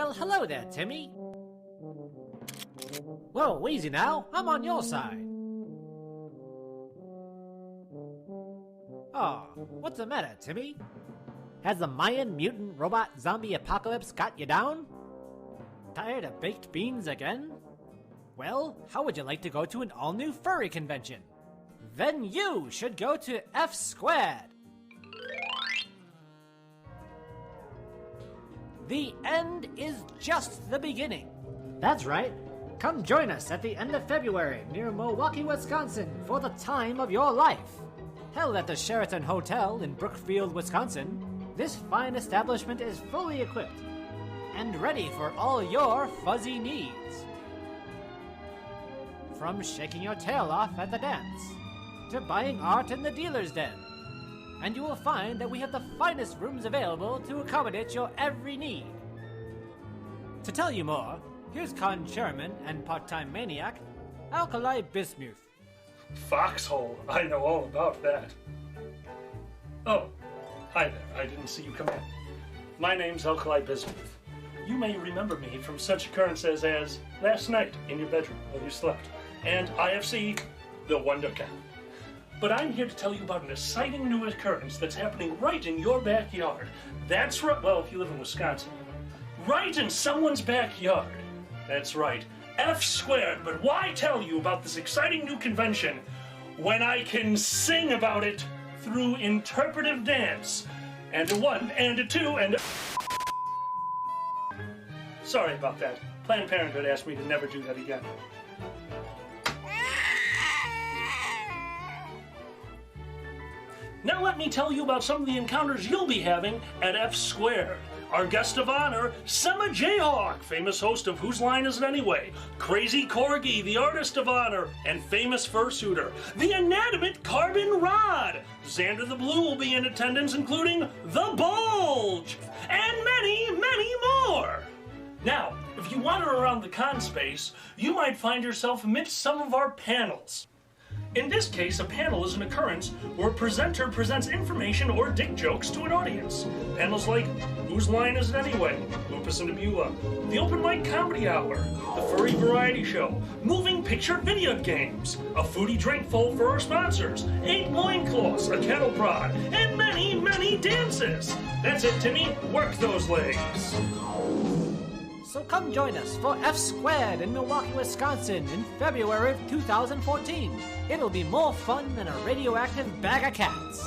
Well, hello there, Timmy. Whoa, easy now. I'm on your side. Oh, what's the matter, Timmy? Has the Mayan mutant robot zombie apocalypse got you down? Tired of baked beans again? Well, how would you like to go to an all-new furry convention? Then you should go to F Squared. The end is just the beginning. That's right. Come join us at the end of February near Milwaukee, Wisconsin for the time of your life. Held at the Sheraton Hotel in Brookfield, Wisconsin, this fine establishment is fully equipped and ready for all your fuzzy needs. From shaking your tail off at the dance to buying art in the dealer's den. And you will find that we have the finest rooms available to accommodate your every need. To tell you more, here's con chairman and part-time maniac, Alkali Bismuth. Foxhole, I know all about that. Oh, hi there, I didn't see you come in. My name's Alkali Bismuth. You may remember me from such occurrences as last night in your bedroom while you slept, and IFC, the Wonder Cat. But I'm here to tell you about an exciting new occurrence that's happening right in your backyard. That's right, well, if you live in Wisconsin. Right in someone's backyard. That's right, F Squared. But why tell you about this exciting new convention when I can sing about it through interpretive dance? And a one, and a two, and a... Sorry about that. Planned Parenthood asked me to never do that again. Now let me tell you about some of the encounters you'll be having at F Squared. Our guest of honor, Sema Jayhawk, famous host of Whose Line Is It Anyway? Crazy Corgi, the artist of honor and famous fursuiter. The inanimate Carbon Rod. Xander the Blue will be in attendance, including The Bulge. And many, many more. Now, if you wander around the con space, you might find yourself amidst some of our panels. In this case, a panel is an occurrence where a presenter presents information or dick jokes to an audience. Panels like Whose Line Is It Anyway? Lupus and Abula, the Open Mic Comedy Hour, the Furry Variety Show, Moving Picture Video Games, a foodie drink full for our sponsors, 8 loincloths, a kettle prod, and many, many dances. That's it, Timmy. Work those legs. So come join us for F Squared in Milwaukee, Wisconsin in February of 2014. It'll be more fun than a radioactive bag of cats.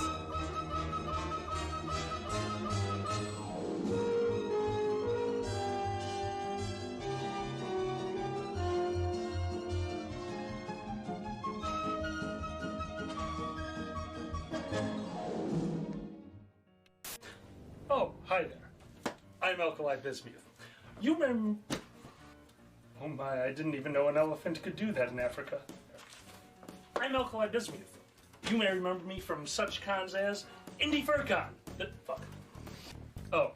Oh, hi there. I'm Alkali Bismuth. You remember... Oh my, I didn't even know an elephant could do that in Africa. I'm Alkali Bismuth. You may remember me from such cons as Indie FurCon. Fuck. Oh.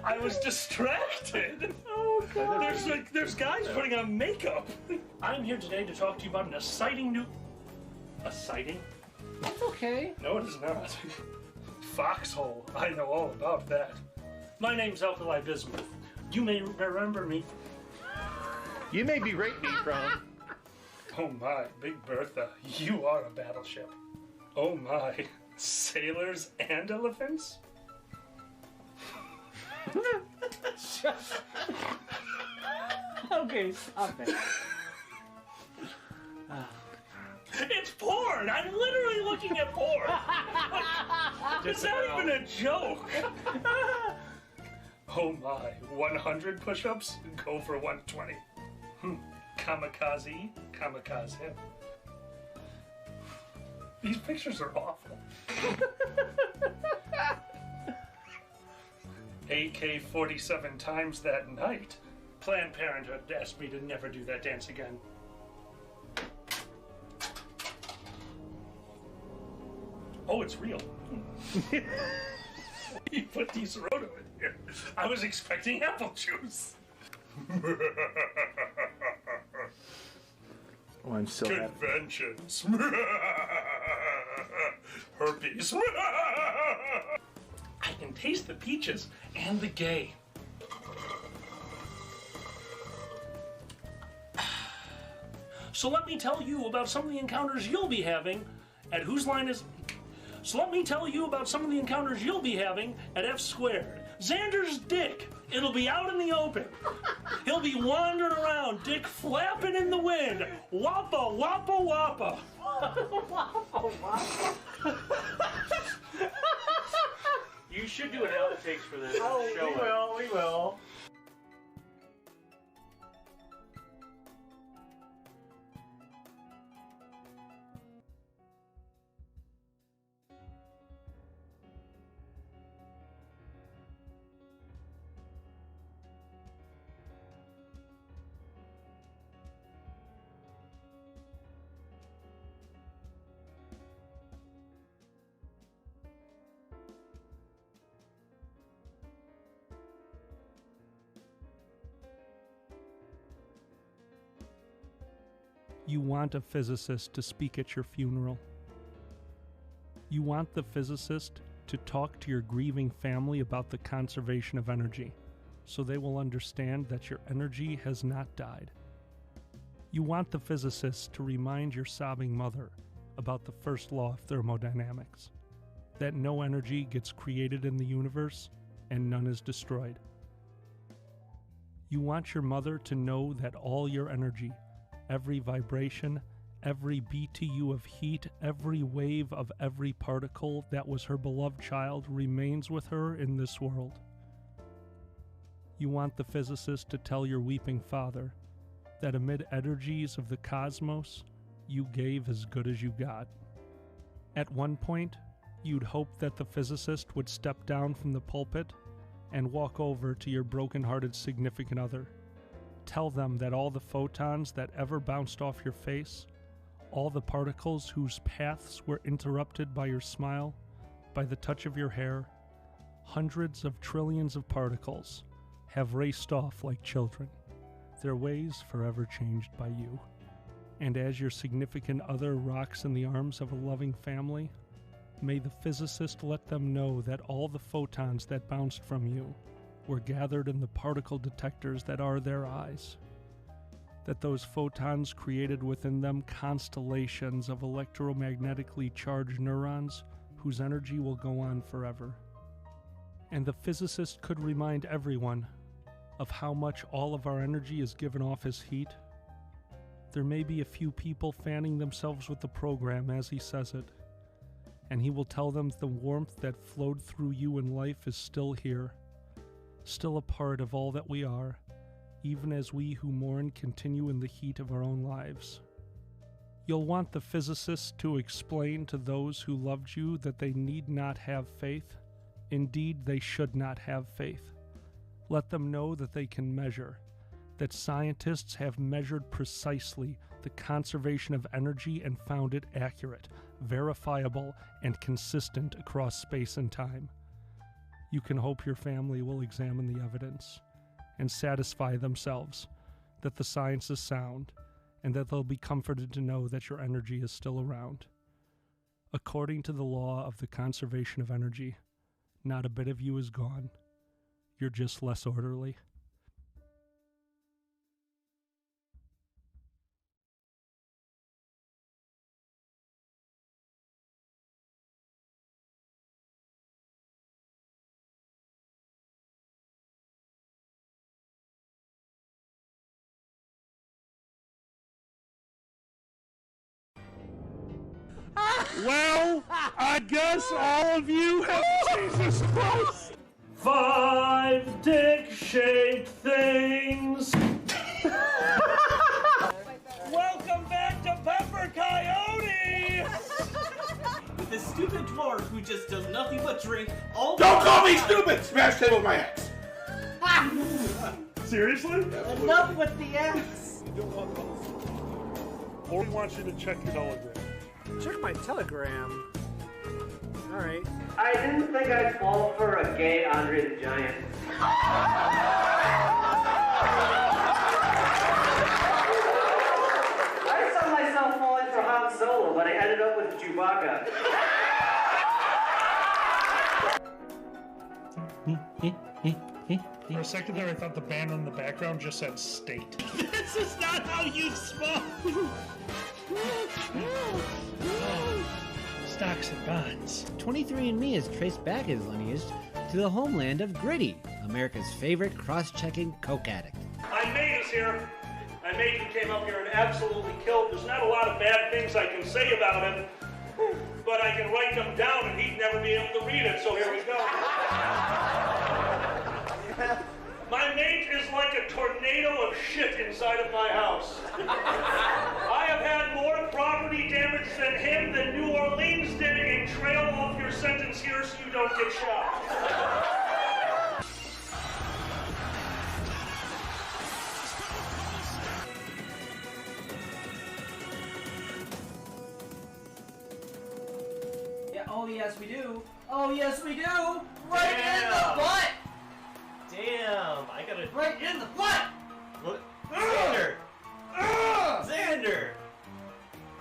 I was distracted. Oh god. There's guys putting on makeup. I'm here today to talk to you about an exciting new... A sighting? That's okay. No, it is not. Foxhole. I know all about that. My name's Alkali Bismuth. You may remember me. You may berate me from... Oh my, Big Bertha, you are a battleship. Oh my, sailors and elephants? Okay, stop it. It's porn! I'm literally looking at porn! It's not even a joke! Oh my, 100 push-ups? Go for 120. Kamikaze? Kamikaze. These pictures are awful. AK-47 times that night. Planned Parenthood asked me to never do that dance again. Oh, it's real. You put these Roto in here. I was expecting apple juice. Oh, I'm so happy. Conventions. herpes. I can taste the peaches and the gay. So let me tell you about some of the encounters you'll be having at F Squared. Xander's dick. It'll be out in the open. He'll be wandering around, dick flapping in the wind. Wappa, wappa, wappa. Wappa, wappa. You should do an outtakes for this. Oh, we will. You want a physicist to speak at your funeral. You want the physicist to talk to your grieving family about the conservation of energy, so they will understand that your energy has not died. You want the physicist to remind your sobbing mother about the first law of thermodynamics, that no energy gets created in the universe and none is destroyed. You want your mother to know that all your energy, every vibration, every BTU of heat, every wave of every particle that was her beloved child remains with her in this world. You want the physicist to tell your weeping father that amid energies of the cosmos, you gave as good as you got. At one point, you'd hope that the physicist would step down from the pulpit and walk over to your broken-hearted significant other. Tell them that all the photons that ever bounced off your face, all the particles whose paths were interrupted by your smile, by the touch of your hair, hundreds of trillions of particles, have raced off like children, their ways forever changed by you. And as your significant other rocks in the arms of a loving family, may the physicist let them know that all the photons that bounced from you were gathered in the particle detectors that are their eyes, that those photons created within them constellations of electromagnetically charged neurons whose energy will go on forever. And the physicist could remind everyone of how much all of our energy is given off as heat. There may be a few people fanning themselves with the program as he says it, and he will tell them the warmth that flowed through you in life is still here, still a part of all that we are, even as we who mourn continue in the heat of our own lives. You'll want the physicist to explain to those who loved you that they need not have faith. Indeed, they should not have faith. Let them know that they can measure, that scientists have measured precisely the conservation of energy and found it accurate, verifiable, and consistent across space and time. You can hope your family will examine the evidence and satisfy themselves that the science is sound and that they'll be comforted to know that your energy is still around. According to the law of the conservation of energy, not a bit of you is gone. You're just less orderly. Well, I guess all of you have Jesus Christ. 5 dick-shaped things. Welcome back to Pepper Coyote. With this stupid dwarf who just does nothing but drink all the Don't call me stupid! Smash table with my ex. Seriously? Enough with the X. Or we want you to check your telegram. Check my telegram. All right. I didn't think I'd fall for a gay Andre the Giant. I saw myself falling for Han Solo, but I ended up with Chewbacca. For a second there, I thought the banner in the background just said state. This is not how you smoke! Stocks and bonds. 23andMe has traced back his lineage to the homeland of Gritty, America's favorite cross-checking coke addict. I'm Maze here. And Maze came up here and absolutely killed. There's not a lot of bad things I can say about him, but I can write them down and he'd never be able to read it, so here we go. My mate is like a tornado of shit inside of my house. I have had more property damage than him than New Orleans did in trail off your sentence here so you don't get shot. Yeah, oh yes we do. Oh yes we do. Right in the butt. Damn, I gotta. Right in the butt. What? Xander! Xander!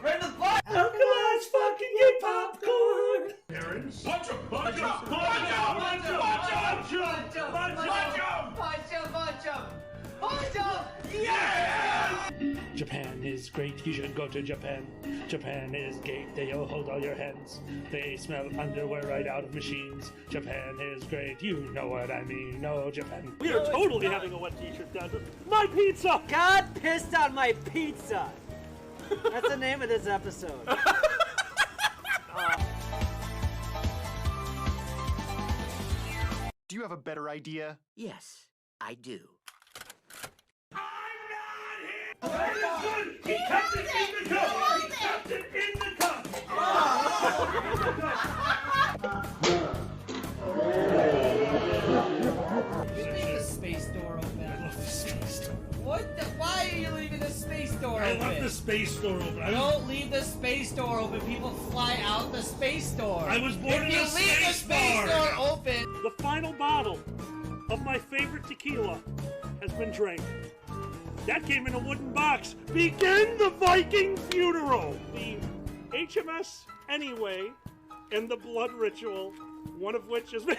Right in the butt. How come I fucking get popcorn? Parents? Punch him! Punch him! Punch him! Yeah! Japan is great, you should go to Japan. Japan is great, they'll hold all your hands. They smell underwear right out of machines. Japan is great, you know what I mean. No, Japan. We are totally having a wet t-shirt contest. My pizza! God pissed on my pizza. That's the name of this episode. Do you have a better idea? Yes, I do. He kept it in the cup! He kept it in the cup! Leave the space door open. I love the space door. What the? Why are you leaving the space door I open? love the space door open. Don't leave the space door open. People fly out the space door. I was born in if you a leave the space space bar. door open. The final bottle of my favorite tequila has been drank. That came in a wooden box. Begin the Viking funeral. The HMS Anyway and the blood ritual, one of which is... You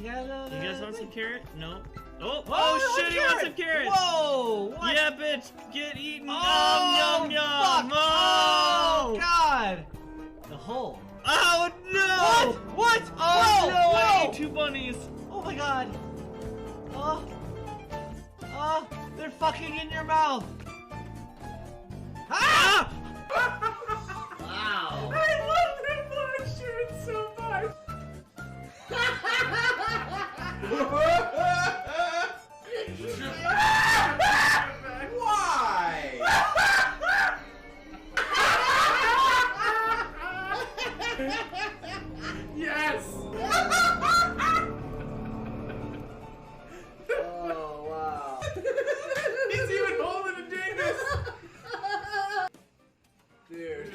guys want some carrot? No. Oh, Oh, shit, he wants some carrots! Whoa! What? Yeah, bitch, get eaten! Oh, Yum, yum, yum! fuck. Oh, God! The hole. Oh, no! What? Oh, Whoa, no, I whoa. ate 2 bunnies! Oh my God! Oh, they're fucking in your mouth. Ah! Wow! I love that black shirt so much! Why? Yes! Oh, wow. He's even holding a dingus! Dude.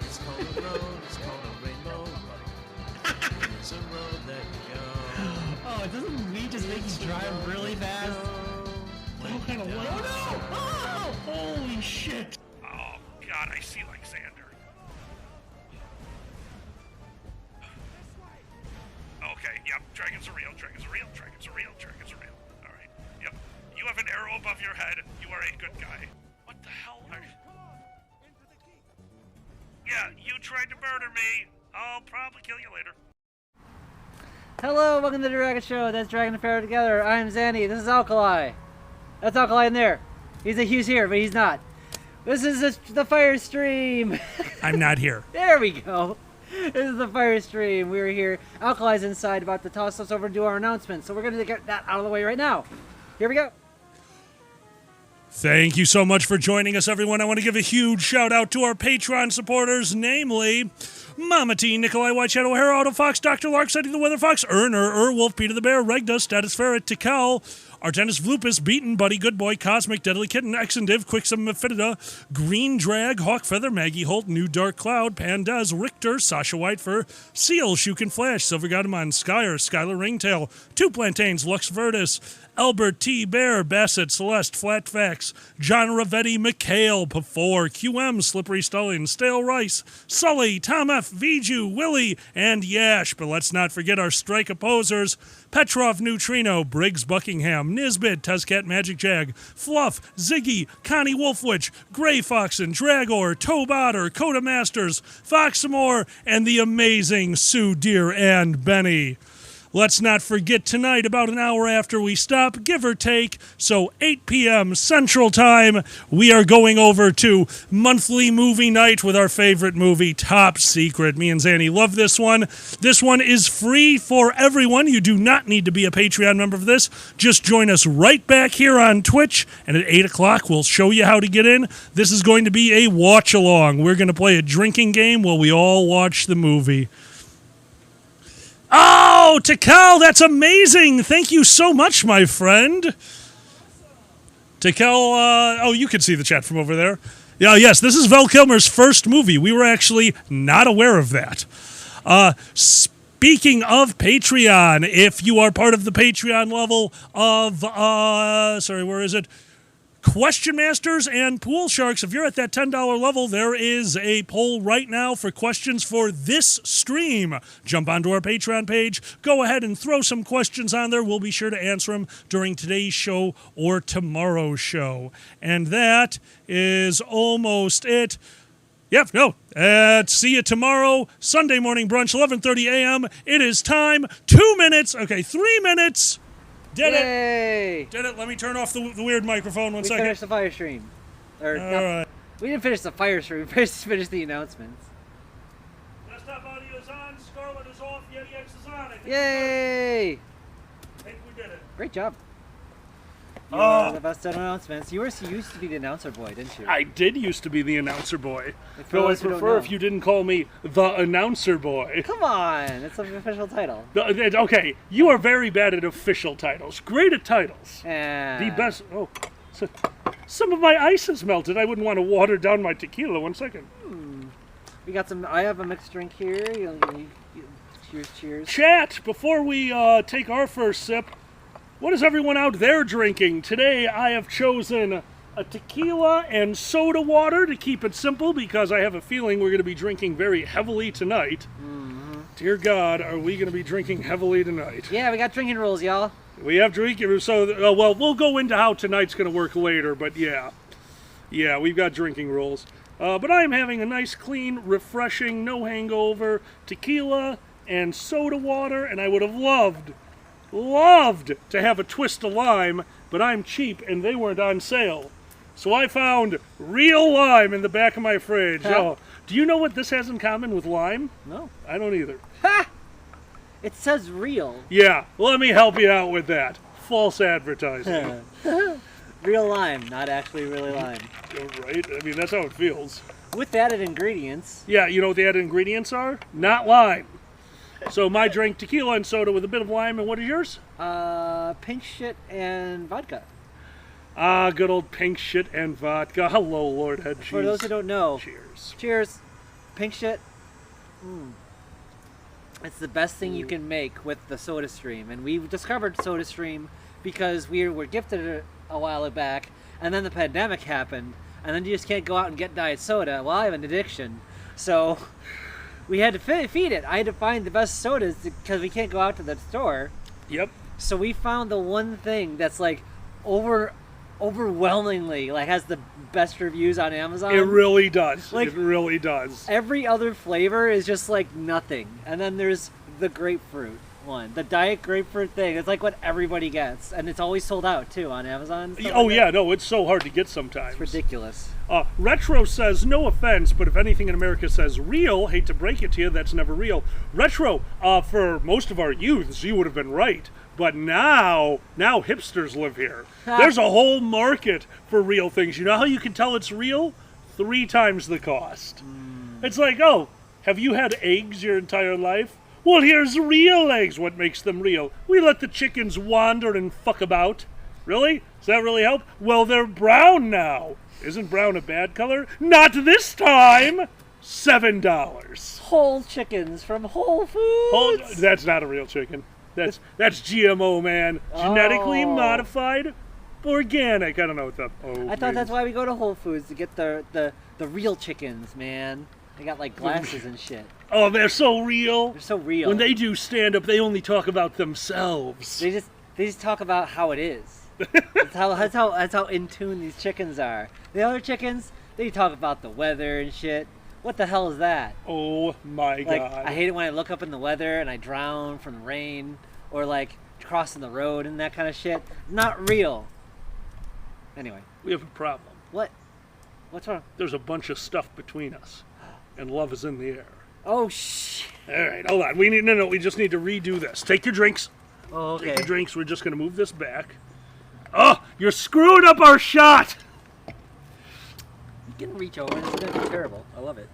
It's called a road, it's called a rainbow road. It's a road that you go. Oh, doesn't we just make you drive really fast? Oh, kind of what? Oh, no! Holy shit! Oh, God, I see Alexander. Okay, yep, dragons are real, dragons are real, dragons are real, dragons are real. Alright, yep. You have an arrow above your head. You are a good guy. What the hell are you? Yeah, you tried to murder me. I'll probably kill you later. Hello, welcome to the Dragon Show. That's Dragon Affair Together. I'm Zanny. This is Alkali. That's Alkali in there. He's here, but he's not. This is the fire stream. I'm not here. There we go. This is the fire stream. We're here. Alkali's inside, about to toss us over to do our announcement. So we're going to get that out of the way right now. Here we go. Thank you so much for joining us, everyone. I want to give a huge shout out to our Patreon supporters, namely Mama T, Nikolai White Shadow, O'Hara, Auto Fox, Dr. Lark, Setting the Weather Fox, Erner, Wolf, Peter the Bear, Regda, Status Ferret, Tikal, Artenis Vlupus, Beaten, Buddy, Good Boy, Cosmic, Deadly Kitten, Exendiv, Quicksum, Mephidida, Green Drag, Hawk Feather, Maggie Holt, New Dark Cloud, Pandaz, Richter, Sasha Whitefur, Seal, Shukin Flash, Silver Godamon, Skyer, Skylar Ringtail, Two Plantains, Lux Verdus, Albert T. Bear, Bassett, Celeste, Flatfax, John Ravetti, McHale, Pafor, QM, Slippery Stullion, Stale Rice, Sully, Tom F., Viju, Willie, and Yash. But let's not forget our strike opposers, Petrov, Neutrino, Briggs, Buckingham, Nisbet, Tezcat, Magic Jag, Fluff, Ziggy, Connie Wolfwitch, Gray Foxen, Dragor, Tobe Otter, Coda Masters, Foxamore, and the amazing Sue Deer and Benny. Let's not forget tonight, about an hour after we stop, give or take, so 8 p.m. Central Time, we are going over to monthly movie night with our favorite movie, Top Secret. Me and Zanny love this one. This one is free for everyone. You do not need to be a Patreon member for this. Just join us right back here on Twitch, and at 8 o'clock, we'll show you how to get in. This is going to be a watch-along. We're going to play a drinking game while we all watch the movie. Oh, Tikal, that's amazing. Thank you so much, my friend. Tikal, you can see the chat from over there. Yeah, yes, this is Val Kilmer's first movie. We were actually not aware of that. Speaking of Patreon, if you are part of the Patreon level of, where is it? Question Masters and Pool Sharks, if you're at that $10 level, there is a poll right now for questions for this stream. Jump onto our Patreon page, go ahead and throw some questions on there. We'll be sure to answer them during today's show or tomorrow's show. And that is almost it. Yep, no. See you tomorrow, Sunday morning brunch, 11:30 a.m. It is time. 2 minutes. Okay, 3 minutes. Did it! Did it! Let me turn off the weird microphone. One second. We finished the fire stream. All right. We didn't finish the fire stream. We finished the announcements. Desktop audio is on. Scarlet is off. Yeti X is on. Yay! I think we did it. Great job. You were the best at announcements. You used to be the announcer boy, didn't you? I did used to be the announcer boy. Though I prefer if you didn't call me the announcer boy. Come on, it's an official title. Okay, you are very bad at official titles. Great at titles. The best. Oh, some of my ice has melted. I wouldn't want to water down my tequila. 1 second. We got some. I have a mixed drink here. Cheers. Chat, before we take our first sip, what is everyone out there drinking? Today I have chosen a tequila and soda water to keep it simple because I have a feeling we're going to be drinking very heavily tonight. Mm-hmm. Dear God, are we going to be drinking heavily tonight? Yeah, we got drinking rules, y'all. We have drinking, so, we'll go into how tonight's going to work later, but yeah. Yeah, we've got drinking rules. But I'm having a nice, clean, refreshing, no hangover tequila and soda water, and I would have loved to have a twist of lime, but I'm cheap and they weren't on sale. So I found real lime in the back of my fridge. Huh? Oh, do you know what this has in common with lime? No. I don't either. Ha! It says real. Yeah, let me help you out with that. False advertising. Real lime, not actually really lime. Right? I mean, that's how it feels. With added ingredients. Yeah, you know what the added ingredients are? Not lime. So my drink, tequila and soda with a bit of lime, and what is yours? Pink shit and vodka. Ah, good old pink shit and vodka. Hello, Lord Head Cheese. For those who don't know. Cheers. Cheers. Pink shit. It's the best thing you can make with the SodaStream. And we discovered SodaStream because we were gifted it a while back, and then the pandemic happened, and then you just can't go out and get diet soda. Well, I have an addiction, so we had to feed it. I had to find the best sodas because we can't go out to the store. Yep. So we found the one thing that's like overwhelmingly like has the best reviews on Amazon. It really does. Like, it really does. Every other flavor is just like nothing. And then there's the grapefruit. one. The Diet Grapefruit thing. It's like what everybody gets. And it's always sold out, too, on Amazon. Oh, yeah, no, it's so hard to get sometimes. It's ridiculous. Retro says, no offense, but if anything in America says real, hate to break it to you, that's never real. Retro, for most of our youths, you would have been right. But now hipsters live here. There's a whole market for real things. You know how you can tell it's real? 3 times the cost. It's like, oh, have you had eggs your entire life? Well, here's real eggs. What makes them real? We let the chickens wander and fuck about. Really? Does that really help? Well, they're brown now. Isn't brown a bad color? Not this time. $7. Whole chickens from Whole Foods. That's not a real chicken. That's GMO, man. Genetically modified, organic. I don't know what the I thought that's why we go to Whole Foods, to get the real chickens, man. They got like glasses and shit. Oh, they're so real. They're so real. When they do stand up, they only talk about themselves. They just talk about how it is. That's how in tune these chickens are. The other chickens, they talk about the weather and shit. What the hell is that? Oh my Like, god. I hate it when I look up in the weather and I drown from the rain, or like crossing the road and that kind of shit. Not real. Anyway. We have a problem. What? What's wrong? There's a bunch of stuff between us, and love is in the air. Oh shit. All right, hold on. We just need to redo this. Take your drinks. Oh, okay. Take your drinks. We're just gonna move this back. Oh, you're screwing up our shot. You can reach over. This is gonna be terrible. I love it.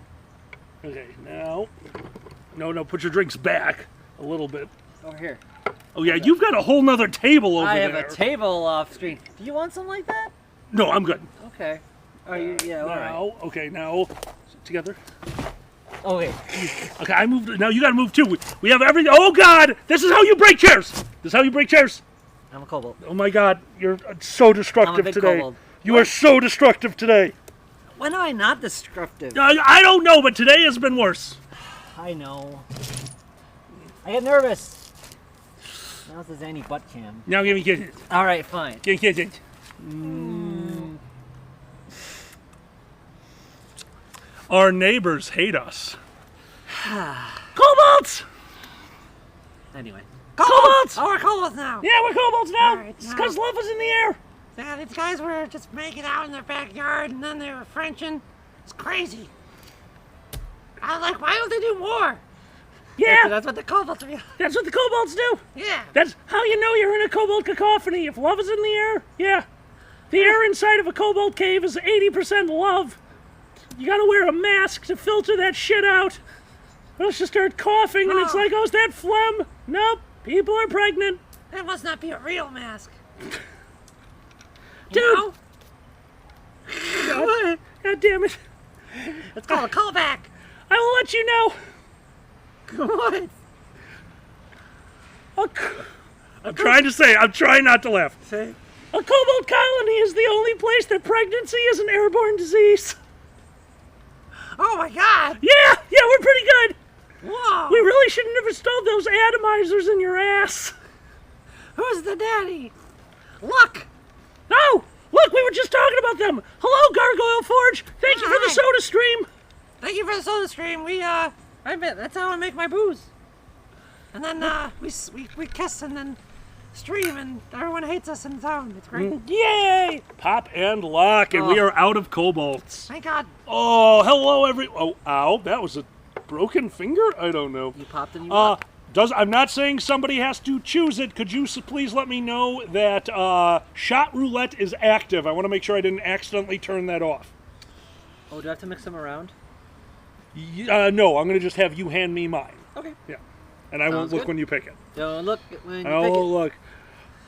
Okay, now. No, put your drinks back a little bit. Over here. Oh yeah, you've got a whole nother table over there. I have a table off screen. Do you want something like that? No, I'm good. Okay. Oh, yeah, all right. Okay, now, sit together. Okay. Okay, I moved. Now you gotta move too. We have everything. Oh God, this is how you break chairs. This is how you break chairs. I'm a kobold. Oh my God, you're so destructive big today. kobold. You are so destructive today. When am I not destructive? I don't know, but today has been worse. I know. I get nervous. Now this is Annie butt cam. Now give me kisses. All right, fine. Give me kisses. Our neighbors hate us. Kobolds! Anyway. Kobolds! Oh, we're kobolds now. Yeah, we're kobolds now. Alright, It's because love is in the air. Yeah, these guys were just making out in their backyard, and then they were Frenching. It's crazy. I was like, why don't they do more? Yeah, That's what the kobolds are. that's what the kobolds do. Yeah. That's how you know you're in a kobold cacophony. If love is in the air, yeah. The air inside of a kobold cave is 80% love. You gotta wear a mask to filter that shit out. Or else you start coughing and it's like, oh, is that phlegm? Nope, people are pregnant. That must not be a real mask. Dude! You know? God damn it. It's called a callback. I will let you know. What? I'm trying not to laugh. Say. A kobold colony is the only place that pregnancy is an airborne disease. Oh my god. Yeah, we're pretty good. Whoa. We really shouldn't have installed those atomizers in your ass. Who's the daddy? Look. Oh, look, we were just talking about them. Hello, Gargoyle Forge. Thank you for the Hi. soda stream. Thank you for the soda stream. I bet that's how I make my booze. And then we kiss and then stream, and everyone hates us in town. It's great. Yay! Pop and lock, and we are out of kobolds. Thank God. Oh, hello, Oh, ow, that was a broken finger? I don't know. You popped and you walked. I'm not saying somebody has to choose it. Could you please let me know that shot roulette is active? I want to make sure I didn't accidentally turn that off. Oh, do I have to mix them around? No, I'm going to just have you hand me mine. Okay. Yeah. And I won't Sounds look good. when you pick it. Don't look when you pick Oh, it. look.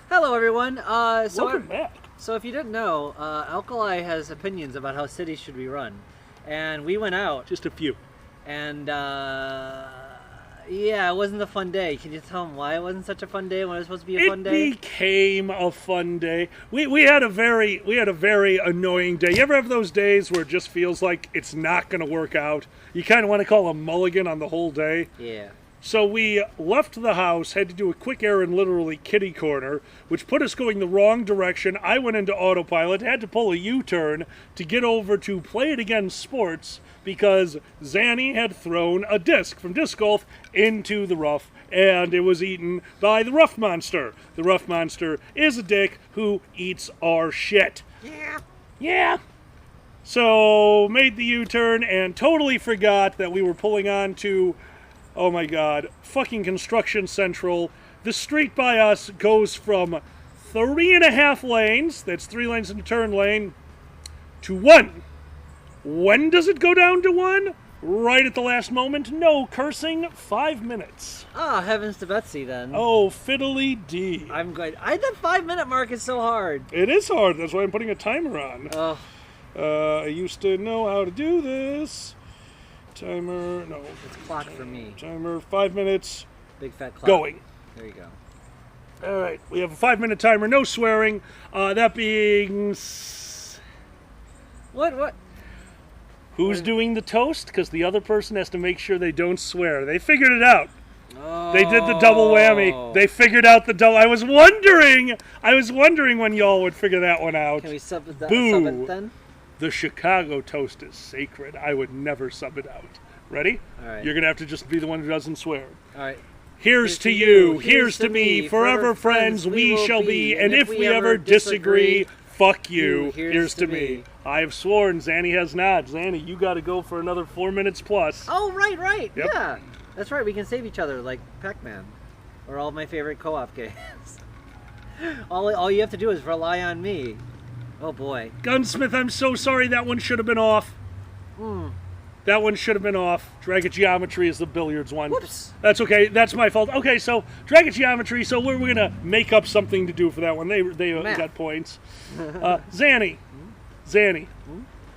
Hello, everyone. Welcome back. So if you didn't know, Alkali has opinions about how cities should be run. And we went out. Just a few. And, yeah, it wasn't a fun day. Can you tell them why it wasn't such a fun day when it was supposed to be a fun day? It became a fun day. We had a very annoying day. You ever have those days where it just feels like it's not going to work out? You kind of want to call a mulligan on the whole day? Yeah. So we left the house, had to do a quick errand, literally kitty corner, which put us going the wrong direction. I went into autopilot, had to pull a U-turn to get over to Play It Again Sports because Zanny had thrown a disc from disc golf into the rough, and it was eaten by the rough monster. The rough monster is a dick who eats our shit. Yeah. So made the U-turn and totally forgot that we were pulling on to, oh my god, fucking Construction Central. The street by us goes from 3.5 lanes, that's 3 lanes in a turn lane, to 1. When does it go down to 1? Right at the last moment. No cursing. 5 minutes. Oh, heavens to Betsy then. Oh, fiddly dee. I'm good. That 5-minute mark is so hard. It is hard. That's why I'm putting a timer on. Oh. I used to know how to do this. Timer, no. It's clock for me. Timer, 5 minutes. Big fat clock. Going. There you go. All right, we have a 5-minute timer, no swearing. That being... What? Who's doing the toast? Because the other person has to make sure they don't swear. They figured it out. Oh. They did the double whammy. They figured out the double... I was wondering when y'all would figure that one out. Can we sub it then? The Chicago toast is sacred. I would never sub it out. Ready? All right. You're going to have to just be the one who doesn't swear. All right. Here's to you, here's to me, forever friends we shall be, and if we ever disagree, fuck you, here's to me. I have sworn, Zanny has not. Zanny, you got to go for another 4 minutes plus. Oh, right. Yep. Yeah. That's right, we can save each other like Pac-Man. Or all my favorite co-op games. all you have to do is rely on me. Oh boy. Gunsmith, I'm so sorry, that one should have been off. That one should have been off. Dragon Geometry is the billiards one. Whoops. That's okay. That's my fault. Okay, so Dragon Geometry. So we're gonna make up something to do for that one. They got points. Zanny.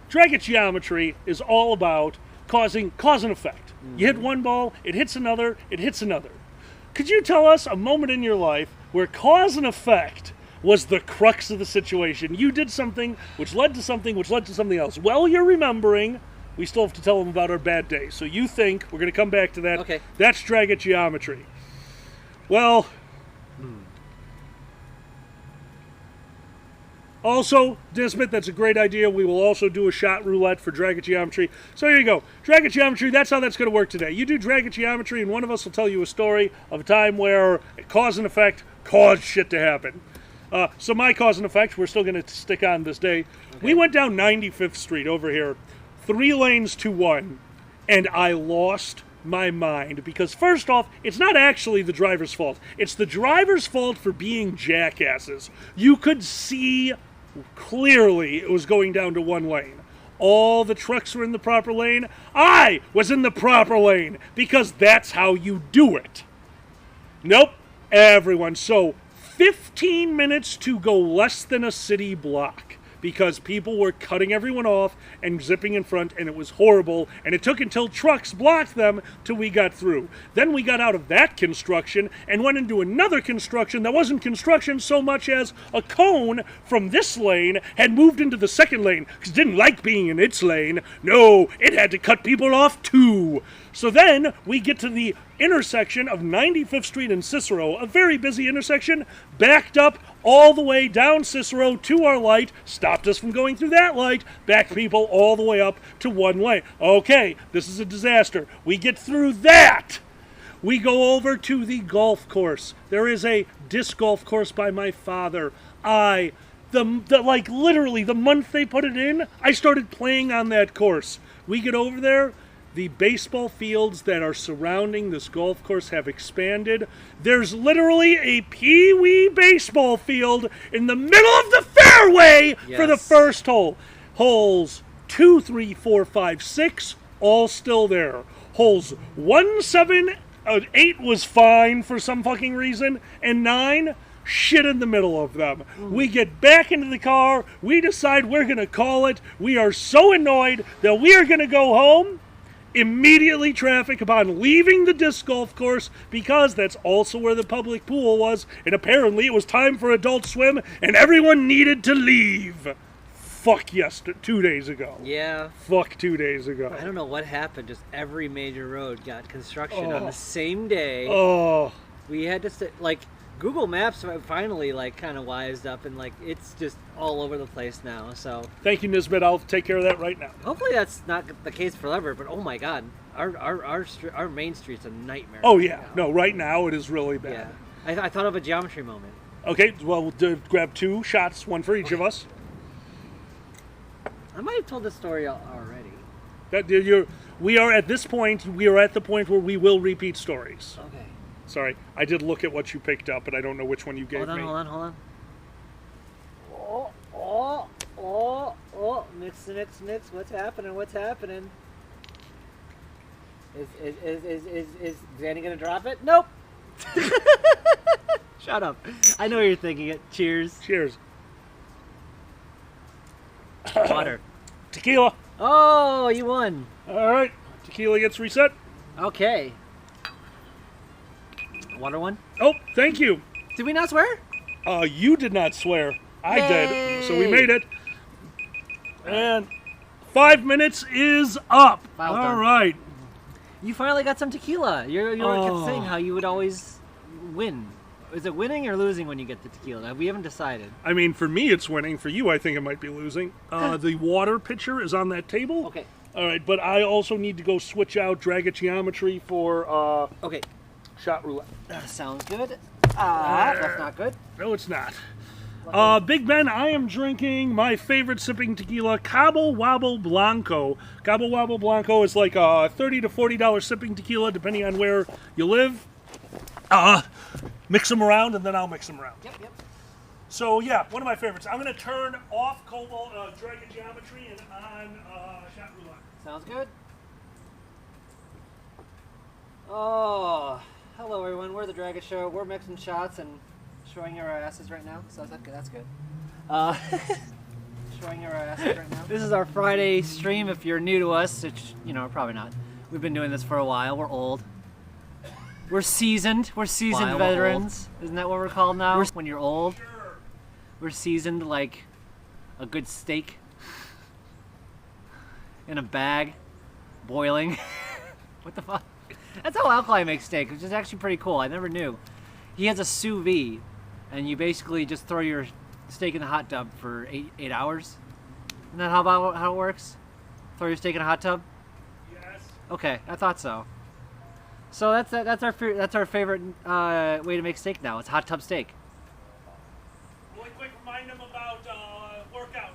Dragon Geometry is all about cause and effect. You hit one ball, it hits another, it hits another. Could you tell us a moment in your life where cause and effect was the crux of the situation? You did something which led to something which led to something else. Well, you're remembering. We still have to tell them about our bad day. So you think, we're going to come back to that. Okay. That's Dragon Geometry. Well, also, Dismit, that's a great idea. We will also do a shot roulette for Dragon Geometry. So here you go. Dragon Geometry, that's how that's going to work today. You do Dragon Geometry, and one of us will tell you a story of a time where cause and effect caused shit to happen. So my cause and effect, we're still going to stick on this day. Okay. We went down 95th Street over here, 3 lanes to 1, and I lost my mind because, first off, it's not actually the driver's fault. It's the driver's fault for being jackasses. You could see clearly it was going down to 1 lane. All the trucks were in the proper lane. I was in the proper lane because that's how you do it. Nope, everyone. So 15 minutes to go less than a city block because people were cutting everyone off and zipping in front, and it was horrible, and it took until trucks blocked them till we got through. Then we got out of that construction and went into another construction that wasn't construction so much as a cone from this lane had moved into the second lane because it didn't like being in its lane. No, it had to cut people off too. So then we get to the intersection of 95th Street and Cicero, a very busy intersection, backed up all the way down Cicero to our light, stopped us from going through that light, backed people all the way up to 1 lane. Okay, this is a disaster. We get through that. We go over to the golf course. There is a disc golf course by my father. Literally the month they put it in, I started playing on that course. We get over there. The baseball fields that are surrounding this golf course have expanded. There's literally a pee-wee baseball field in the middle of the fairway for the first hole. Holes 2, 3, 4, 5, 6, all still there. Holes 1, 7, 8 was fine for some fucking reason, and 9, shit in the middle of them. We get back into the car. We decide we're going to call it. We are so annoyed that we are going to go home. Immediately traffic upon leaving the disc golf course because that's also where the public pool was, and apparently it was time for Adult Swim and everyone needed to leave. fuck 2 days ago. Yeah. Fuck 2 days ago. I don't know what happened. Just every major road got construction on the same day. Oh. We had to like Google Maps finally like kind of wised up and like it's just all over the place now. So thank you, Nisbet. I'll take care of that right now. Hopefully that's not the case forever. But oh my God, our main street's a nightmare. Oh yeah, no, right now it is really bad. Yeah, I thought of a geometry moment. Okay, well we'll grab 2 shots, one for each of us. I might have told this story already. We are at this point. We are at the point where we will repeat stories. Okay. Sorry, I did look at what you picked up, but I don't know which one you gave me. Hold on. Mix. What's happening? Is Danny gonna drop it? Nope. Shut up. I know you're thinking it. Cheers. Cheers. Water. Tequila. Oh, you won. All right. Tequila gets reset. Okay. Water one. Oh, thank you. Did we not swear? You did not swear. I Yay. did. So we made it. And 5 minutes is up. Well All done. right. You finally got some tequila. You kept saying how you would always win. Is it winning or losing when you get the tequila? We haven't decided. I mean, for me, it's winning. For you, I think it might be losing. The water pitcher is on that table. Okay. All right, but I also need to go switch out Dragon Geometry for okay. Shot roulette. Sounds good. That's not good. No, it's not. Big Ben, I am drinking my favorite sipping tequila, Cabo Wabo Blanco. Cabo Wabo Blanco is like a $30 to $40 sipping tequila, depending on where you live. Mix them around, and then I'll mix them around. Yep. So, yeah, one of my favorites. I'm going to turn off Dragon Geometry and on Shot roulette. Sounds good. Oh, hello everyone. We're the Dragon Show. We're mixing shots and showing our asses right now. So that's good. Showing our asses right now. This is our Friday stream. If you're new to us, which probably not. We've been doing this for a while. We're old. We're seasoned. We're seasoned veterans. Isn't that what we're called now? When you're old. Sure. We're seasoned like a good steak in a bag, boiling. What the fuck? That's how Alkali makes steak, which is actually pretty cool. I never knew. He has a sous vide, and you basically just throw your steak in the hot tub for 8 hours. Isn't that how it works? Throw your steak in a hot tub? Yes. Okay, I thought so. So that's our favorite way to make steak now. It's hot tub steak. Really quick, remind them about workout.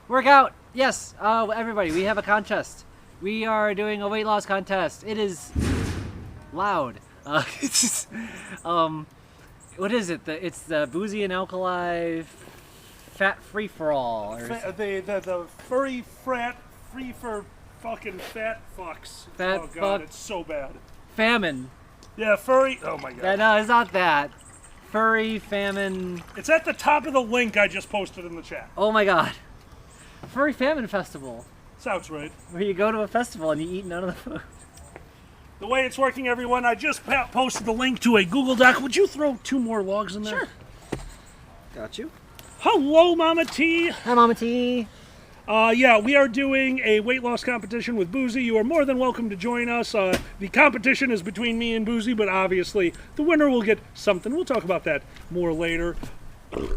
Workout, yes. Everybody, we have a contest. We are doing a weight loss contest. It is loud. What is it? It's the Boozy and Alkali Fat Free for All. The furry frat free for fucking fat fucks. Fat oh god, fuck. it's so bad. Famine. Yeah, furry. Oh my god. No, it's not that. Furry famine. It's at the top of the link I just posted in the chat. Oh my god. Furry Famine Festival. Sounds right. Where you go to a festival and you eat none of the food. The way it's working, everyone, I just posted the link to a Google Doc. Would you throw 2 more logs in there? Sure. Got you. Hello, Mama T. Hi, Mama T. Yeah, we are doing a weight loss competition with Boozy. You are more than welcome to join us. The competition is between me and Boozy, but obviously the winner will get something. We'll talk about that more later.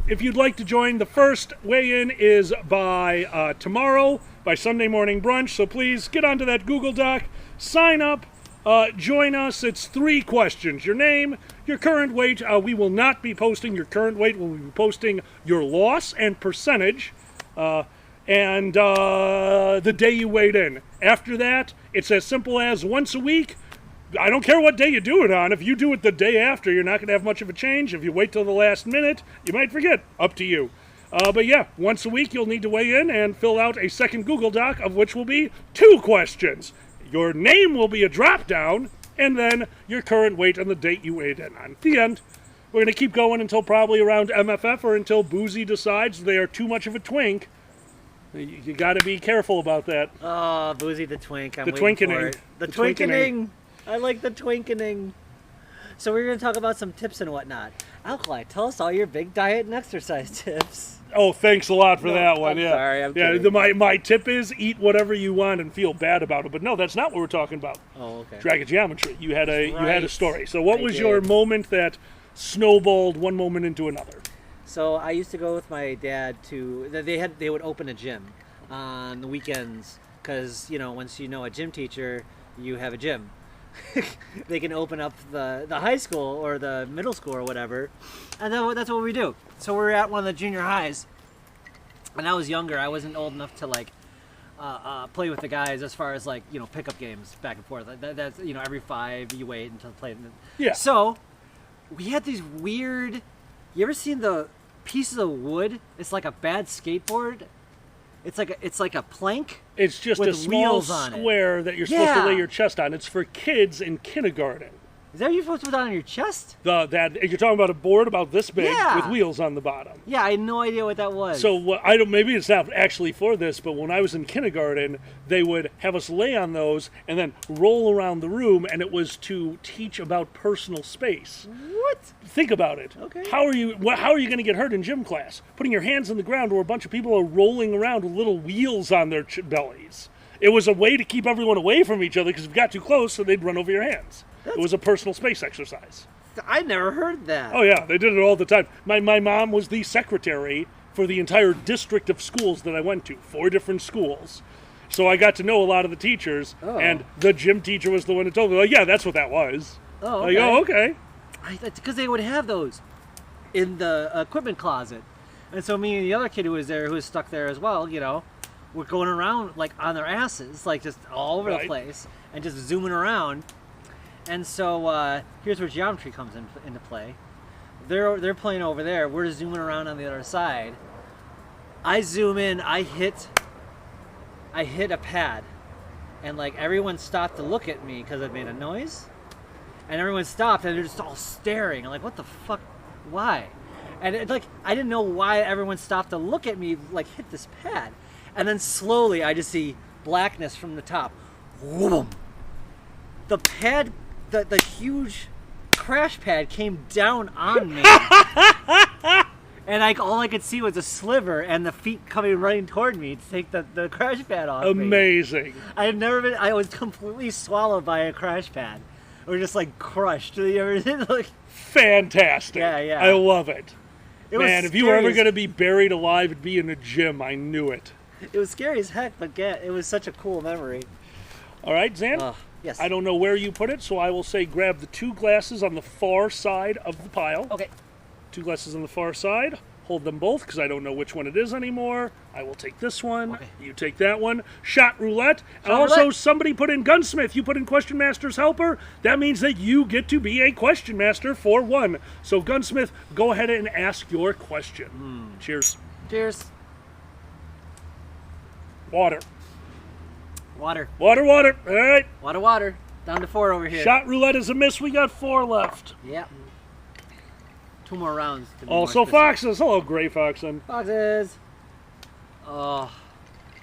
If you'd like to join, the first weigh-in is by tomorrow, by Sunday morning brunch. So please get onto that Google Doc, sign up, join us. It's 3 questions. Your name, your current weight. We will not be posting your current weight. We'll be posting your loss and percentage. And the day you weighed in. After that, it's as simple as once a week. I don't care what day you do it on. If you do it the day after, you're not going to have much of a change. If you wait till the last minute, you might forget. Up to you. But yeah, once a week you'll need to weigh in and fill out a second Google Doc, of which will be 2 questions. Your name will be a drop-down, and then your current weight and the date you weighed in on. The end. We're going to keep going until probably around MFF or until Boozy decides they are too much of a twink. You got to be careful about that. Oh, Boozy the Twink. I'm the waiting for twinkening. it. The twinkening. I like the twinkening. So we're going to talk about some tips and whatnot. Alkali, tell us all your big diet and exercise tips. Oh, thanks a lot for that one. I'm yeah, sorry, I'm yeah. kidding. My tip is eat whatever you want and feel bad about it. But no, that's not what we're talking about. Oh, okay. Dragon Geometry. You had a Right. story. So what I was did. your moment that snowballed one moment into another? So I used to go with my dad to. They would open a gym on the weekends because once you know a gym teacher, you have a gym. They can open up the high school or the middle school or whatever, and that's what we do. So we're at one of the junior highs, and I was younger. I wasn't old enough to play with the guys as far as pickup games back and forth. That's every 5 you wait until play. Yeah. So we had these weird. You ever seen the pieces of wood? It's like a bad skateboard. It's like a plank. It's just with a small wheels on it. square that you're supposed to Yeah. lay your chest on. It's for kids in kindergarten. Is that what you're supposed to put on your chest? That you're talking about a board about this big Yeah. with wheels on the bottom. Yeah, I had no idea what that was. So I don't. Maybe it's not actually for this, but when I was in kindergarten, they would have us lay on those and then roll around the room, and it was to teach about personal space. What? Think about it. Okay. How are you going to get hurt in gym class? Putting your hands on the ground where a bunch of people are rolling around with little wheels on their bellies. It was a way to keep everyone away from each other because if you got too close, so they'd run over your hands. It was a personal space exercise. I never heard that. Oh yeah, they did it all the time. My mom was the secretary for the entire district of schools that I went to, 4 different schools. So I got to know a lot of the teachers, and the gym teacher was the one who told me, like, yeah, that's what that was. Oh, Like, oh, okay. Because they would have those in the equipment closet. And so me and the other kid who was there, who was stuck there as well, were going around on their asses, just all over the Right. place, and just zooming around. And so here's where geometry comes into play. They're playing over there. We're zooming around on the other side. I zoom in. I hit a pad, and everyone stopped to look at me because it made a noise. And everyone stopped, and they're just all staring. I'm like, what the fuck? Why? And I didn't know why everyone stopped to look at me, hit this pad. And then slowly, I just see blackness from the top. Whoom! The pad, the huge crash pad came down on me. And all I could see was a sliver and the feet coming running toward me to take the crash pad off me. Amazing. I was completely swallowed by a crash pad. Or just crushed. You ever Fantastic. Yeah. I love it. It was Man, if you were ever scary going to be buried alive, it'd be in a gym. I knew it. It was scary as heck, but it was such a cool memory. All right, Zan? Yes. I don't know where you put it, so I will say grab the 2 glasses on the far side of the pile. Okay. 2 glasses on the far side. Hold them both because I don't know which one it is anymore. I will take this one. Okay. You take that one. Shot roulette. And Shot also, roulette. somebody put in gunsmith. You put in question master's helper. That means that you get to be a question master for 1. So gunsmith, go ahead and ask your question. Cheers. Cheers. Water. Water. Water, water. All right. Water. Down to 4 over here. Shot roulette is a miss. We got 4 left. Yep. 2 more rounds. To be Also more specific. foxes. Hello, Gray Foxen. Foxes. Oh,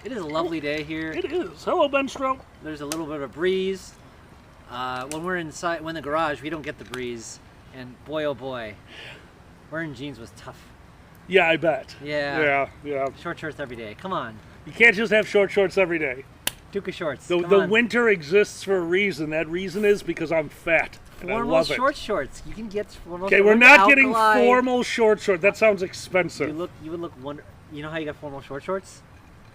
it is a lovely day here. It is. Hello, Ben Stro. There's a little bit of a breeze. When we're in the garage, we don't get the breeze. And boy, oh boy, wearing jeans was tough. Yeah, I bet. Yeah. Yeah. Short shorts every day. Come on. You can't just have short shorts every day. Duca shorts. The Come on. winter exists for a reason. That reason is because I'm fat. And I Formal love it. short shorts. You can get formal. Okay, we're shorts. not getting Alkali. formal short shorts. That sounds expensive. You would look wonder. You know how you got formal short shorts?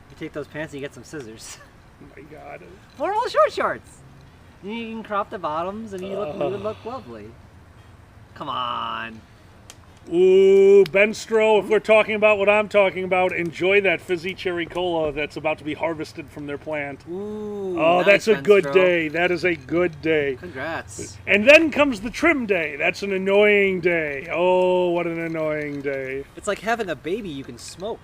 You take those pants and you get some scissors. Oh my God. Formal short shorts. You can crop the bottoms and you would look lovely. Come on. Ooh, Ben Stro, if we're talking about what I'm talking about, enjoy that fizzy cherry cola that's about to be harvested from their plant. Ooh. Oh, nice, that's a Ben good Stro. day. That is a good day. Congrats. And then comes the trim day. That's an annoying day. Oh, what an annoying day. It's like having a baby you can smoke.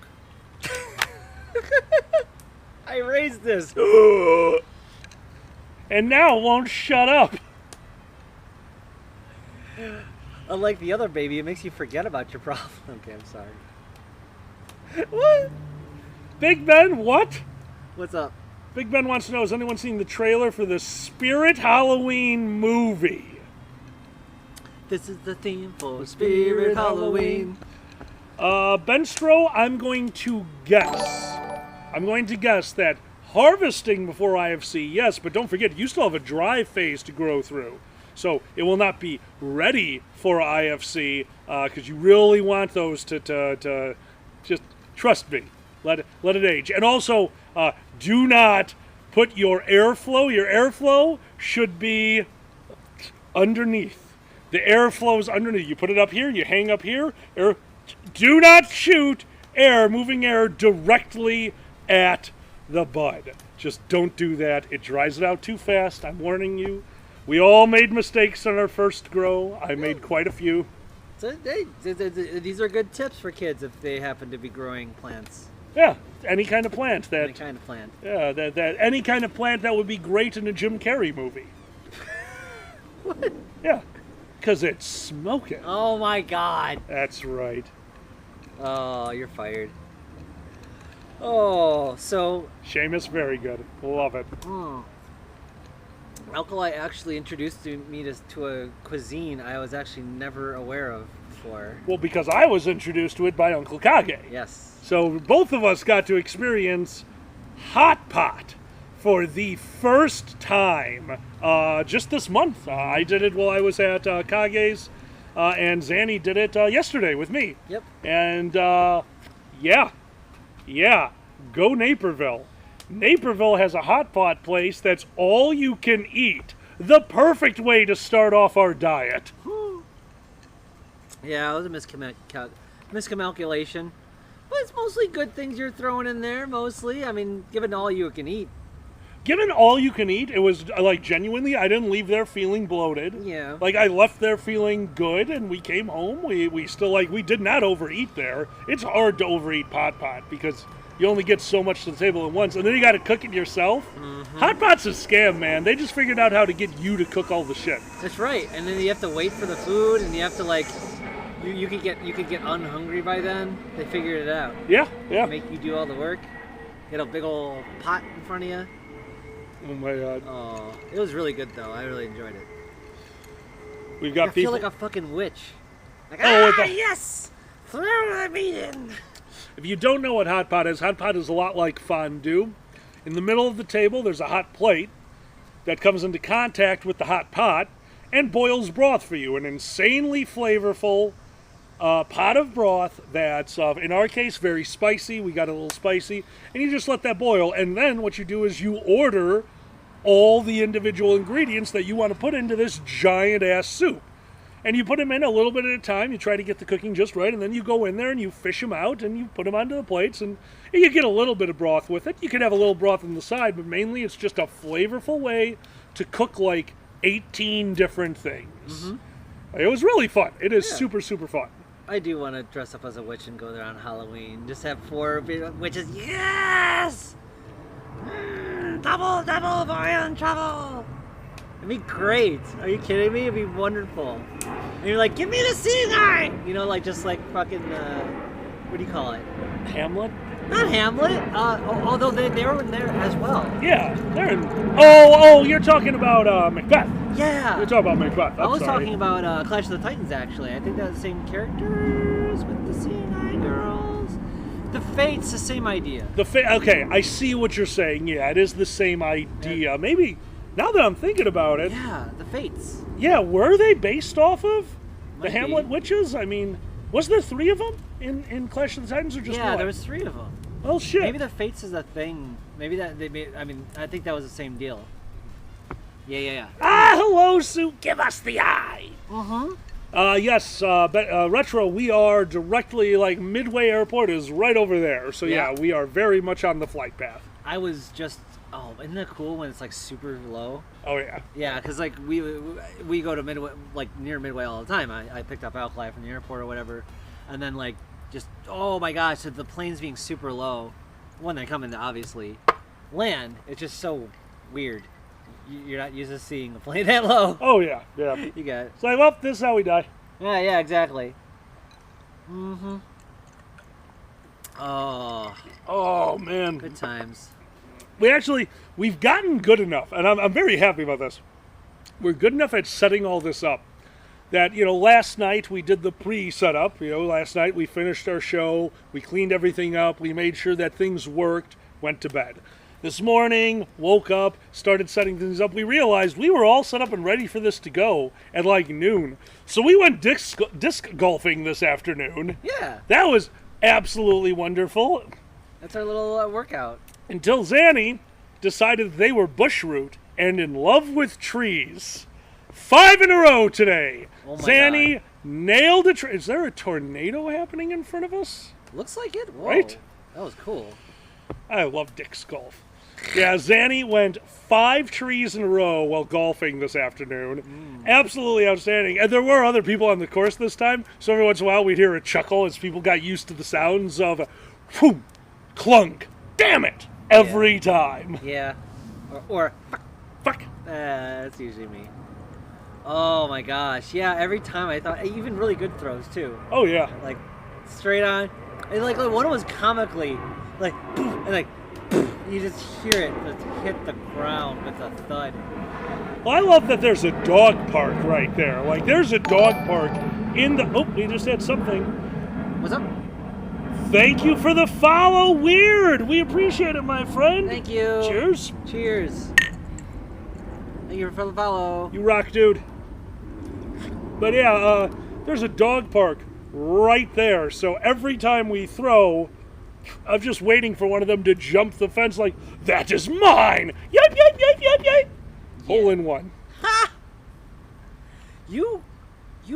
I raised this. And now it won't shut up. Unlike the other baby, it makes you forget about your problem. Okay, I'm sorry. What? Big Ben, what? What's up? Big Ben wants to know, has anyone seen the trailer for the Spirit Halloween movie? This is the theme for Spirit Halloween. Benstro, I'm going to guess that harvesting before IFC, yes, but don't forget, you still have a dry phase to grow through. So it will not be ready for IFC because you really want those to just trust me. Let it age. And also, do not put your airflow should be underneath. The airflow is underneath. You put it up here, you hang up here. Do not shoot moving air directly at the bud. Just don't do that. It dries it out too fast. I'm warning you. We all made mistakes on our first grow. I made quite a few. So these are good tips for kids if they happen to be growing plants. Yeah, any kind of plant that. Any kind of plant. Yeah, that any kind of plant that would be great in a Jim Carrey movie. What? Yeah, because it's smoking. Oh my God. That's right. Oh, you're fired. Oh, so. Seamus, very good. Love it. Alkali actually introduced me to a cuisine I was actually never aware of before. Well, because I was introduced to it by Uncle Kage. Yes. So both of us got to experience hot pot for the first time just this month. I did it while I was at Kage's, and Zanny did it yesterday with me. Yep. And yeah, go Naperville. Naperville has a hot pot place that's all you can eat. The perfect way to start off our diet. Yeah, it was a miscalculation. But it's mostly good things you're throwing in there, mostly. I mean, given all you can eat. Given all you can eat, it was like genuinely, I didn't leave there feeling bloated. Yeah. Like I left there feeling good, and we came home. We still we did not overeat there. It's hard to overeat pot because you only get so much to the table at once, and then you got to cook it yourself. Mm-hmm. Hot pot's a scam, man. They just figured out how to get you to cook all the shit. That's right, and then you have to wait for the food, and you have to you could get unhungry by then. They figured it out. Yeah. Make you do all the work. Get a big old pot in front of you. Oh my God. Oh, it was really good though. I really enjoyed it. We've got I feel like a fucking witch. Like, yes! Throw the meat in! If you don't know what hot pot is a lot like fondue. In the middle of the table, there's a hot plate that comes into contact with the hot pot and boils broth for you. An insanely flavorful pot of broth that's, in our case, very spicy. We got a little spicy. And you just let that boil. And then what you do is you order all the individual ingredients that you want to put into this giant-ass soup. And you put them in a little bit at a time. You try to get the cooking just right. And then you go in there and you fish them out and you put them onto the plates. And you get a little bit of broth with it. You can have a little broth on the side, but mainly it's just a flavorful way to cook like 18 different things. Mm-hmm. It was really fun. It is super, super fun. I do want to dress up as a witch and go there on Halloween. Just have 4 witches. Yes! Double boil and trouble! It'd be great. Are you kidding me? It'd be wonderful. And you're like, give me the seeing eye! You know, just like fucking, what do you call it? Hamlet? Not Hamlet. Although they were in there as well. Yeah, they're in. Oh, you're talking about Macbeth. Yeah. You're talking about Macbeth. I was talking about Clash of the Titans, actually. I think they're the same characters with the seeing eye girls. The Fate's the same idea. Okay, I see what you're saying. Yeah, it is the same idea. Maybe, now that I'm thinking about it. Yeah, the Fates. Yeah, were they based off of the Might Hamlet be. witches? I mean, was there 3 of them in Clash of the Titans or just one? Yeah, there was 3 of them. Oh, shit. Maybe the Fates is a thing. Maybe that they made. I mean, I think that was the same deal. Yeah. Ah, hello, Sue. Give us the eye. Uh-huh. Yes, Retro, we are directly, Midway Airport is right over there. So, yeah, we are very much on the flight path. I was just, isn't that cool when it's, super low? Oh, yeah. Yeah, because, we go to Midway, near Midway all the time. I picked up Alkali from the airport or whatever. And then, just, oh my gosh, the planes being super low. When they come in to obviously land, it's just so weird. You're not used to seeing the plane that low. Oh, yeah. You got it. It's like, well, this is how we die. Yeah, exactly. Mm-hmm. Oh, man. Good times. We've gotten good enough, and I'm very happy about this. We're good enough at setting all this up that, last night we did the pre-setup. Last night we finished our show, we cleaned everything up, we made sure that things worked, went to bed. This morning, woke up, started setting things up. We realized we were all set up and ready for this to go at like noon. So we went disc golfing this afternoon. Yeah. That was absolutely wonderful. That's our little workout. Until Zanny decided they were bushroot and in love with trees. 5 in a row today. Oh my Zanny God. nailed a tree. Is there a tornado happening in front of us? Looks like it. Whoa. Right? That was cool. I love disc golf. Yeah, Zanny went 5 trees in a row while golfing this afternoon. Absolutely outstanding. And there were other people on the course this time, so every once in a while we'd hear a chuckle as people got used to the sounds of whoom, clunk, damn it, every time. Yeah. Or fuck. That's usually me. Oh my gosh. Yeah, every time I thought, even really good throws too. Oh yeah. Like, straight on. And like one was comically, like, and like, you just hear it just hit the ground with a thud. Well, I love that there's a dog park right there. Like, there's a dog park in the... Oh, we just had something. What's up? Thank you for the follow, Weird. We appreciate it, my friend. Thank you. Cheers. Cheers. Thank you for the follow. You rock, dude. But yeah, there's a dog park right there. So every time we throw... I'm just waiting for one of them to jump the fence like, that is mine! Yipe, yipe, yipe, yipe, yipe! Yeah. Hole in one. Ha! You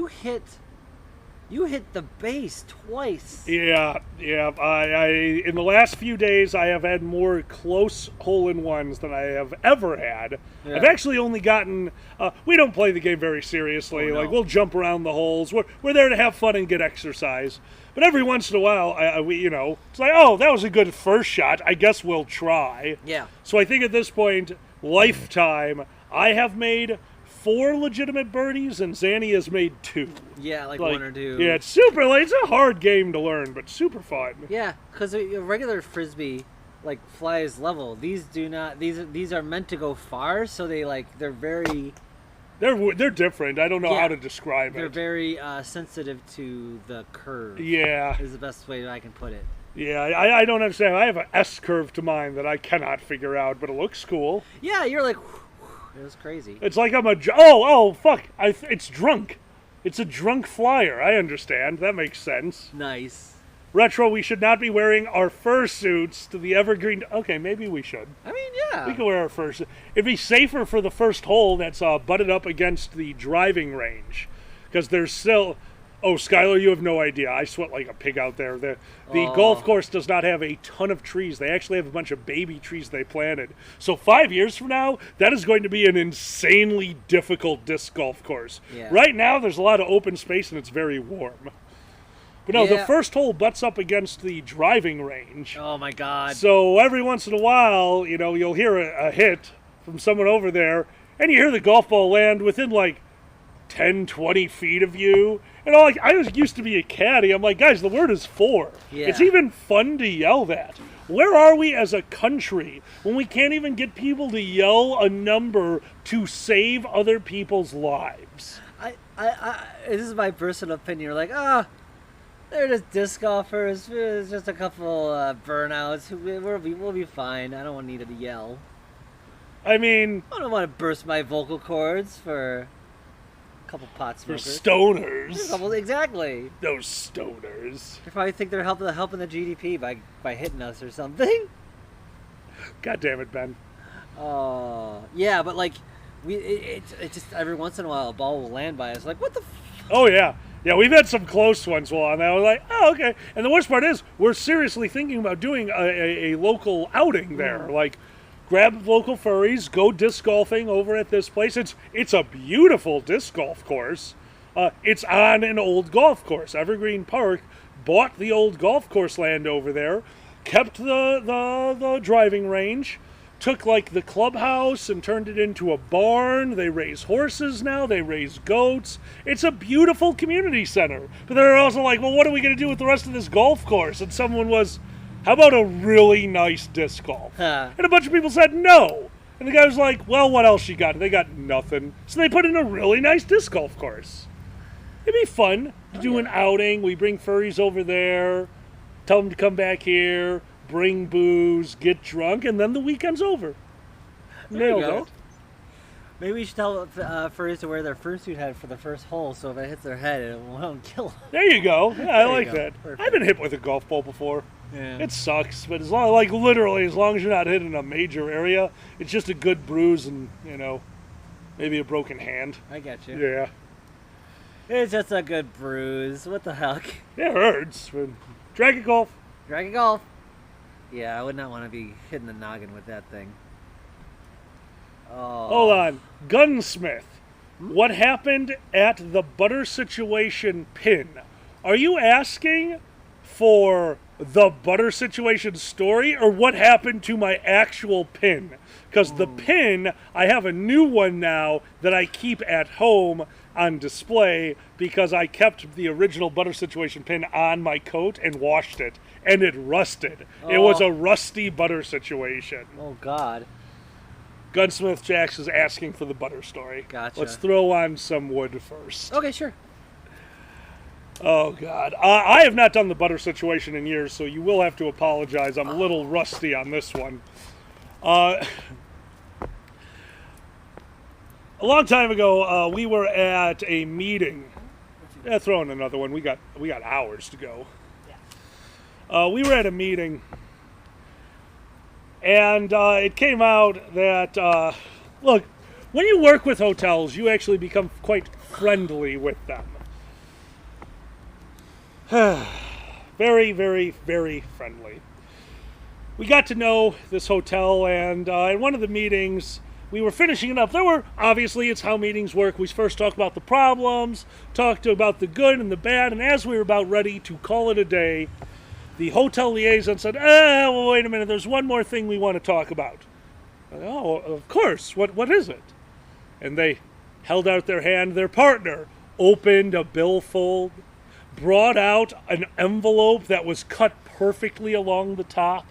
hit the base twice. Yeah. I in the last few days, I have had more close hole-in-ones than I have ever had. Yeah. I've actually only gotten... we don't play the game very seriously. Oh, no. Like, we'll jump around the holes. We're there to have fun and get exercise. But every once in a while, it's like, oh, that was a good first shot. I guess we'll try. Yeah. So I think at this point, lifetime, I have made 4 legitimate birdies, and Zanny has made 2. Yeah, like 1 or 2. Yeah, it's super. Like, it's a hard game to learn, but super fun. Yeah, because a regular frisbee like flies level. These do not. These are meant to go far, so they're very. They're different. I don't know how to describe They're it. very sensitive to the curve. Yeah. Is the best way I can put it. Yeah, I don't understand. I have an S curve to mine that I cannot figure out, but it looks cool. Yeah, you're like, it was crazy. It's like I'm fuck! It's drunk. It's a drunk flyer. I understand. That makes sense. Nice. Retro, we should not be wearing our fursuits to the evergreen. Okay, maybe we should. I mean, yeah. We can wear our fursuit. It'd be safer for the first hole that's butted up against the driving range. Because there's still... Oh, Skylar, you have no idea. I sweat like a pig out there. The golf course does not have a ton of trees. They actually have a bunch of baby trees they planted. So 5 years from now, that is going to be an insanely difficult disc golf course. Yeah. Right now, there's a lot of open space and it's very warm. But no, the first hole butts up against the driving range. Oh, my God. So every once in a while, you'll hear a hit from someone over there, and you hear the golf ball land within like 10, 20 feet of you. And I used to be a caddy. I'm like, guys, the word is 4. Yeah. It's even fun to yell that. Where are we as a country when we can't even get people to yell a number to save other people's lives? This is my personal opinion. You're like, they're just disc golfers. It's just a couple burnouts. We'll be fine. I don't need to yell. I mean... I don't want to burst my vocal cords for... couple pot smokers. For stoners. Exactly. Those stoners. They probably think they're helping the GDP by hitting us or something. God damn it, Ben. Yeah, but like, it's just every once in a while a ball will land by us. Like, what the? Oh yeah, yeah. We've had some close ones while on that. I was like, oh okay. And the worst part is, we're seriously thinking about doing a local outing there. Like, grab local furries, go disc golfing over at this place. It's a beautiful disc golf course. It's on an old golf course. Evergreen Park bought the old golf course land over there, kept the driving range, took like the clubhouse and turned it into a barn. They raise horses now. They raise goats. It's a beautiful community center. But they're also like, well, what are we going to do with the rest of this golf course? And someone was... how about a really nice disc golf? And a bunch of people said no. And the guy was like, well, what else you got? And they got nothing. So they put in a really nice disc golf course. It'd be fun to do an outing. We bring furries over there, tell them to come back here, bring booze, get drunk, and then the weekend's over. Nailed it. Maybe we should tell furries to wear their fursuit head for the first hole, so if it hits their head, it won't kill them. There you go. Yeah, I like go. that. Perfect. I've been hit with a golf ball before. Yeah. It sucks, but as long, like literally, as long as you're not hitting a major area, it's just a good bruise and, you know, maybe a broken hand. I get you. Yeah. It's just a good bruise. What the heck? It hurts. But Dragon golf. Dragon golf. Yeah, I would not want to be hitting the noggin with that thing. Oh. Hold on. Gunsmith. What happened at the butter situation pin? Are you asking for the butter situation story or what happened to my actual pin? Because the pin, I have a new one now that I keep at home on display because I kept the original butter situation pin on my coat and washed it, and it rusted. It was a rusty butter situation. Oh, God. Gunsmith Jax is asking for the butter story. Gotcha. Let's throw on some wood first. Okay, sure. Oh, God. I have not done the butter situation in years, so you will have to apologize. I'm a little rusty on this one. A long time ago, we were at a meeting. Yeah, throw in another one. We got hours to go. We were at a meeting, and it came out that, look, when you work with hotels, you actually become quite friendly with them. Very, very, very friendly. We got to know this hotel, and in one of the meetings, we were finishing it up. There were, obviously, it's how meetings work. We first talked about the problems, talked about the good and the bad, and as we were about ready to call it a day, the hotel liaison said, well, wait a minute, there's one more thing we want to talk about. Oh, of course. What is it? And they held out their hand. Their partner opened a billfold, brought out an envelope that was cut perfectly along the top,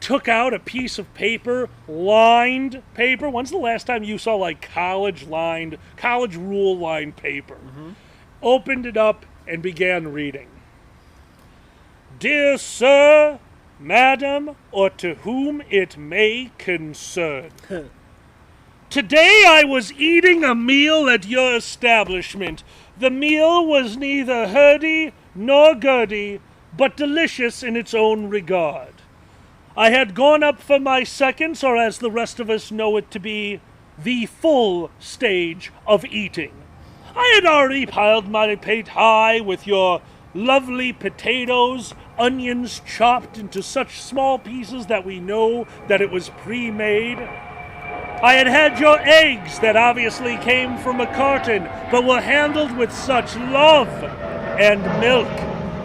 took out a piece of paper, lined paper. When's the last time you saw like college rule lined paper? Opened it up and began reading. Dear sir, madam, or to whom it may concern. Today I was eating a meal at your establishment. The meal was neither hurdy nor gurdy, but delicious in its own regard. I had gone up for my seconds, or as the rest of us know it to be, the full stage of eating. I had already piled my plate high with your lovely potatoes, onions chopped into such small pieces that we know that it was pre-made. I had had your eggs that obviously came from a carton, but were handled with such love and milk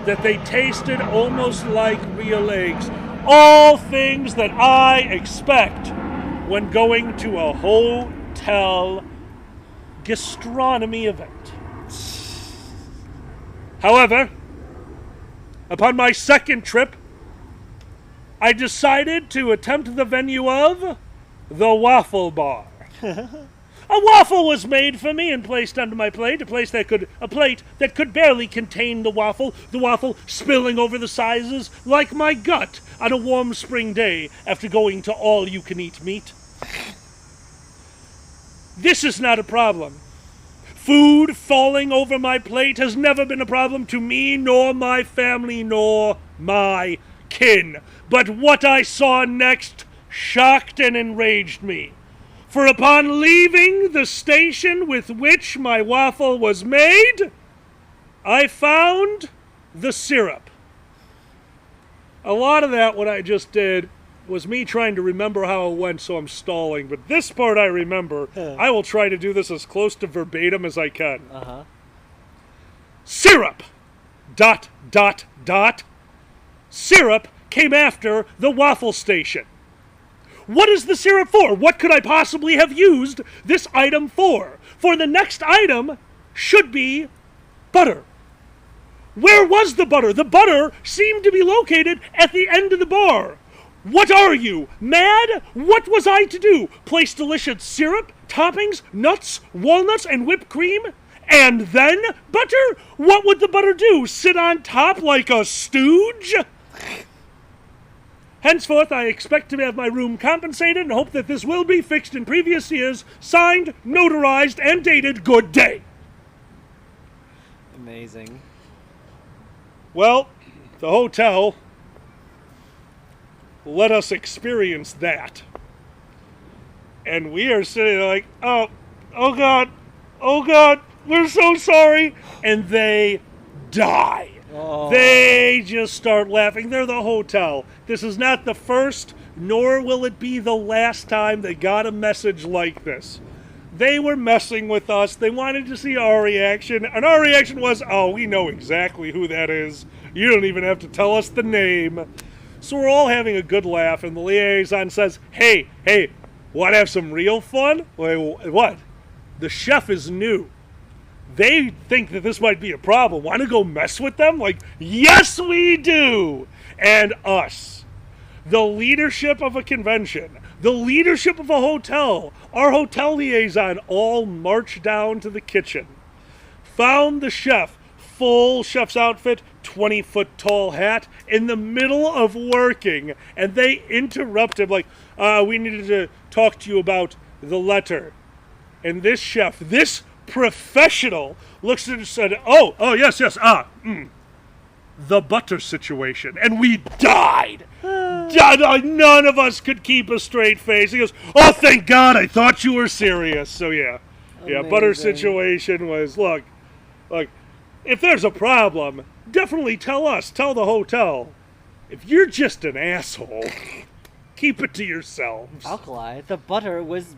that they tasted almost like real eggs. All things that I expect when going to a hotel gastronomy event. However, upon my second trip, I decided to attempt the venue of the Waffle Bar. A waffle was made for me and placed under my plate, a plate that could barely contain the waffle spilling over the sizes like my gut on a warm spring day after going to all-you-can-eat meat. This is not a problem. Food falling over my plate has never been a problem to me, nor my family, nor my kin. But what I saw next shocked and enraged me. For upon leaving the station with which my waffle was made, I found the syrup. A lot of that, what I just did, was me trying to remember how it went, so I'm stalling. But this part I remember. I will try to do this as close to verbatim as I can. Syrup! ... Syrup came after the waffle station. What is the syrup for? What could I possibly have used this item for? For the next item should be butter. Where was the butter? The butter seemed to be located at the end of the bar. What are you, mad? What was I to do? Place delicious syrup, toppings, nuts, walnuts, and whipped cream And then, Butter? What would the butter do? Sit on top like a stooge? Henceforth, I expect to have my room compensated and hope that this will be fixed in previous years. Signed, notarized, and dated. Good day. Amazing. Well, the hotel let us experience that. And we are sitting there like, oh God, we're so sorry. And they die. Oh. They just start laughing. They're the hotel. This is not the first, nor will it be the last time they got a message like this. They were messing with us. They wanted to see our reaction. And our reaction was, oh, we know exactly who that is. You don't even have to tell us the name. So we're all having a good laugh. And the liaison says, hey, want to have some real fun? Wait, what? The chef is new. They think that this might be a problem. Want to go mess with them? Like, yes, we do. And us, the leadership of a convention, the leadership of a hotel, our hotel liaison all marched down to the kitchen, found the chef, full chef's outfit, 20-foot tall hat, in the middle of working, and they interrupt him like, we needed to talk to you about the letter. And this chef, this professional, looks at it and said, oh, yes, the butter situation. And we died. None of us could keep a straight face. He goes, oh, thank God, I thought you were serious. So, yeah, butter situation was, look, if there's a problem, definitely tell us, tell the hotel. If you're just an asshole, keep it to yourselves. Alkali, the butter was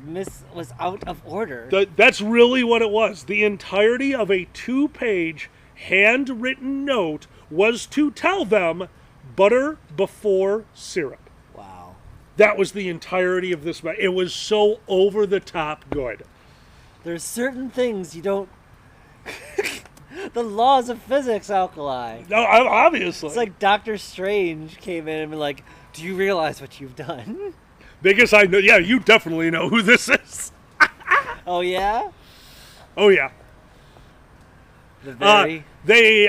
out of order. That's really what it was. The entirety of a 2-page handwritten note was to tell them butter before syrup. Wow. That was the entirety of this. It was so over the top good. There's certain things you don't... The laws of physics, Alkali. No, obviously. It's like Dr. Strange came in and be like, do you realize what you've done? Because I know, yeah, you definitely know who this is. Oh, yeah? Oh, yeah. The very...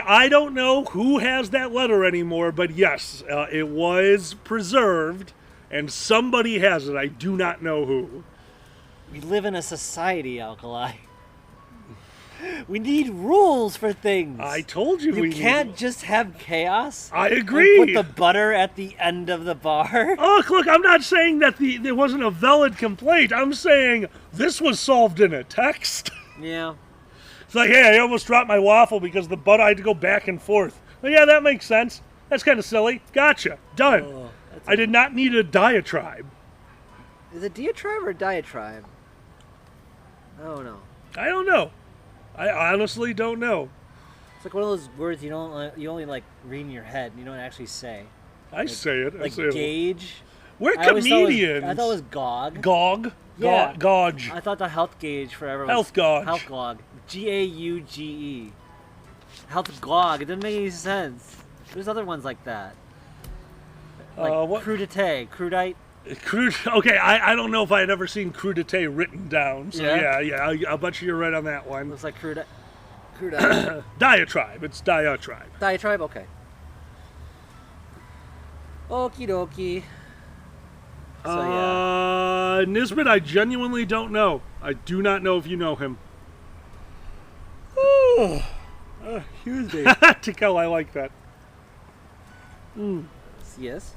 I don't know who has that letter anymore, but yes, it was preserved, and somebody has it. I do not know who. We live in a society, Alkali. We need rules for things. I told you You can't just have chaos. I agree. Put the butter at the end of the bar. Oh, look, I'm not saying that there wasn't a valid complaint. I'm saying this was solved in a text. Yeah. It's like, hey, I almost dropped my waffle because the butter, I had to go back and forth. Well, yeah, that makes sense. That's kind of silly. Gotcha. Done. Oh, I did not need a diatribe. Is it diatribe or diatribe? I don't know. I don't know. I honestly don't know. It's like one of those words you only like read in your head and you don't actually say. I say it. Like gauge. We're comedians. I thought it was gog. Gog? Yeah. Gauge. I thought the health gauge forever was... Health gauge. Health gauge. G-A-U-G-E. Health gauge. It didn't make any sense. There's other ones like that. Like what? crudité. Crudite. Okay, I don't know if I had ever seen crudité written down. So yeah, I'll bet you're right on that one. Looks like crudite. Diatribe. It's diatribe. Diatribe? Okay. Okie dokie. So, yeah. Nisbet, I genuinely don't know. I do not know if you know him. Excuse me. Tikel, I like that. Yes?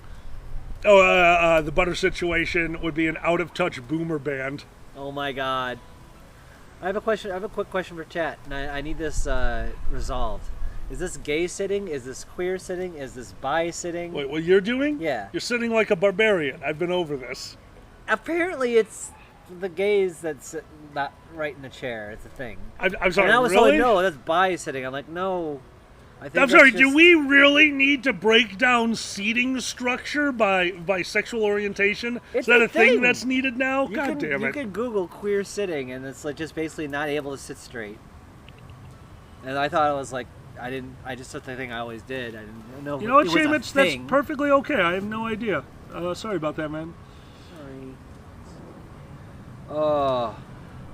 Oh, the butter situation would be an out-of-touch boomer band. Oh my god. I have a question. I have a quick question for chat, and I need this resolved. Is this gay sitting? Is this queer sitting? Is this bi sitting? Wait, what you're doing? Yeah. You're sitting like a barbarian. I've been over this. Apparently, it's the gays that sit not right in the chair. It's a thing. I'm sorry, and I was really? told, no, that's bi sitting. I'm like, no. I'm sorry, do we really need to break down seating structure by sexual orientation? Is that a thing that's needed now? God damn it. You can Google queer sitting, and it's like just basically not able to sit straight. And I thought it was like, I just took the thing I always did. I didn't know. You know what, Seamus? That's perfectly okay. I have no idea. Sorry about that, man. Sorry. Oh.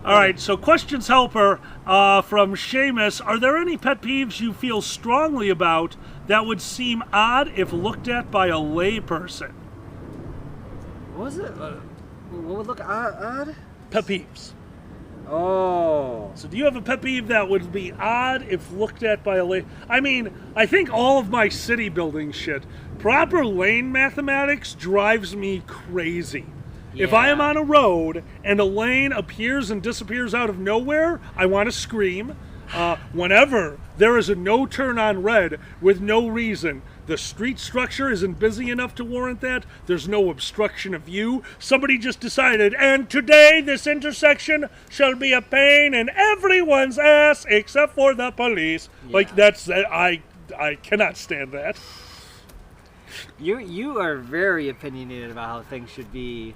All right, so questions helper from Seamus. Are there any pet peeves you feel strongly about that would seem odd if looked at by a lay person? What was it? What would look odd? Pet peeves. Oh. So do you have a pet peeve that would be odd if looked at by a lay... I mean, I think all of my city building shit, proper lane mathematics drives me crazy. Yeah. If I am on a road and a lane appears and disappears out of nowhere, I want to scream. Whenever there is a no turn on red with no reason, the street structure isn't busy enough to warrant that, there's no obstruction of view, somebody just decided, and today this intersection shall be a pain in everyone's ass except for the police. Yeah. Like, that's, I cannot stand that. You are very opinionated about how things should be.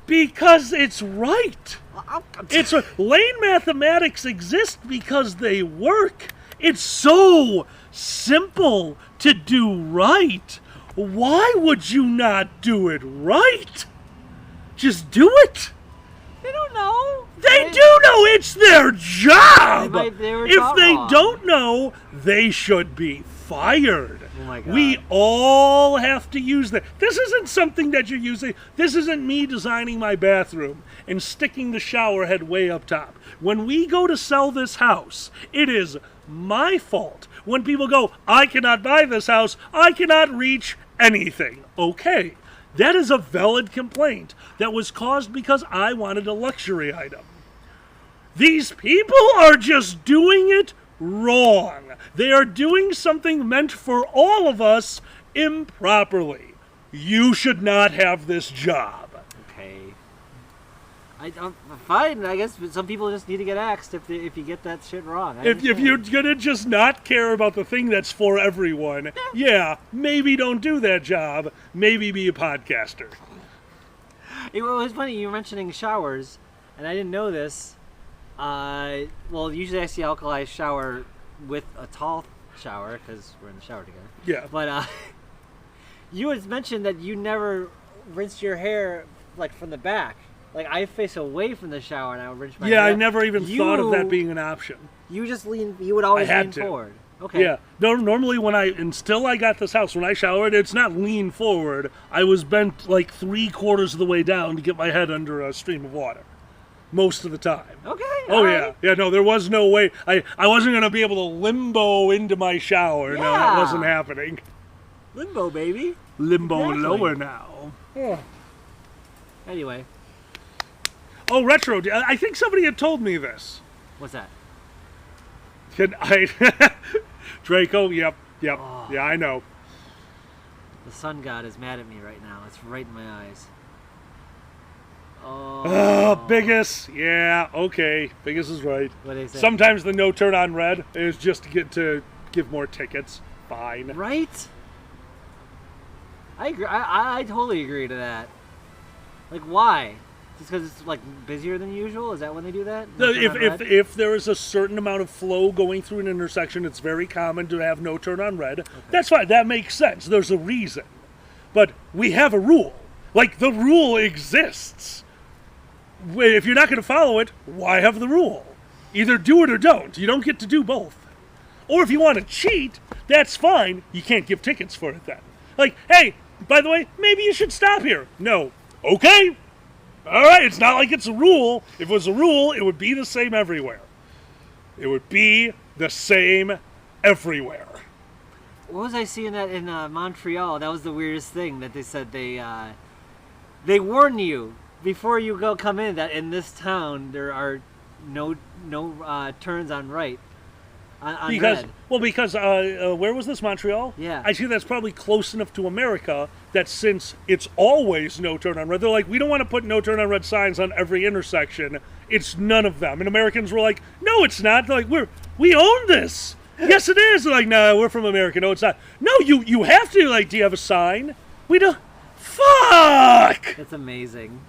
Because it's right. Lane mathematics exist because they work. It's so simple to do right. Why would you not do it right? Just do it. They don't know. They do know. It's their job. If they don't know, they should be fired. Oh my God. We all have to use that. This isn't something that you're using. This isn't me designing my bathroom and sticking the shower head way up top. When we go to sell this house, it is my fault. When people go, I cannot buy this house, I cannot reach anything. Okay, that is a valid complaint that was caused because I wanted a luxury item. These people are just doing it wrong. They are doing something meant for all of us improperly. You should not have this job. Okay. Fine. I guess some people just need to get axed if you get that shit wrong. If you're gonna just not care about the thing that's for everyone, yeah, maybe don't do that job. Maybe be a podcaster. It was funny you were mentioning showers, and I didn't know this. Well, usually I see alkali shower with a tall shower because we're in the shower together. Yeah. But you had mentioned that you never rinsed your hair like from the back. Like I face away from the shower and I would rinse my hair. Yeah, I never even thought of that being an option. You just lean. You would always lean forward. Okay. Yeah. Normally until I got this house, when I showered, it's not lean forward. I was bent like 3/4 of the way down to get my head under a stream of water. Most of the time. Okay. Oh, yeah. Yeah, no, there was no way. I wasn't going to be able to limbo into my shower. Yeah. No, that wasn't happening. Limbo, baby. Limbo exactly. Lower now. Yeah. Anyway. Oh, Retro, I think somebody had told me this. What's that? Draco, yep. Oh. Yeah, I know. The sun god is mad at me right now. It's right in my eyes. Oh, Biggest. Yeah, okay. Biggest is right. What did he say? Sometimes the no turn on red is just to give more tickets. Fine. Right? I agree. I totally agree to that. Like, why? Just because it's like busier than usual? Is that when they do that? If there is a certain amount of flow going through an intersection, it's very common to have no turn on red. Okay. That's fine. That makes sense. There's a reason. But we have a rule. Like, the rule exists. If you're not going to follow it, why have the rule? Either do it or don't. You don't get to do both. Or if you want to cheat, that's fine. You can't give tickets for it then. Like, hey, by the way, maybe you should stop here. No. Okay. All right, it's not like it's a rule. If it was a rule, it would be the same everywhere. It would be the same everywhere. What was I seeing that in Montreal? That was the weirdest thing that they said they warn you before you come in that in this town there are no turns on right. Because where was this, Montreal? Yeah. I see that's probably close enough to America that since it's always no turn on red, they're like, we don't want to put no turn on red signs on every intersection. It's none of them. And Americans were like, no, it's not. They're like, we own this. Yes, it is. They're like, no, we're from America. No, it's not. No, you have to. Like, do you have a sign? We don't. Fuck! That's amazing.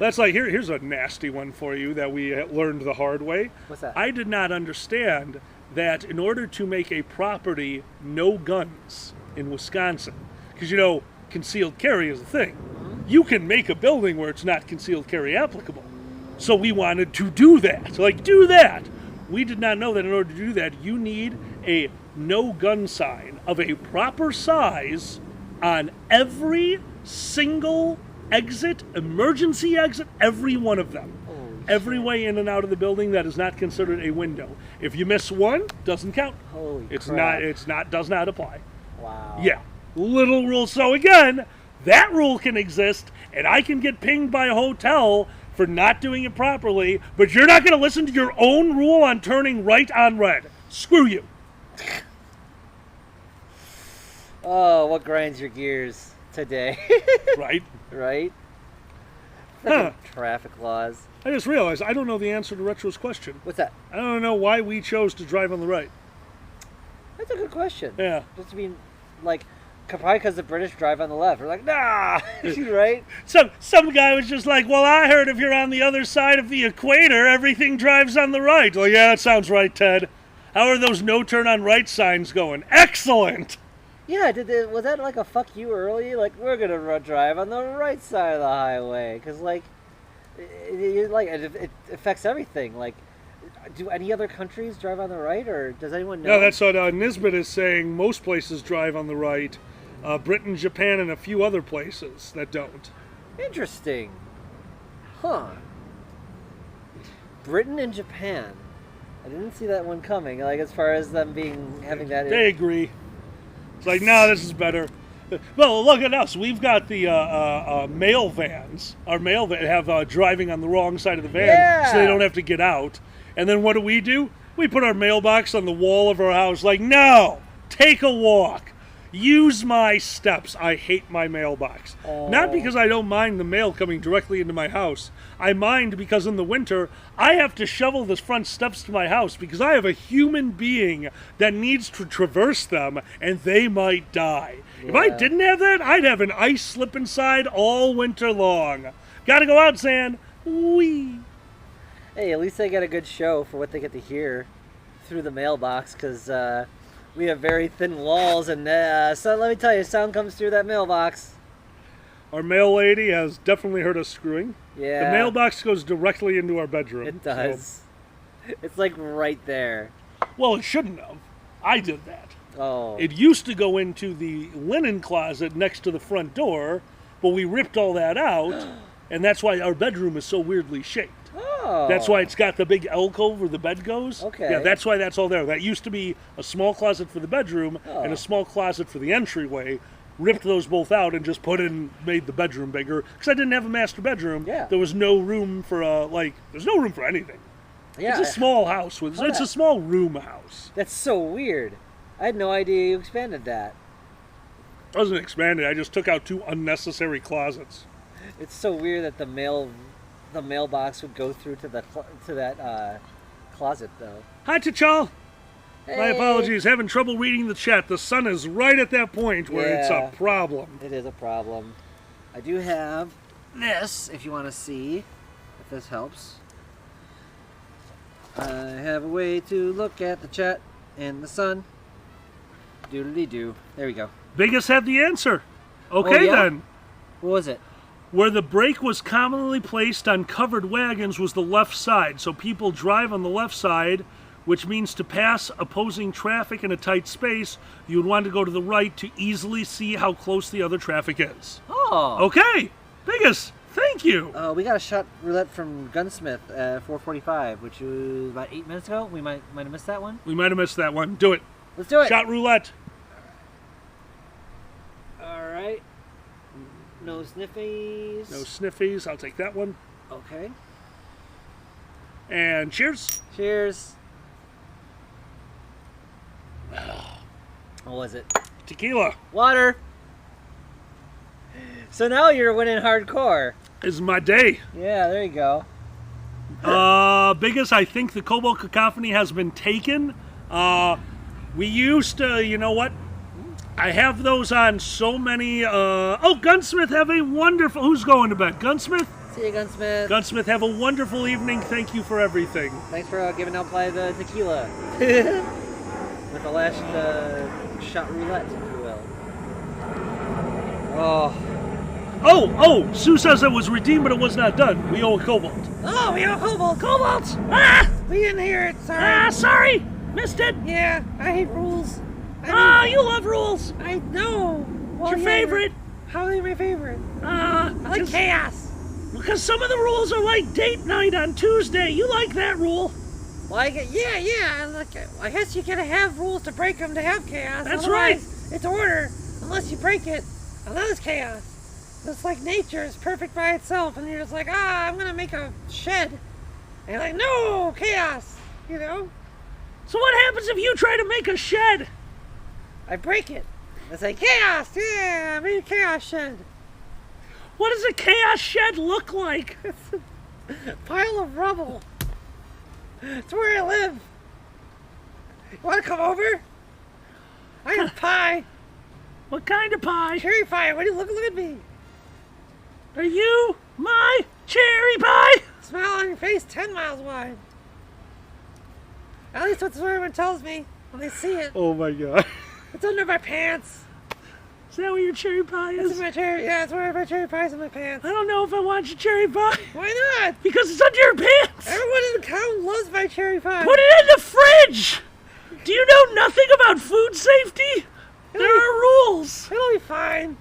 That's like, here's a nasty one for you that we learned the hard way. What's that? I did not understand that in order to make a property no guns in Wisconsin, because, concealed carry is a thing. Mm-hmm. You can make a building where it's not concealed carry applicable. So we wanted to do that. Like, do that. We did not know that in order to do that, you need a no gun sign of a proper size on every single exit, emergency exit, every one of them. Every way in and out of the building that is not considered a window. If you miss one, doesn't count. Holy it's crap. does not apply. Wow. Yeah. Little rule. So again, that rule can exist, and I can get pinged by a hotel for not doing it properly, but you're not going to listen to your own rule on turning right on red. Screw you. Oh, what grinds your gears today? Right? Right? Huh. Traffic laws. I just realized I don't know the answer to Retro's question. What's that? I don't know why we chose to drive on the right. That's a good question. Yeah. Just to be like, probably because the British drive on the left. We're like, nah, right? Some guy was just like, well, I heard if you're on the other side of the equator, everything drives on the right. Well, yeah, that sounds right, Ted. How are those no turn on right signs going? Excellent. Yeah, was that like a fuck you early? Like, we're gonna drive on the right side of the highway because it affects everything. Like, do any other countries drive on the right, or does anyone know? No, that's what Nisbet is saying. Most places drive on the right. Britain, Japan, and a few other places that don't. Interesting. Huh. Britain and Japan. I didn't see that one coming. Like, as far as them having that. They agree. It's like, no, this is better. Well, look at us. We've got the mail vans. Our mail van have driving on the wrong side of the van, so they don't have to get out. And then what do? We put our mailbox on the wall of our house. Like, no, take a walk. Use my steps. I hate my mailbox. Not because I don't mind the mail coming directly into my house. I mind because in the winter, I have to shovel the front steps to my house because I have a human being that needs to traverse them, and they might die. Yeah. If I didn't have that, I'd have an ice slip inside all winter long. Gotta go out, Zan. Wee. Hey, at least they get a good show for what they get to hear through the mailbox, because we have very thin walls, and so let me tell you, sound comes through that mailbox. Our mail lady has definitely heard us screwing. Yeah. The mailbox goes directly into our bedroom. It does. So. It's like right there. Well, it shouldn't have. I did that. Oh. It used to go into the linen closet next to the front door, but we ripped all that out, and that's why our bedroom is so weirdly shaped. Oh. That's why it's got the big alcove where the bed goes. Okay. Yeah, that's why that's all there. That used to be a small closet for the bedroom and a small closet for the entryway. Ripped those both out and just made the bedroom bigger. Because I didn't have a master bedroom. Yeah. There was no room for, there's no room for anything. Yeah. It's a small house. It's a small room house. That's so weird. I had no idea you expanded that. It wasn't expanded. I just took out 2 unnecessary closets. It's so weird that the mailbox would go through to that closet, though. Hi, T'Chall. Hey. My apologies. Having trouble reading the chat. The sun is right at that point where it's a problem. It is a problem. I do have this, if you want to see, if this helps. I have a way to look at the chat in the sun. Doodly-doo. There we go. Biggest had the answer. Okay, then. What was it? Where the brake was commonly placed on covered wagons was the left side. So people drive on the left side, which means to pass opposing traffic in a tight space, you would want to go to the right to easily see how close the other traffic is. Oh. Okay. Biggest, thank you. We got a shot roulette from Gunsmith at 4:45, which was about 8 minutes ago. We might have missed that one. We might have missed that one. Do it. Let's do it. Shot roulette. All right. No sniffies. No sniffies. I'll take that one. Okay. And cheers. Cheers. What was it? Tequila. Water. So now you're winning hardcore. This is my day. Yeah, there you go. Biggest, I think the Cobalt Cacophony has been taken. We used to, you know what? I have those on so many. Gunsmith, have a wonderful. Who's going to bed? Gunsmith? See you, Gunsmith. Gunsmith, have a wonderful evening. Thank you for everything. Thanks for giving Outfly the tequila. With the last shot roulette, if you will. Oh, Sue says it was redeemed, but it was not done. We owe a cobalt. Oh, we have Cobalt. Cobalt! Ah! We didn't hear it. Sorry. Ah, sorry. Missed it. Yeah, I hate rules. You love rules. I know. Well, What's your favorite? How are they my favorite? I I like chaos. Because some of the rules are like date night on Tuesday. You like that rule. Well, yeah. I guess you gotta have rules to break them to have chaos. That's right. Otherwise, it's order. Unless you break it, and then it's chaos. It's like nature is perfect by itself, and you're just like, I'm gonna make a shed. And you're like, no, chaos, you know? So what happens if you try to make a shed? I break it. It's like, chaos, yeah, I made a chaos shed. What does a chaos shed look like? Pile of rubble. It's where I live. You wanna come over? I got pie. What kind of pie? Cherry pie, look at me. Are you my cherry pie? Smile on your face 10 miles wide. At least that's what everyone tells me when they see it. Oh my god. It's under my pants. Is that where your cherry pie is? It's in my it's where my cherry pie's in my pants. I don't know if I want your cherry pie. Why not? Because it's under your pants. Everyone in the town loves my cherry pie. Put it in the fridge. Do you know nothing about food safety? There are rules. It'll be fine.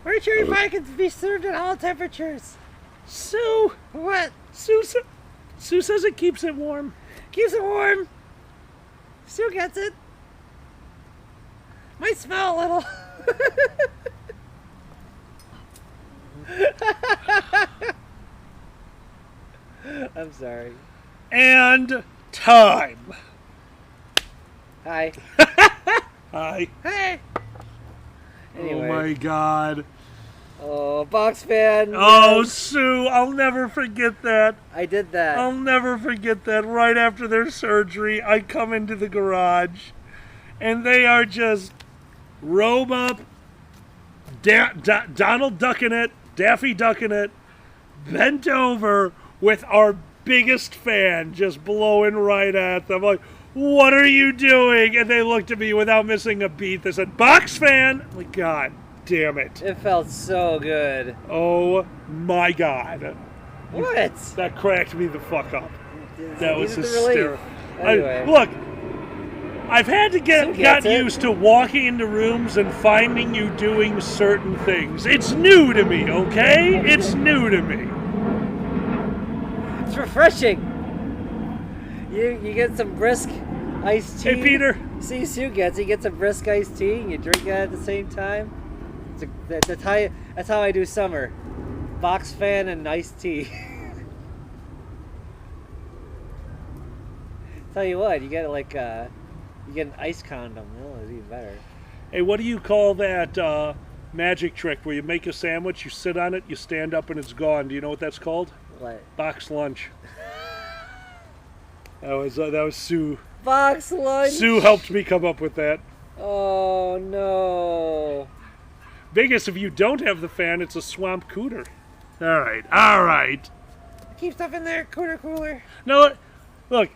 My cherry pie can be served at all temperatures. Sue. What? Sue says it keeps it warm. Keeps it warm. Sue gets it. Might smell a little. I'm sorry. And time. Hi. Hi. Hey. Anyway. Oh my god. Oh, box fan. Oh, yes. Sue, I'll never forget that. I did that. I'll never forget that. Right after their surgery, I come into the garage, and they are just robe up, Donald ducking it, Daffy ducking it, bent over with our biggest fan just blowing right at them. Like, what are you doing? And they looked at me without missing a beat. They said, box fan. I'm like, God damn it. It felt so good. Oh my God. What? That cracked me the fuck up. That was Needed the relief. hysterical. Anyway. Look, I've had to Sue get gets it. used to walking into rooms and finding you doing certain things. It's new to me, okay? It's new to me. It's refreshing. You get some brisk iced tea. Hey, Peter. See, Sue gets. He gets a brisk iced tea, and you drink it at the same time. That's how I do summer. Box fan and iced tea. Tell you what, you get like you get an ice condom. Oh, it's even better. Hey, what do you call that magic trick where you make a sandwich, you sit on it, you stand up, and it's gone? Do you know what that's called? What? Box lunch. That was Sue. Box lunch. Sue helped me come up with that. Oh no. Vegas, if you don't have the fan, it's a swamp cooter. All right. Keep stuff in there, cooler. No, look,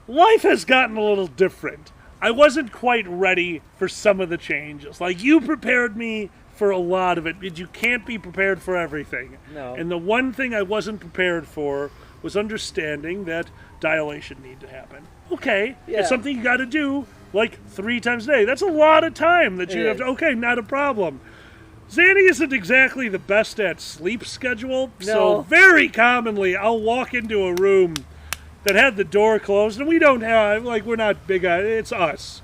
life has gotten a little different. I wasn't quite ready for some of the changes. Like, you prepared me for a lot of it, but you can't be prepared for everything. No. And the one thing I wasn't prepared for was understanding that dilation need to happen. Okay, Yeah. it's something you got to do like 3 times a day. That's a lot of time that you It have to. is. Okay, not a problem. Zanny isn't exactly the best at sleep schedule, so No. very commonly I'll walk into a room that had the door closed, and we don't have, like, we're not big on it. It's us.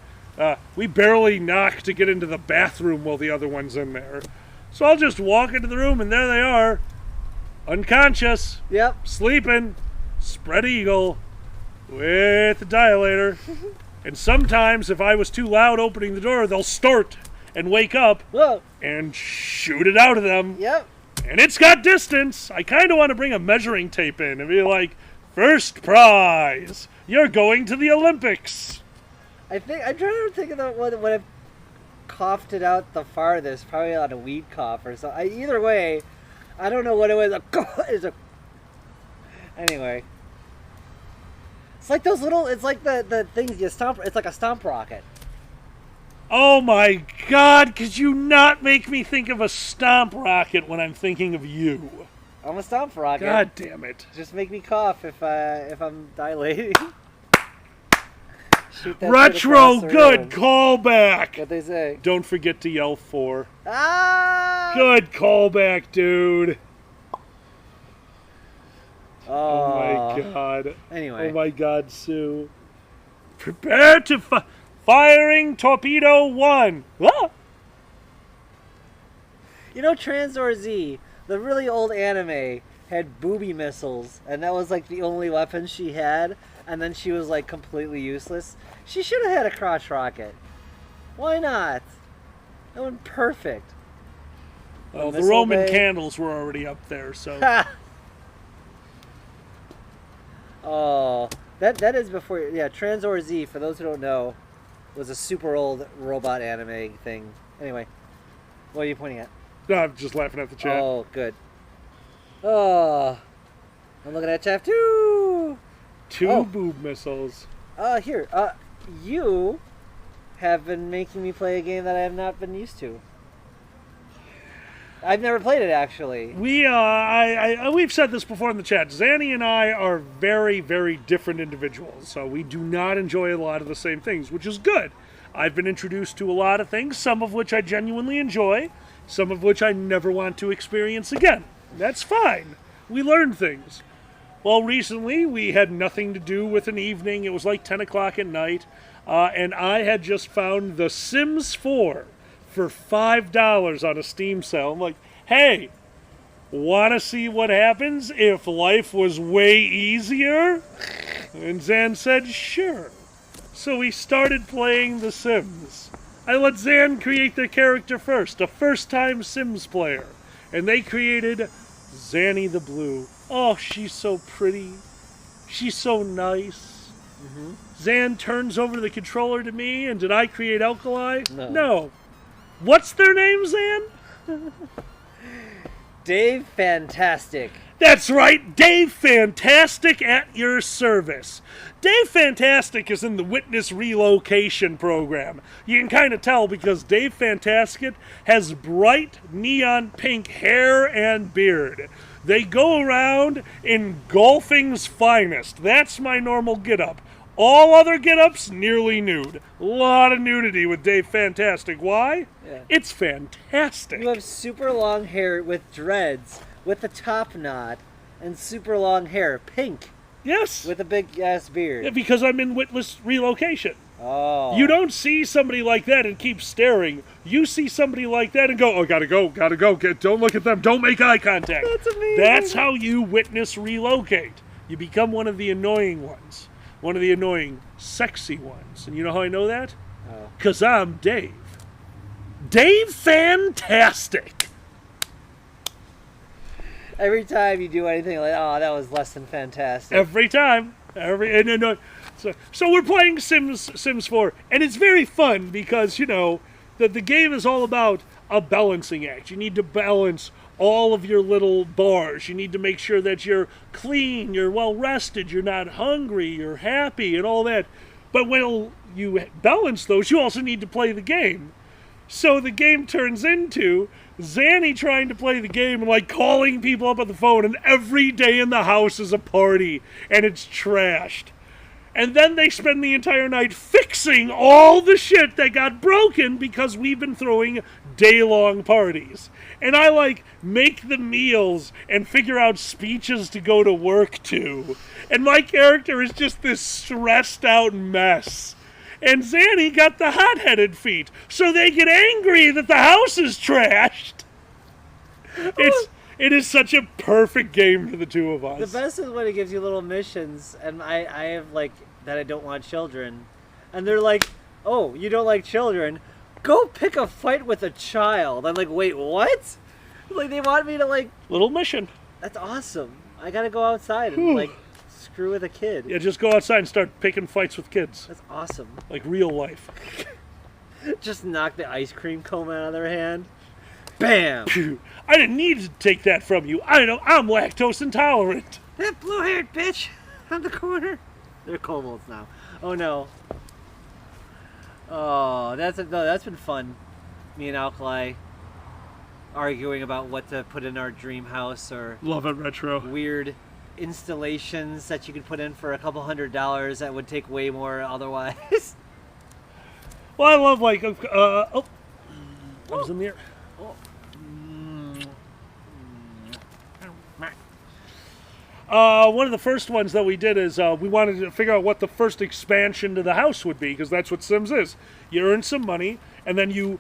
We barely knock to get into the bathroom while the other one's in there. So I'll just walk into the room, and there they are, unconscious, Yep. sleeping, spread eagle, with the dilator. And sometimes, if I was too loud opening the door, they'll start and wake up Whoa. and shoot it out of them. Yep. And it's got distance. I kind of want to bring a measuring tape in and be like, first prize, you're going to the Olympics. I'm trying to think of the one when I coughed it out the farthest. Probably on a weed cough or something. Either way, I don't know what it was. Anyway. It's like those little, it's like the things you stomp, it's like a stomp rocket. Oh my God, could you not make me think of a stomp rocket when I'm thinking of you? I'm a stomp rocket. God damn it. Just make me cough if I'm dilating. Shoot that shit Retro, across the good room. callback. What'd they say? Don't forget to yell 4. Ah! Good callback, dude. Oh my Oh. God. Anyway. Oh my God, Sue. Prepare to firing torpedo 1. Ah! You know, Transor Z, the really old anime, had booby missiles, and that was like the only weapon she had, and then she was like completely useless. She should have had a crotch rocket. Why not? That went perfect. Well, the Missile Roman bay. candles were already up there, so. Oh, that is before. Yeah, Transor Z, for those who don't know, was a super old robot anime thing. Anyway, what are you pointing at? No, I'm just laughing at the chat. Oh, good. Oh, I'm looking at chat too. 2 boob missiles. Here. You have been making me play a game that I have not been used to. I've never played it, actually. We've said this before in the chat. Zanny and I are very, very different individuals, so we do not enjoy a lot of the same things, which is good. I've been introduced to a lot of things, some of which I genuinely enjoy, some of which I never want to experience again. That's fine. We learn things. Well, recently we had nothing to do with an evening. It was like 10 o'clock at night, and I had just found The Sims 4 for $5 on a Steam sale. I'm like, hey, want to see what happens if life was way easier? And Zan said, sure. So we started playing The Sims. I let Zan create their character first, a first-time Sims player. And they created Zanny the Blue. Oh, she's so pretty. She's so nice. Mm-hmm. Zan turns over the controller to me, and did I create Alkali? No. What's their name, Zan? Dave Fantastic. That's right, Dave Fantastic at your service. Dave Fantastic is in the Witness Relocation Program. You can kind of tell because Dave Fantastic has bright neon pink hair and beard. They go around in golfing's finest. That's my normal get-up. All other get-ups, nearly nude. A lot of nudity with Dave Fantastic. Why? Yeah. It's fantastic. You have super long hair with dreads, with a top knot, and super long hair, pink. Yes. With a big ass beard. Yeah, because I'm in Witness Relocation. Oh. You don't see somebody like that and keep staring. You see somebody like that and go, oh, gotta go. Don't look at them. Don't make eye contact. That's amazing. That's how you Witness Relocate. You become one of the annoying ones. One of the annoying, sexy ones. And you know how I know that? Oh. Because I'm Dave. Dave Fantastic. Every time you do anything like, oh, that was less than fantastic. Every time. So we're playing Sims 4, and it's very fun because, you know, the game is all about a balancing act. You need to balance all of your little bars. You need to make sure that you're clean, you're well rested, you're not hungry, you're happy, and all that. But when you balance those, you also need to play the game. So the game turns into Zanny trying to play the game and like calling people up on the phone, and every day in the house is a party and it's trashed. And then they spend the entire night fixing all the shit that got broken because we've been throwing day-long parties. And I like make the meals and figure out speeches to go to work to. And my character is just this stressed out mess. And Zanny got the hot-headed feet, so they get angry that the house is trashed. It is such a perfect game for the two of us. The best is when it gives you little missions, and I have like that I don't want children, and they're like, oh, you don't like children? Go pick a fight with a child. I'm like, wait, what? Like they want me to like little mission. That's awesome. I gotta go outside and like screw with a kid. Yeah, just go outside and start picking fights with kids. That's awesome. Like real life. Just knock the ice cream cone out of their hand. Bam! Phew. I didn't need to take that from you. I know I'm lactose intolerant. That blue-haired bitch on the corner. They're kobolds now. Oh no. Oh, that's been fun. Me and Alkali arguing about what to put in our dream house or Love it, Retro. weird installations that you could put in for a couple $100 that would take way more otherwise. Well, I love I was in the air. One of the first ones that we did is we wanted to figure out what the first expansion to the house would be, because that's what Sims is. You earn some money, and then you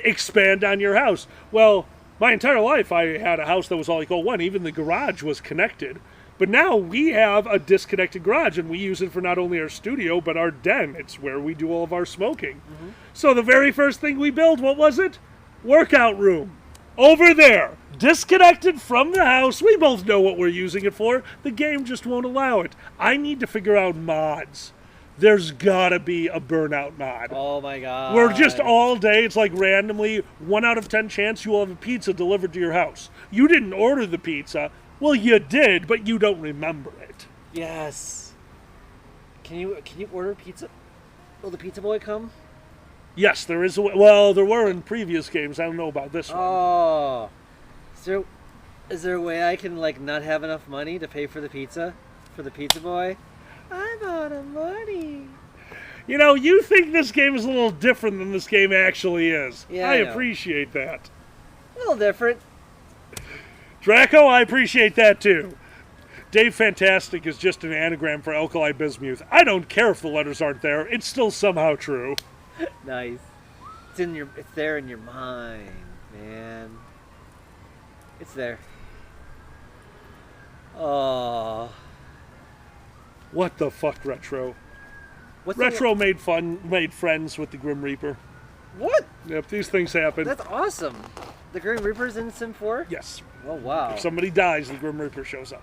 expand on your house. Well, my entire life I had a house that was all like, one. Even the garage was connected. But now we have a disconnected garage, and we use it for not only our studio, but our den. It's where we do all of our smoking. Mm-hmm. So the very first thing we built, what was it? Workout room. Over there. Disconnected from the house. We both know what we're using it for. The game just won't allow it. I need to figure out mods. There's gotta be a burnout mod. Oh my god. We're just all day, it's like randomly 1 out of 10 chance you will have a pizza delivered to your house. You didn't order the pizza. Well, you did, but you don't remember it. Yes. Can you order pizza? Will the pizza boy come? Yes, there is a way. Well, there were in previous games. I don't know about this one. Oh. Is there a way I can not have enough money to pay for the pizza? For the pizza boy? I'm out of money. You know, you think this game is a little different than this game actually is. Yeah, I I know. appreciate that. A little different. Draco, I appreciate that too. Dave Fantastic is just an anagram for Alkali Bismuth. I don't care if the letters aren't there. It's still somehow true. Nice. It's there in your mind, man. It's there. Oh. What the fuck, Retro? What's Retro made friends with the Grim Reaper. What? Yep, these things happen. That's awesome. The Grim Reaper's in Sim 4? Yes. Oh, wow. If somebody dies, the Grim Reaper shows up.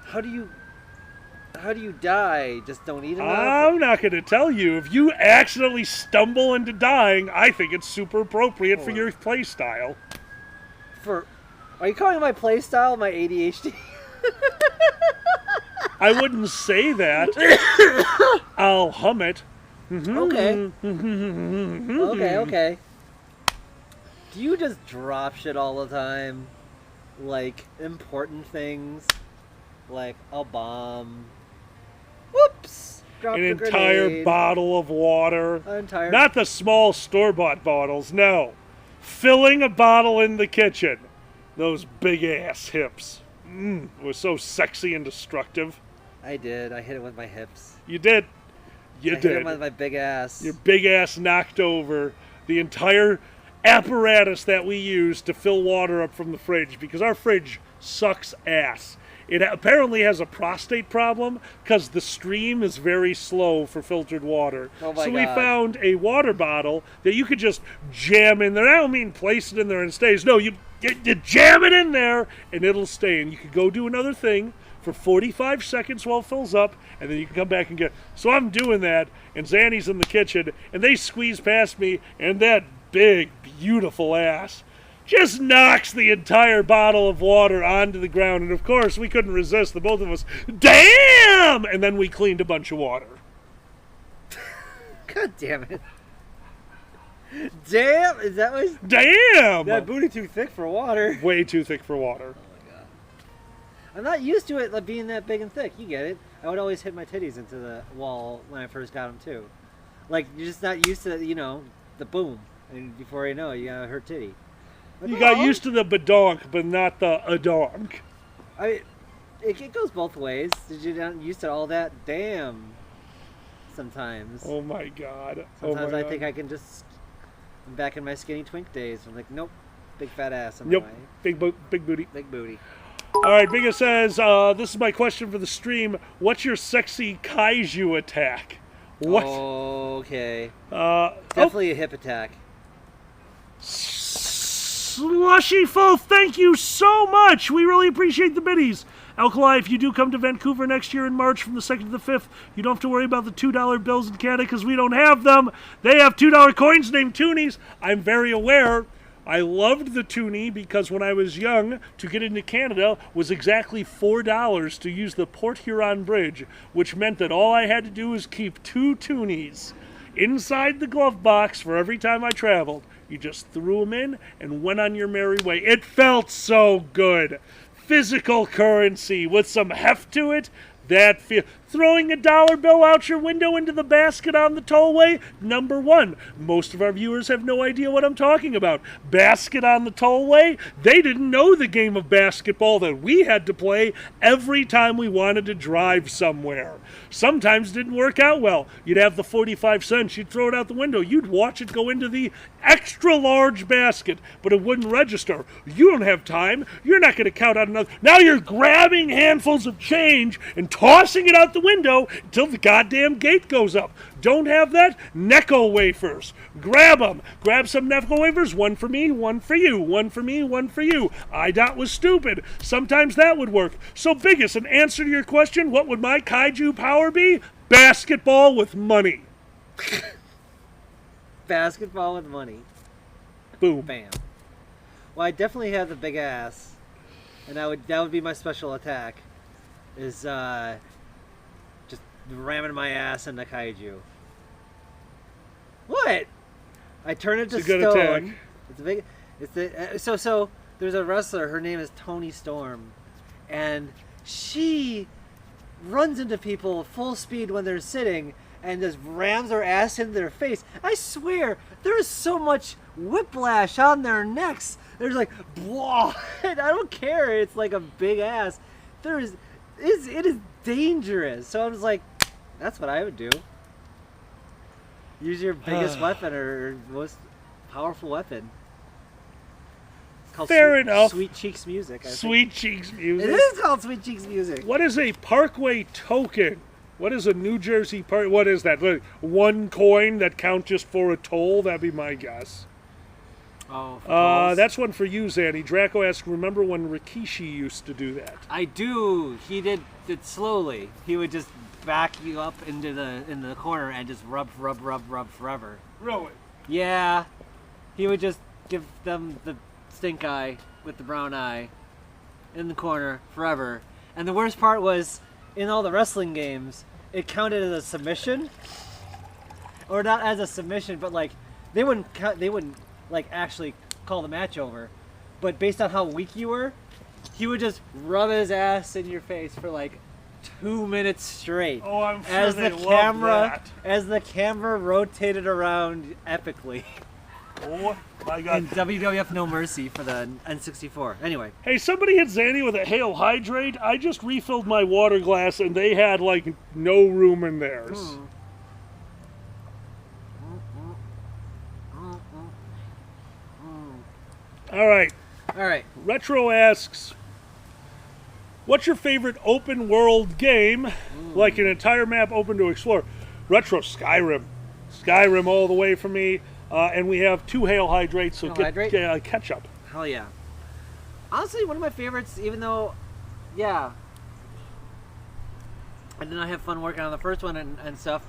How do you die? Just don't eat enough? I'm not going to tell you. If you accidentally stumble into dying, I think it's super appropriate for your play style. Are you calling my play style my ADHD? I wouldn't say that. I'll hum it. Okay. Okay. Do you just drop shit all the time? Like, important things? Like a bomb? Whoops! Dropped An a entire grenade. Bottle of water. Not the small store-bought bottles, no. Filling a bottle in the kitchen. Those big-ass hips. It was so sexy and destructive. I did. I hit it with my hips. You did. You I did. hit it with my big ass. Your big ass knocked over the entire apparatus that we use to fill water up from the fridge, because our fridge sucks ass. It apparently has a prostate problem because the stream is very slow for filtered water. Oh my so we God. found a water bottle that you could just jam in there. I don't mean place it in there and it stays. No, you jam it in there and it'll stay. And you could go do another thing for 45 seconds while it fills up, and then you can come back and get. So I'm doing that, and Zanny's in the kitchen, and they squeeze past me, and that big, beautiful ass just knocks the entire bottle of water onto the ground. And of course, we couldn't resist. The both of us, damn! And then we cleaned a bunch of water. God damn it. Damn! Is that what? Damn! That booty too thick for water. Way too thick for water. I'm not used to it like being that big and thick. You get it. I would always hit my titties into the wall when I first got them too. Like, you're just not used to, the boom. And before you know it, you got a hurt titty. Like, You got used to the badonk, but not the adonk. It goes both ways. Did you not used to all that? Damn. Sometimes. Oh my god. Sometimes oh my I god. think I can just. I'm back in my skinny twink days. I'm like, nope. Big fat ass on Yep. the way. Big booty. Big booty. All right, Biggest says, this is my question for the stream. What's your sexy kaiju attack? What? Okay. Definitely a hip attack. Slushyful, thank you so much. We really appreciate the biddies. Alkali, if you do come to Vancouver next year in March from the 2nd to the 5th, you don't have to worry about the $2 bills in Canada because we don't have them. They have $2 coins named Toonies. I'm very aware, I loved the toonie because when I was young, to get into Canada was exactly $4 to use the Port Huron Bridge, which meant that all I had to do was keep 2 toonies inside the glove box for every time I traveled. You just threw them in and went on your merry way. It felt so good. Physical currency with some heft to it. That throwing a dollar bill out your window into the basket on the tollway, number one. Most of our viewers have no idea what I'm talking about. Basket on the tollway, they didn't know the game of basketball that we had to play every time we wanted to drive somewhere. Sometimes it didn't work out well. You'd have the 45 cents, you'd throw it out the window, you'd watch it go into the extra large basket, but it wouldn't register. You don't have time. You're not going to count out another. Now you're grabbing handfuls of change and tossing it out the window until the goddamn gate goes up. Don't have that? Necco wafers. Grab them. Grab some Necco wafers. One for me, one for you. One for me, one for you. IDOT was stupid. Sometimes that would work. So, Biggest, in answer to your question, what would my kaiju power be? Basketball with money. Basketball with money. Boom. Bam. Well, I definitely have the big ass, and that would be my special attack. Is just ramming my ass into kaiju. What? I turn it to it's a good stone. Attack. It's a big. It's the so. There's a wrestler. Her name is Toni Storm, and she runs into people full speed when they're sitting and just rams her ass into their face. I swear, there is so much whiplash on their necks. There's like, blah. I don't care. It's like a big ass. It is dangerous. So I was like, that's what I would do. Use your biggest weapon or most powerful weapon. It's called Fair enough. Sweet Cheeks Music. I think. Sweet Cheeks Music. It is called Sweet Cheeks Music. What is a Parkway token? What is a New Jersey park? What is that? Like, one coin that counts just for a toll? That'd be my guess. Oh, that's one for you, Zanny. Draco asks, remember when Rikishi used to do that? I do. He did it slowly. He would just back you up in the corner and just rub forever. Really? Yeah. He would just give them the stink eye with the brown eye in the corner forever. And the worst part was, in all the wrestling games, it counted as a submission. Or not as a submission, but like they wouldn't like actually call the match over. But based on how weak you were, he would just rub his ass in your face for like 2 minutes straight. Oh, I'm sure as they the love camera that. as the camera rotated around epically. Oh my God. And WWF No Mercy for the N64. Anyway. Hey, somebody hit Zanny with a hail hydrate. I just refilled my water glass and they had like no room in theirs. All right. Retro asks, what's your favorite open world game? Like an entire map open to explore. Retro Skyrim. Skyrim all the way for me. And we have 2 hail hydrates, so catch up. Hell yeah. Honestly, one of my favorites, even though, yeah, I did not have fun working on the first one and stuff.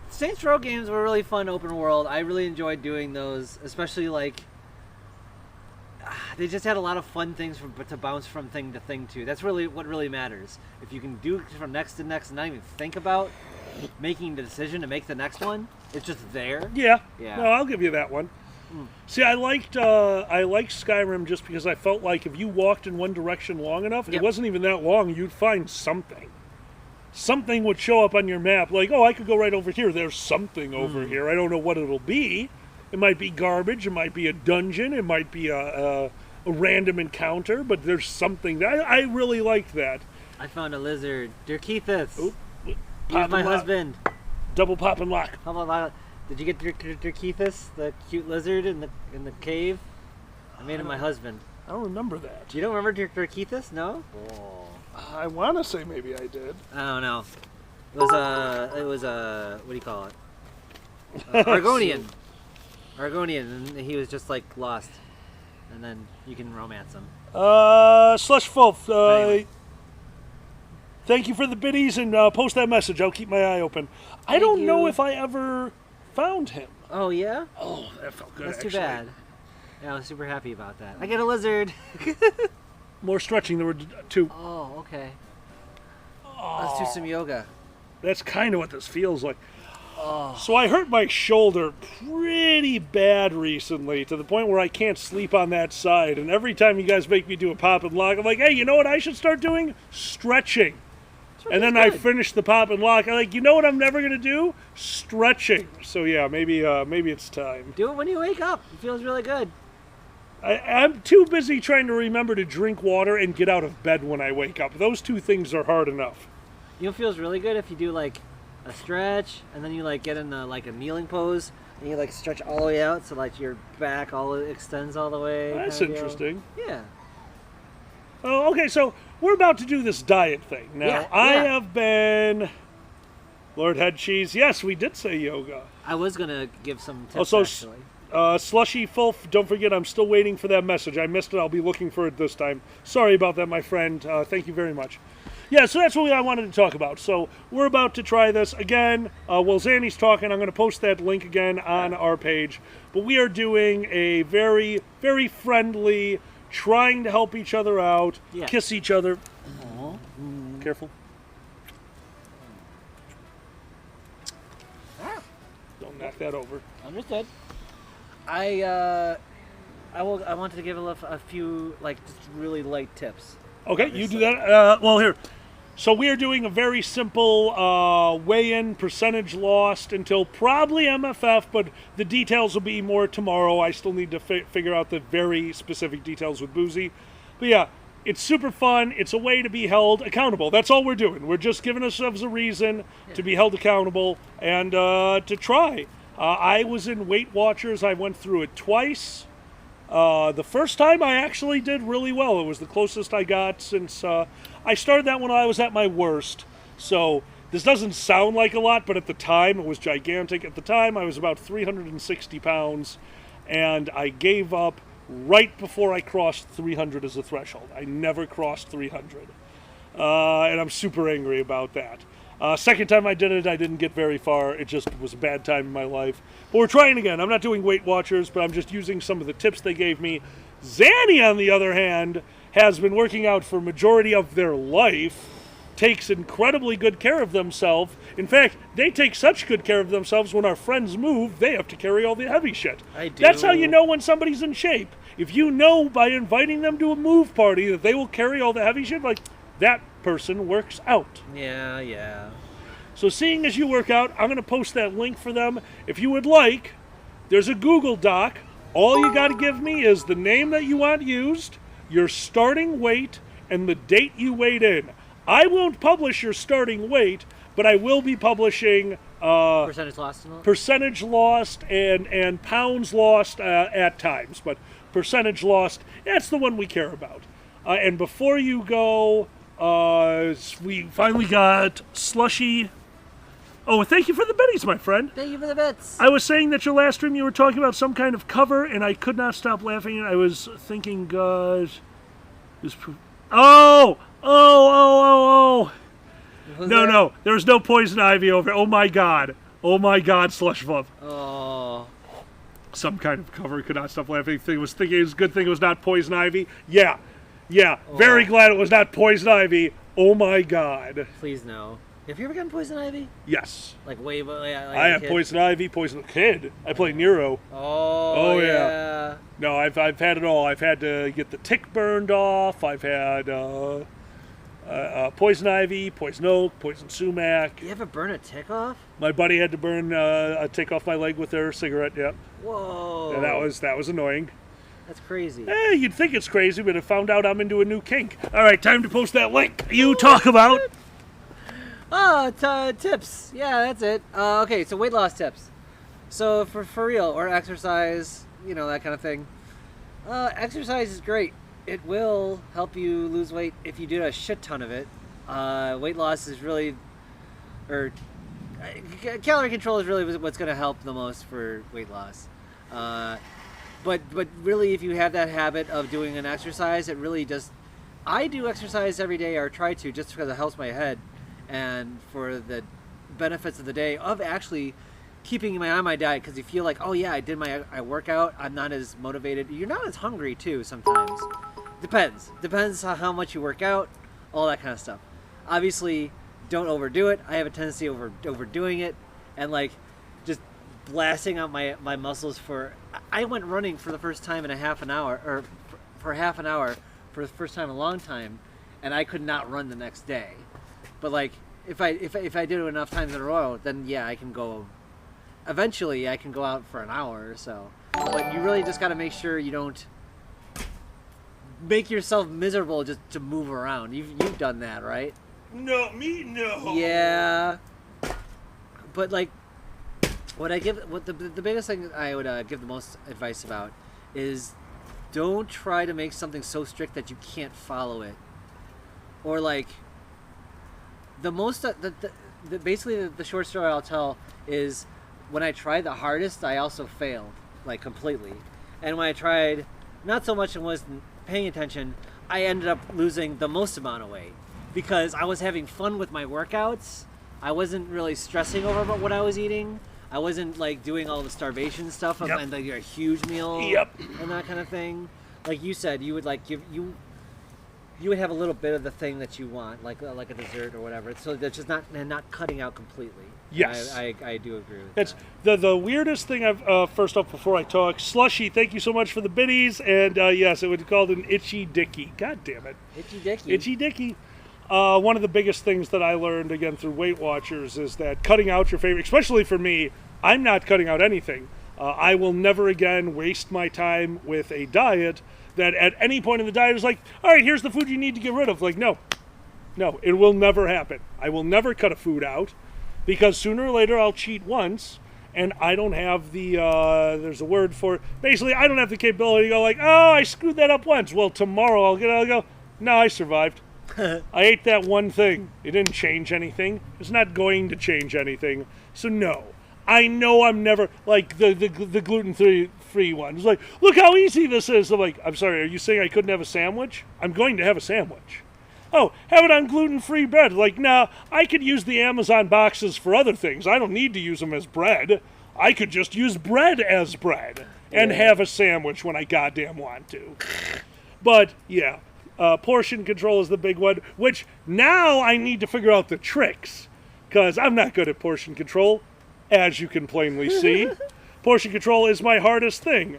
Saints Row games were really fun open world. I really enjoyed doing those, especially like, they just had a lot of fun things to bounce from thing to thing to. That's really what really matters. If you can do from next to next and not even think about making the decision to make the next one, it's just there. Yeah. No, I'll give you that one. See, I liked Skyrim just because I felt like if you walked in one direction long enough, it wasn't even that long, you'd find something. Something would show up on your map, like, oh, I could go right over here. There's something over here. I don't know what it'll be. It might be garbage. It might be a dungeon. It might be a random encounter, but there's something. I really liked that. I found a lizard. Dirkeethus. Oh, He's my husband. Double pop and lock. Did you get Dirkeethus, the cute lizard in the cave? I made him my husband. I don't remember that. You don't remember Dirkeethus? No? Oh. I want to say maybe I did. I don't know. It was a what do you call it? Argonian. Argonian, and he was just like lost. And then you can romance him. Slush Wolf, thank you for the biddies and post that message. I'll keep my eye open. I don't know if I ever found him. Oh, yeah? Oh, that felt good. That's actually. too bad. Yeah, I was super happy about that. I get a lizard. More stretching. There were 2. Oh, okay. Let's do some yoga. That's kind of what this feels like. Oh. So I hurt my shoulder pretty bad recently, to the point where I can't sleep on that side. And every time you guys make me do a pop and lock, I'm like, hey, you know what I should start doing? Stretching. And then I finish the pop and lock. I'm like, you know what I'm never going to do? Stretching. So yeah, maybe it's time. Do it when you wake up. It feels really good. I'm too busy trying to remember to drink water and get out of bed when I wake up. Those 2 things are hard enough. You know, it feels really good if you do like a stretch and then you like get in a kneeling pose and you like stretch all the way out so like your back extends all the way. That's interesting. Yeah. Oh, okay, so we're about to do this diet thing. Now, Yeah, I yeah. have been... Lord Head Cheese, yes, we did say yoga. I was going to give some tips, Also, actually. Slushy Fulf, don't forget, I'm still waiting for that message. I missed it. I'll be looking for it this time. Sorry about that, my friend. Thank you very much. Yeah, so that's what I wanted to talk about. So we're about to try this again. While Zanny's talking, I'm going to post that link again on our page. But we are doing a very, very friendly, trying to help each other out, kiss each other. Careful. Don't knock that over. Understood. I wanted to give a few just really light tips. Okay, you do that. Well, here. So we are doing a very simple weigh-in, percentage lost until probably MFF, but the details will be more tomorrow. I still need to figure out the very specific details with Boozy. But yeah, it's super fun. It's a way to be held accountable. That's all we're doing. We're just giving ourselves a reason to be held accountable and to try. I was in Weight Watchers. I went through it twice. The first time I actually did really well. It was the closest I got since I started that when I was at my worst. So this doesn't sound like a lot, but at the time it was gigantic. At the time I was about 360 pounds, and I gave up right before I crossed 300 as a threshold. I never crossed 300. And I'm super angry about that. Second time I did it, I didn't get very far. It just was a bad time in my life. But we're trying again. I'm not doing Weight Watchers, but I'm just using some of the tips they gave me. Zanny, on the other hand, has been working out for a majority of their life, takes incredibly good care of themselves. In fact, they take such good care of themselves when our friends move, they have to carry all the heavy shit. I do. That's how you know when somebody's in shape. If you know by inviting them to a move party that they will carry all the heavy shit, like, that person works out. Yeah. So seeing as you work out, I'm going to post that link for them. If you would like, there's a Google Doc. All you got to give me is the name that you want used, your starting weight, and the date you weighed in. I won't publish your starting weight, but I will be publishing percentage lost and all? Percentage lost and pounds lost at times. But percentage lost, that's the one we care about. And before you go, we finally got Slushy. Oh, thank you for the biddies, my friend. Thank you for the bits. I was saying that your last stream you were talking about some kind of cover, and I could not stop laughing. I was thinking, gosh, oh. No, there's no poison ivy over. Oh my god, Slush Love. Oh. Some kind of cover, could not stop laughing. It was a good thing it was not poison ivy. Yeah. Very glad it was not poison ivy. Oh my god. Please no. Have you ever gotten poison ivy? Yes. Like way, I have poison ivy, poison kid. I play Nero. Oh yeah. No, I've had it all. I've had to get the tick burned off. I've had poison ivy, poison oak, poison sumac. You ever burn a tick off? My buddy had to burn a tick off my leg with their cigarette. Yep. Whoa. Yeah, that was annoying. That's crazy. You'd think it's crazy, but I found out I'm into a new kink. All right, time to post that link you talk about. Tips. Yeah, that's it. Okay, so weight loss tips. So for real, or exercise, that kind of thing. Exercise is great. It will help you lose weight if you do a shit ton of it. Weight loss is really, calorie control is really what's going to help the most for weight loss. But really, if you have that habit of doing an exercise, it really just. I do exercise every day, or try to, just because it helps my head, and for the benefits of the day of actually keeping my eye on my diet because you feel like, oh yeah, I did my workout. I'm not as motivated. You're not as hungry too sometimes. Depends on how much you work out, all that kind of stuff. Obviously, don't overdo it. I have a tendency overdoing it, and like just blasting out my muscles for. I went running for the first time in half an hour for the first time in a long time, and I could not run the next day. But like if I did it enough times in a row, then yeah, I can go. Eventually, I can go out for an hour or so. But you really just got to make sure you don't make yourself miserable just to move around. You've done that, right? No, me no. Yeah. But like, what the biggest thing I would give the most advice about is don't try to make something so strict that you can't follow it. Or like, basically the short story I'll tell is when I tried the hardest, I also failed, like completely. And when I tried not so much and wasn't paying attention, I ended up losing the most amount of weight because I was having fun with my workouts. I wasn't really stressing over what I was eating. I wasn't like doing all the starvation stuff and like a huge meal and that kind of thing. Like you said, you would like you would have a little bit of the thing that you want, like a dessert or whatever. So that's just not cutting out completely. Yes, I do agree with that's that. The weirdest thing I've first off before I talk, Slushy, thank you so much for the biddies, and yes, it was called an itchy dicky. God damn it, itchy dicky. One of the biggest things that I learned again through Weight Watchers is that cutting out your favorite, especially for me, I'm not cutting out anything. I will never again waste my time with a diet that at any point in the diet is like, all right, here's the food you need to get rid of. Like, no, it will never happen. I will never cut a food out because sooner or later I'll cheat once and I don't have the, there's a word for it. Basically, I don't have the capability to go like, oh, I screwed that up once. Well, tomorrow I'll go, no, I survived. I ate that one thing. It didn't change anything. It's not going to change anything. So no. I know I'm never, like, the gluten-free one. It's like, look how easy this is. I'm like, I'm sorry, are you saying I couldn't have a sandwich? I'm going to have a sandwich. Oh, have it on gluten-free bread. Like, nah, I could use the Amazon boxes for other things. I don't need to use them as bread. I could just use bread as bread and have a sandwich when I goddamn want to. But, yeah, portion control is the big one, which now I need to figure out the tricks because I'm not good at portion control. As you can plainly see, portion control is my hardest thing.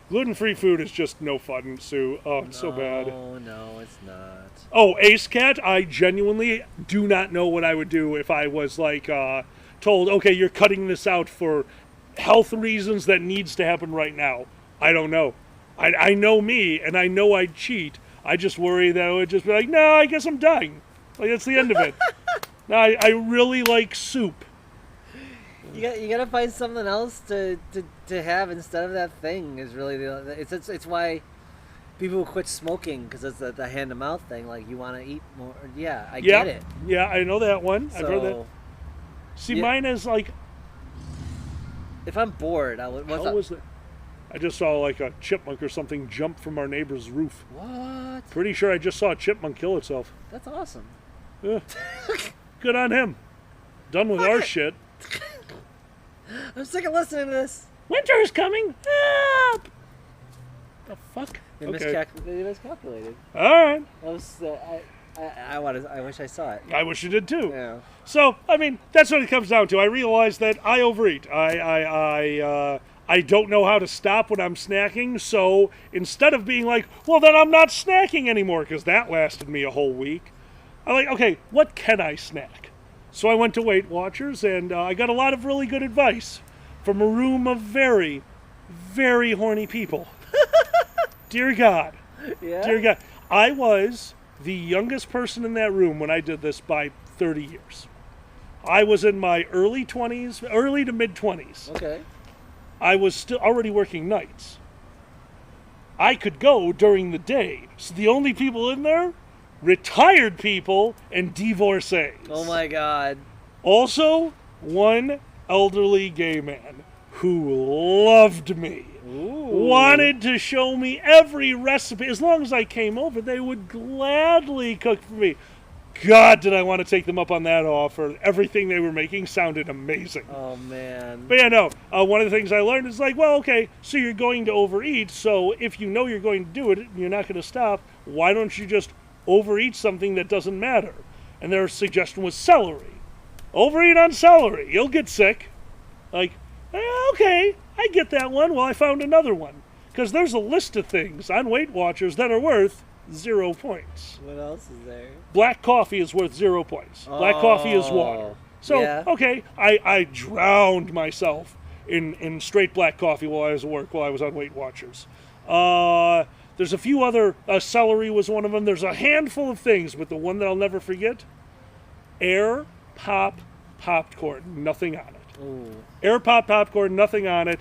Gluten-free food is just no fun, Sue. Oh, it's so bad. No, it's not. Oh, Ace Cat, I genuinely do not know what I would do if I was, like, told, okay, you're cutting this out for health reasons that needs to happen right now. I don't know. I know me, and I know I'd cheat. I just worry that I would just be like, no, I guess I'm dying. Like, that's the end of it. No, I really like soup. You gotta find something else to have instead of that thing. Is really it's why people quit smoking because it's the hand to mouth thing. Like you want to eat more. Yeah, I get it. Yeah, I know that one. I've heard that. See, mine is like. If I'm bored, I would. How was that? I just saw like a chipmunk or something jump from our neighbor's roof. What? Pretty sure I just saw a chipmunk kill itself. That's awesome. Yeah. Good on him. Done with our shit. I'm sick of listening to this. Winter is coming. Help! The fuck? They miscalculated. All right. That was. I wish I saw it. I wish you did too. Yeah. So I mean, that's what it comes down to. I realize that I overeat. I don't know how to stop when I'm snacking. So instead of being like, well, then I'm not snacking anymore because that lasted me a whole week. I'm like, okay, what can I snack? So I went to Weight Watchers, and I got a lot of really good advice from a room of very, very horny people. Dear God. Yeah? Dear God. I was the youngest person in that room when I did this by 30 years. I was in my early to mid-20s. Okay. I was still already working nights. I could go during the day. So the only people in there, retired people and divorcees. Oh my God. Also, one elderly gay man who loved me. Ooh. Wanted to show me every recipe. As long as I came over, they would gladly cook for me. God, did I want to take them up on that offer. Everything they were making sounded amazing. Oh, man. But yeah, no, one of the things I learned is like, well, okay, so you're going to overeat, so if you know you're going to do it and you're not going to stop, why don't you just overeat something that doesn't matter? And their suggestion was celery. Overeat on celery, you'll get sick. Like, okay, I get that one. Well, I found another one. Because there's a list of things on Weight Watchers that are worth 0 points. What else is there? Black coffee is worth 0 points. Black coffee is water. So, yeah. Okay, I drowned myself in straight black coffee while I was at work, while I was on Weight Watchers. There's a few other, celery was one of them. There's a handful of things, but the one that I'll never forget, Air Pop popcorn, nothing on it. Ooh. Air Pop popcorn, nothing on it.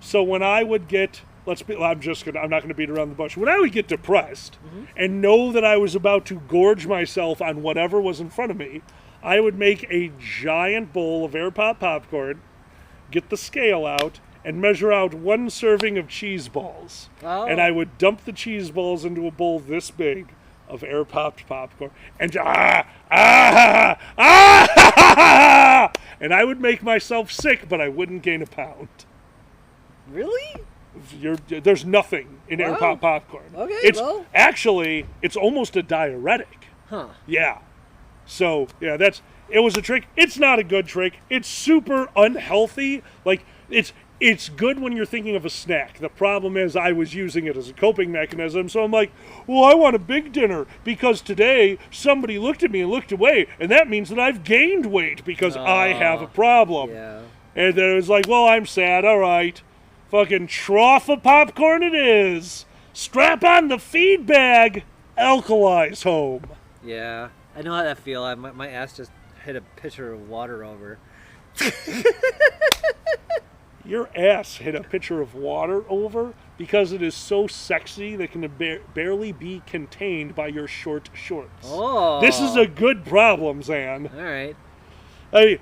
So when I would get, I'm not gonna beat around the bush. When I would get depressed and know that I was about to gorge myself on whatever was in front of me, I would make a giant bowl of Air Pop popcorn, get the scale out, and measure out 1 serving of cheese balls. Oh. And I would dump the cheese balls into a bowl this big of air popped popcorn, and and I would make myself sick, but I wouldn't gain a pound. Really? There's nothing in air pop popcorn. Okay, It's almost a diuretic. Huh. Yeah. So yeah, it was a trick. It's not a good trick. It's super unhealthy. Like it's good when you're thinking of a snack. The problem is I was using it as a coping mechanism, so I'm like, well, I want a big dinner because today somebody looked at me and looked away, and that means that I've gained weight because I have a problem. Yeah. And then it was like, well, I'm sad, all right. Fucking trough of popcorn it is. Strap on the feed bag. Alkalize home. Yeah. I know how that feels. My ass just hit a pitcher of water over. Your ass hit a pitcher of water over because it is so sexy that can barely be contained by your short shorts. Oh. This is a good problem, Zan. All right.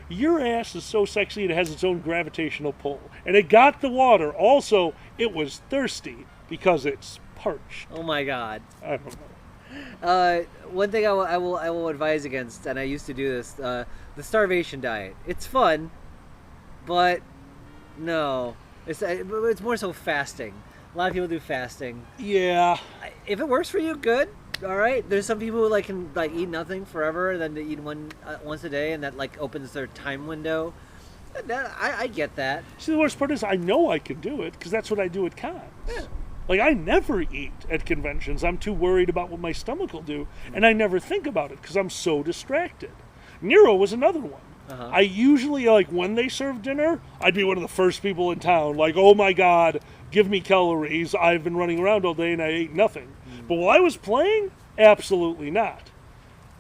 Your ass is so sexy it has its own gravitational pull. And it got the water. Also, it was thirsty because it's parched. Oh my God. I don't know. One thing I will advise against, and I used to do this, the starvation diet. It's fun, but no, it's more so fasting. A lot of people do fasting. Yeah. If it works for you, good. All right. There's some people who can eat nothing forever, and then they eat once a day, and that opens their time window. I get that. See, the worst part is I know I can do it because that's what I do at cons. Yeah. Like, I never eat at conventions. I'm too worried about what my stomach will do, and I never think about it because I'm so distracted. Nero was another one. Uh-huh. I usually, when they serve dinner, I'd be one of the first people in town, like, oh my God, give me calories. I've been running around all day and I ate nothing. But while I was playing, absolutely not.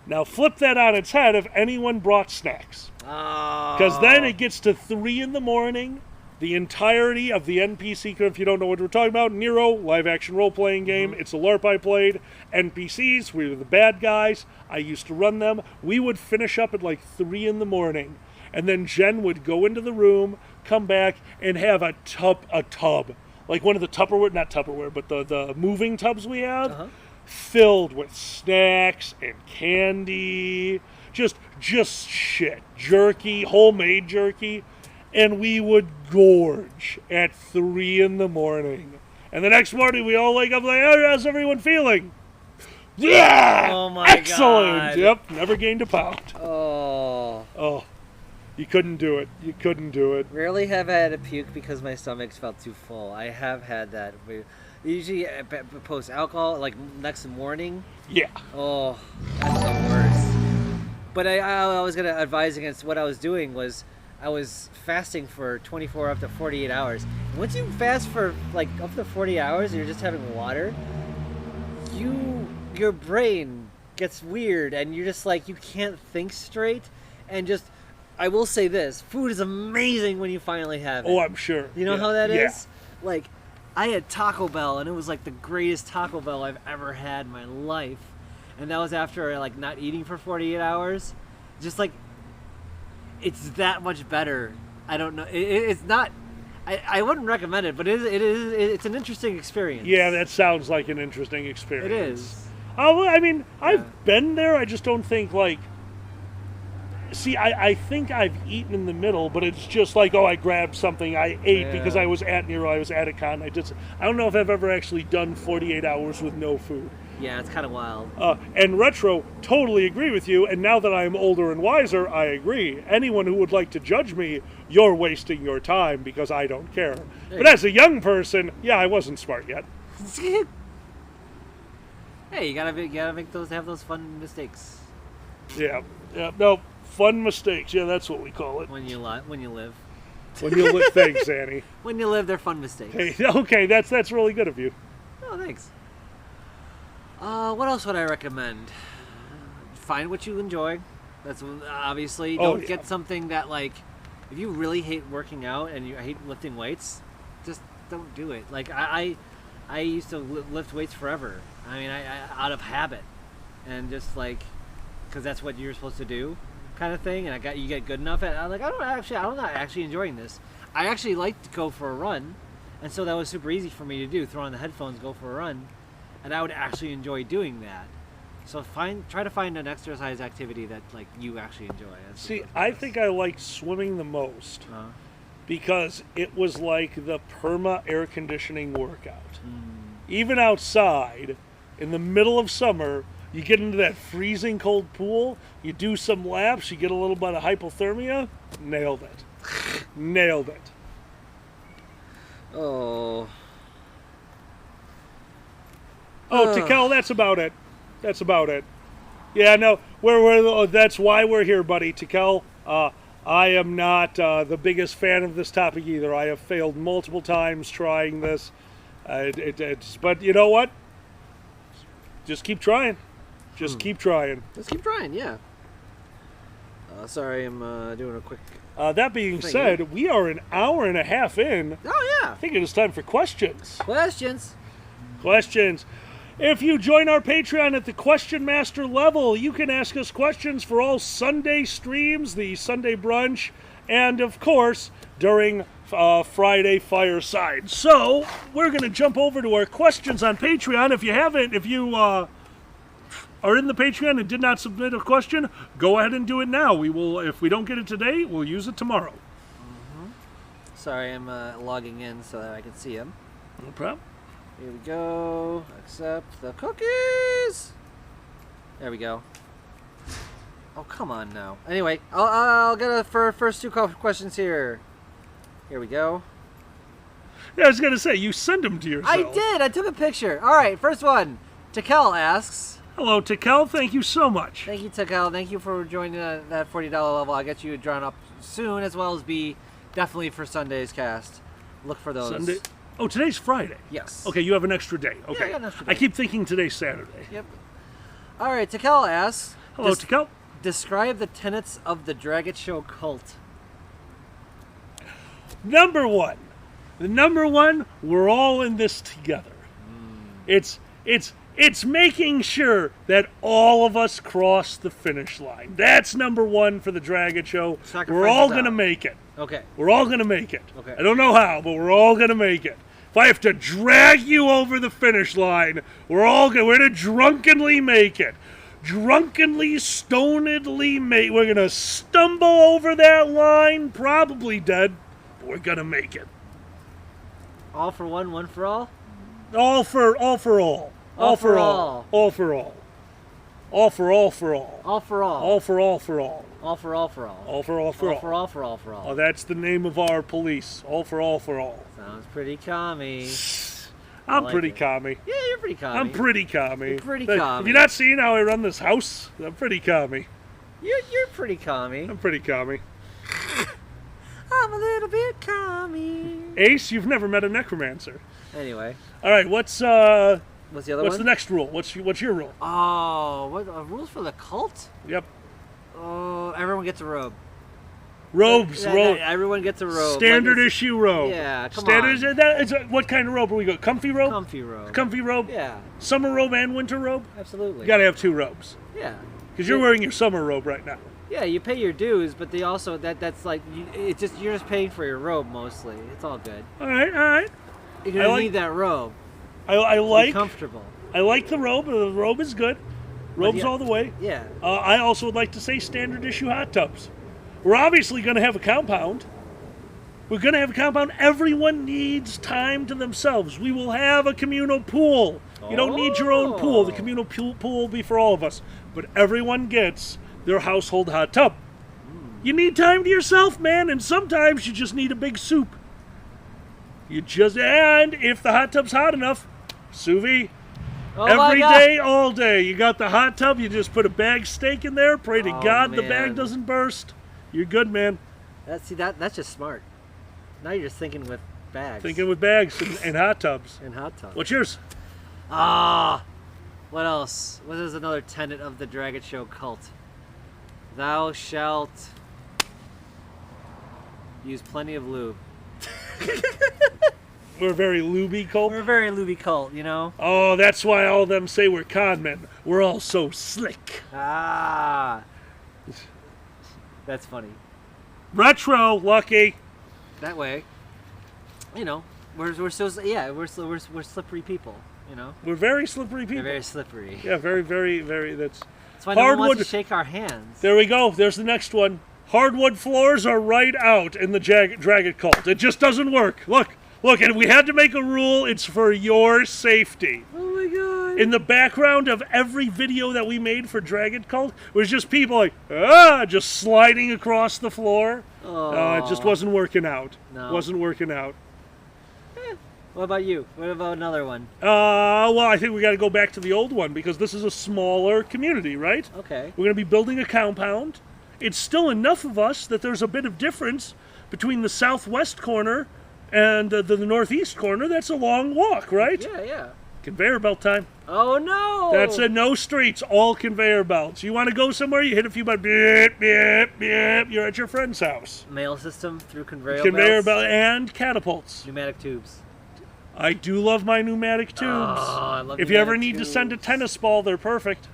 Now, flip that on its head if anyone brought snacks. Because then it gets to 3 in the morning. The entirety of the NPC, if you don't know what we're talking about, Nero, live-action role-playing game. It's a LARP I played. NPCs, we were the bad guys. I used to run them. We would finish up at 3 in the morning. And then Jen would go into the room, come back, and have a tub. Like one of the Tupperware, not Tupperware, but the moving tubs we have, filled with snacks and candy. Just shit. Jerky, homemade jerky. And we would gorge at 3 in the morning. And the next morning, we all wake up like, oh, how's everyone feeling? Yeah! Oh, my Excellent! God. Yep, never gained a pound. Oh. You couldn't do it. You couldn't do it. Rarely have I had a puke because my stomach's felt too full. I have had that. Usually post alcohol, next morning. Yeah. Oh, that's the worst. But I was going to advise against what I was doing was I was fasting for 24 up to 48 hours. Once you fast for up to 40 hours and you're just having water, your brain gets weird and you're just you can't think straight. And just, I will say this, food is amazing when you finally have it. Oh, I'm sure. You know how that Yeah. is? I had Taco Bell and it was the greatest Taco Bell I've ever had in my life. And that was after not eating for 48 hours. Just it's that much better. I don't know. It's not. I wouldn't recommend it, but it's an interesting experience. Yeah, that sounds like an interesting experience. It is. I mean, I've been there. I just don't think like. See, I think I've eaten in the middle, but it's just like, I grabbed something, I ate because I was at Nero, I was at a con. I don't know if I've ever actually done 48 hours with no food. Yeah, it's kind of wild. And Retro, totally agree with you, and now that I'm older and wiser, I agree. Anyone who would like to judge me, you're wasting your time because I don't care. But as a young person, yeah, I wasn't smart yet. Hey, you gotta have those fun mistakes. Yeah, no, fun mistakes. Yeah, that's what we call it. When you live. When you live, thanks, Annie. When you live, they're fun mistakes. Hey, okay, that's really good of you. Oh, thanks. What else would I recommend? Find what you enjoy. That's obviously don't get something that like. If you really hate working out and you hate lifting weights, just don't do it. Like I used to lift weights forever. I mean, I out of habit, and just like, because that's what you're supposed to do, kind of thing. And you get good enough at. I'm like, I'm not actually enjoying this. I actually like to go for a run, and so that was super easy for me to do. Throw on the headphones, go for a run, and I would actually enjoy doing that. So try to find an exercise activity that like you actually enjoy. See, I think I like swimming the most because it was like the perma air conditioning workout. Even outside, in the middle of summer, you get into that freezing cold pool, you do some laps, you get a little bit of hypothermia, nailed it. Nailed it. Oh, Tikel, that's about it. That's about it. Yeah, no, that's why we're here, buddy. Tikel, I am not the biggest fan of this topic either. I have failed multiple times trying this. But you know what? Just keep trying. Just keep trying. Let's keep trying, yeah. Sorry, I'm doing a quick... that being said, we are an hour and a half in. Oh, yeah. I think it is time for questions. Questions. If you join our Patreon at the Question Master level, you can ask us questions for all Sunday streams, the Sunday brunch, and of course, during Friday Fireside. So, we're going to jump over to our questions on Patreon. If you are in the Patreon and did not submit a question, go ahead and do it now. We will, if we don't get it today, we'll use it tomorrow. Sorry, I'm logging in so that I can see them. No problem. Here we go. Accept the cookies. There we go. Oh, come on now. Anyway, I'll get first two questions here. Here we go. Yeah, I was going to say, you send them to yourself. I did. I took a picture. All right, first one. Tikel asks. Hello, Tikel. Thank you so much. Thank you, Tikel. Thank you for joining that $40 level. I'll get you drawn up soon, as well as be definitely for Sunday's cast. Look for those. Sunday. Oh, today's Friday. Yes. Okay, you have an extra day. Okay. Yeah, I got an extra day. I keep thinking today's Saturday. Yep. All right, Tikel asks. Hello, Tikel. Describe the tenets of the Dragon Show cult. Number one. The number one, we're all in this together. It's making sure that all of us cross the finish line. That's number one for the Dragon Show. We're all going to make it. Okay. We're all going to make it. Okay. I don't know how, but we're all going to make it. If I have to drag you over the finish line, we're going to drunkenly make it. Drunkenly, stonedly make. We're going to stumble over that line, probably dead, but we're going to make it. All for one, one for all? All for all. All for all. All for all. All for all for all. All for all. All for all for all. All for all for all. All for all for all. All for all for all for all. Oh, that's the name of our police. All for all for all. Sounds pretty commie. I'm pretty commie. Yeah, you're pretty commie. I'm pretty commie. You're pretty commie. Have you not seen how I run this house? I'm pretty commie. You're pretty commie. I'm pretty commie. I'm a little bit commie. Ace, you've never met a necromancer. Anyway. All right, what's the other one? What's the next rule? What's your rule? Oh, what rules for the cult? Yep. Oh, everyone gets a robe. Robes. Everyone gets a robe. Standard issue robe. Yeah, come on. What kind of robe are we going? Comfy robe? Comfy robe. Comfy robe? Yeah. Summer robe and winter robe? Absolutely. You gotta have two robes. Yeah. Because you're wearing your summer robe right now. Yeah, you pay your dues, but they also that's like you're just paying for your robe mostly. It's all good. All right. You're gonna need that robe. I like be comfortable. I like the robe. The robe is good. Robes all the way. Yeah. I also would like to say standard issue hot tubs. We're obviously going to have a compound. We're going to have a compound. Everyone needs time to themselves. We will have a communal pool. You don't need your own pool. The communal pool will be for all of us. But everyone gets their household hot tub. You need time to yourself, man, and sometimes you just need a big soup. And if the hot tub's hot enough, sous vide. Every day, all day. You got the hot tub, you just put a bag steak in there, pray to God the bag doesn't burst. You're good, man. That's just smart. Now you're just thinking with bags. Thinking with bags and hot tubs. And hot tubs. What's yours? What else? What is another tenet of the Dragon Show cult? Thou shalt use plenty of lube. We're a very lubey cult. We're a very lubey cult, you know? Oh, that's why all of them say we're con men. We're all so slick. That's funny. Retro, Lucky. That way, you know, we're slippery people, you know? We're very slippery people. We're very slippery. Yeah, very, very, very, that's why no one wants to shake our hands. There we go. There's the next one. Hardwood floors are right out in the Dragon cult. It just doesn't work. Look, and we had to make a rule. It's for your safety. Oh my God. In the background of every video that we made for Dragon Cult was just people like, just sliding across the floor. It just wasn't working out. No. Wasn't working out. What about you? What about another one? Well, I think we got to go back to the old one because this is a smaller community, right? Okay. We're going to be building a compound. It's still enough of us that there's a bit of difference between the southwest corner and the northeast corner. That's a long walk, right? Yeah. Conveyor belt time. Oh, no. That's it. No streets, all conveyor belts. You want to go somewhere, you hit a few buttons, beep, beep, beep. You're at your friend's house. Mail system through conveyor belt and catapults. Pneumatic tubes. I do love my pneumatic tubes. I love if you ever pneumatic need tubes. to send a tennis ball, they're perfect.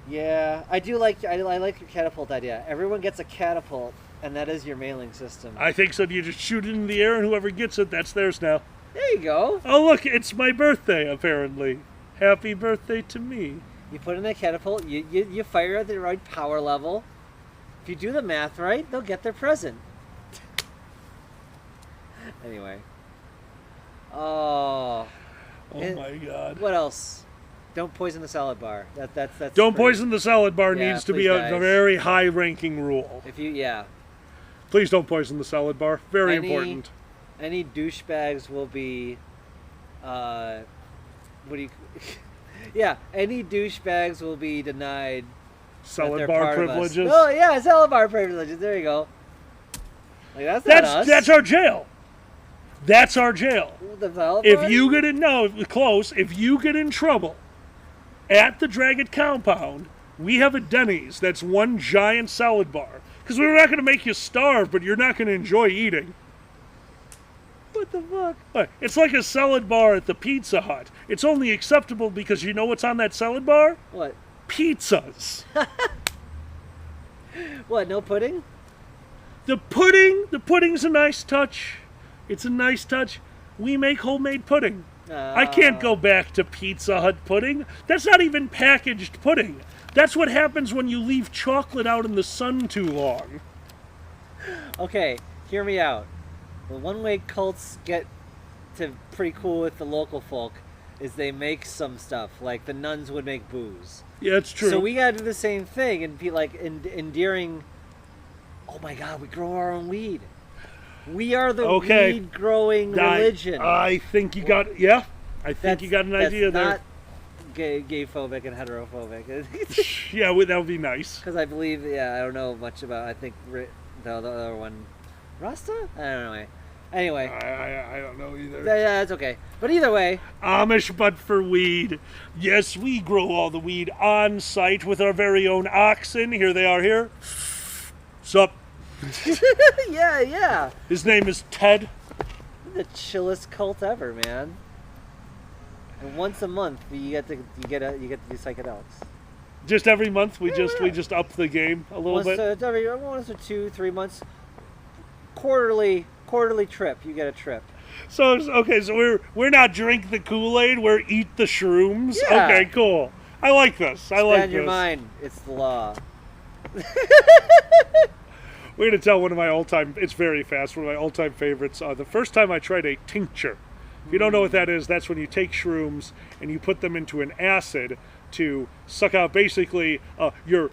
Yeah, I do like. I like your catapult idea. Everyone gets a catapult, and that is your mailing system. I think so. You just shoot it in the air, and whoever gets it, that's theirs now. There you go. Oh, look, it's my birthday, apparently. Happy birthday to me. You put in a catapult, you fire at the right power level. If you do the math right, they'll get their present. Anyway. Oh my God. What else? Don't poison the salad bar. That's Don't poison the salad bar needs to be a guys. very high-ranking rule. Please don't poison the salad bar. Very important. Any douchebags will be, any douchebags will be denied salad bar privileges. Oh yeah, salad bar privileges. There you go. Like that's not us. That's our jail. That's our jail. The salad if bar? you get in if you get in trouble at the Dragon compound, we have a Denny's that's one giant salad bar. Because we're not going to make you starve, but you're not going to enjoy eating. What the fuck? It's like a salad bar at the Pizza Hut. It's only acceptable because you know what's on that salad bar? What? Pizzas. What, no pudding? The pudding's a nice touch. It's a nice touch. We make homemade pudding. I can't go back to Pizza Hut pudding. That's not even packaged pudding. That's what happens when you leave chocolate out in the sun too long. Okay, hear me out. The one way cults get to pretty cool with the local folk is they make some stuff, like the nuns would make booze. Yeah, it's true. So we gotta do the same thing and be like endearing. Oh my God, we grow our own weed. We are the weed growing religion. I think you got I think you got an idea there. Not gay phobic and heterophobic. Yeah, that would be nice. Because I believe, I don't know much about. I think the other one, Rasta. I don't know. Anyway, I don't know either. Yeah, it's okay. But either way, Amish but for weed. Yes, we grow all the weed on site with our very own oxen. Here they are. Here. Sup? yeah. His name is Ted. The chillest cult ever, man. And once a month, you get to do psychedelics. Just every month, we just up the game a little bit. Once or 2-3 months. Quarterly trip. You get a trip. So okay, so we're not drink the Kool-Aid, we're eat the shrooms. Yeah. Okay, cool. I like this. I like Expand your this. mind. It's the law. We're gonna tell one of my all-time. It's very fast. One of my all-time favorites. The first time I tried a tincture. If you don't know what that is, that's when you take shrooms and you put them into an acid to suck out. Basically, you're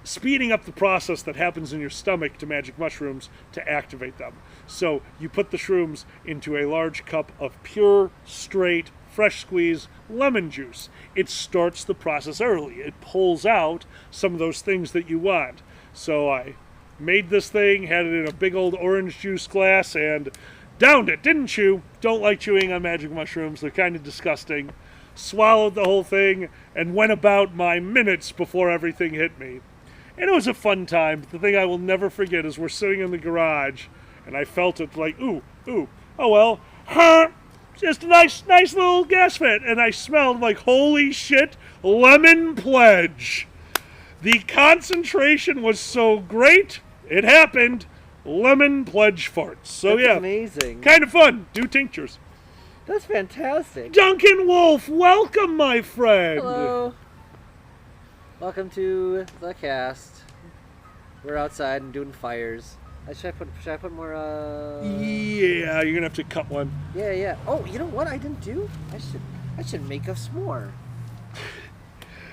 speeding up the process that happens in your stomach to magic mushrooms to activate them. So you put the shrooms into a large cup of pure, straight, fresh squeeze lemon juice. It starts the process early. It pulls out some of those things that you want. So I made this thing, had it in a big old orange juice glass, and downed it. Didn't chew. Don't like chewing on magic mushrooms. They're kind of disgusting. Swallowed the whole thing and went about my minutes before everything hit me. And it was a fun time. But the thing I will never forget is we're sitting in the garage, and I felt it like, ooh, oh well, just a nice little gas vent. And I smelled like, holy shit, lemon pledge. The concentration was so great, it happened. Lemon pledge farts. So That's yeah, amazing. kind of fun. Do tinctures. That's fantastic. Duncan Wolf, welcome, my friend. Hello. Welcome to the cast. We're outside and doing fires. Should I put more? Yeah, you're gonna have to cut one. Yeah. Oh, you know what I didn't do? I should make us s'more.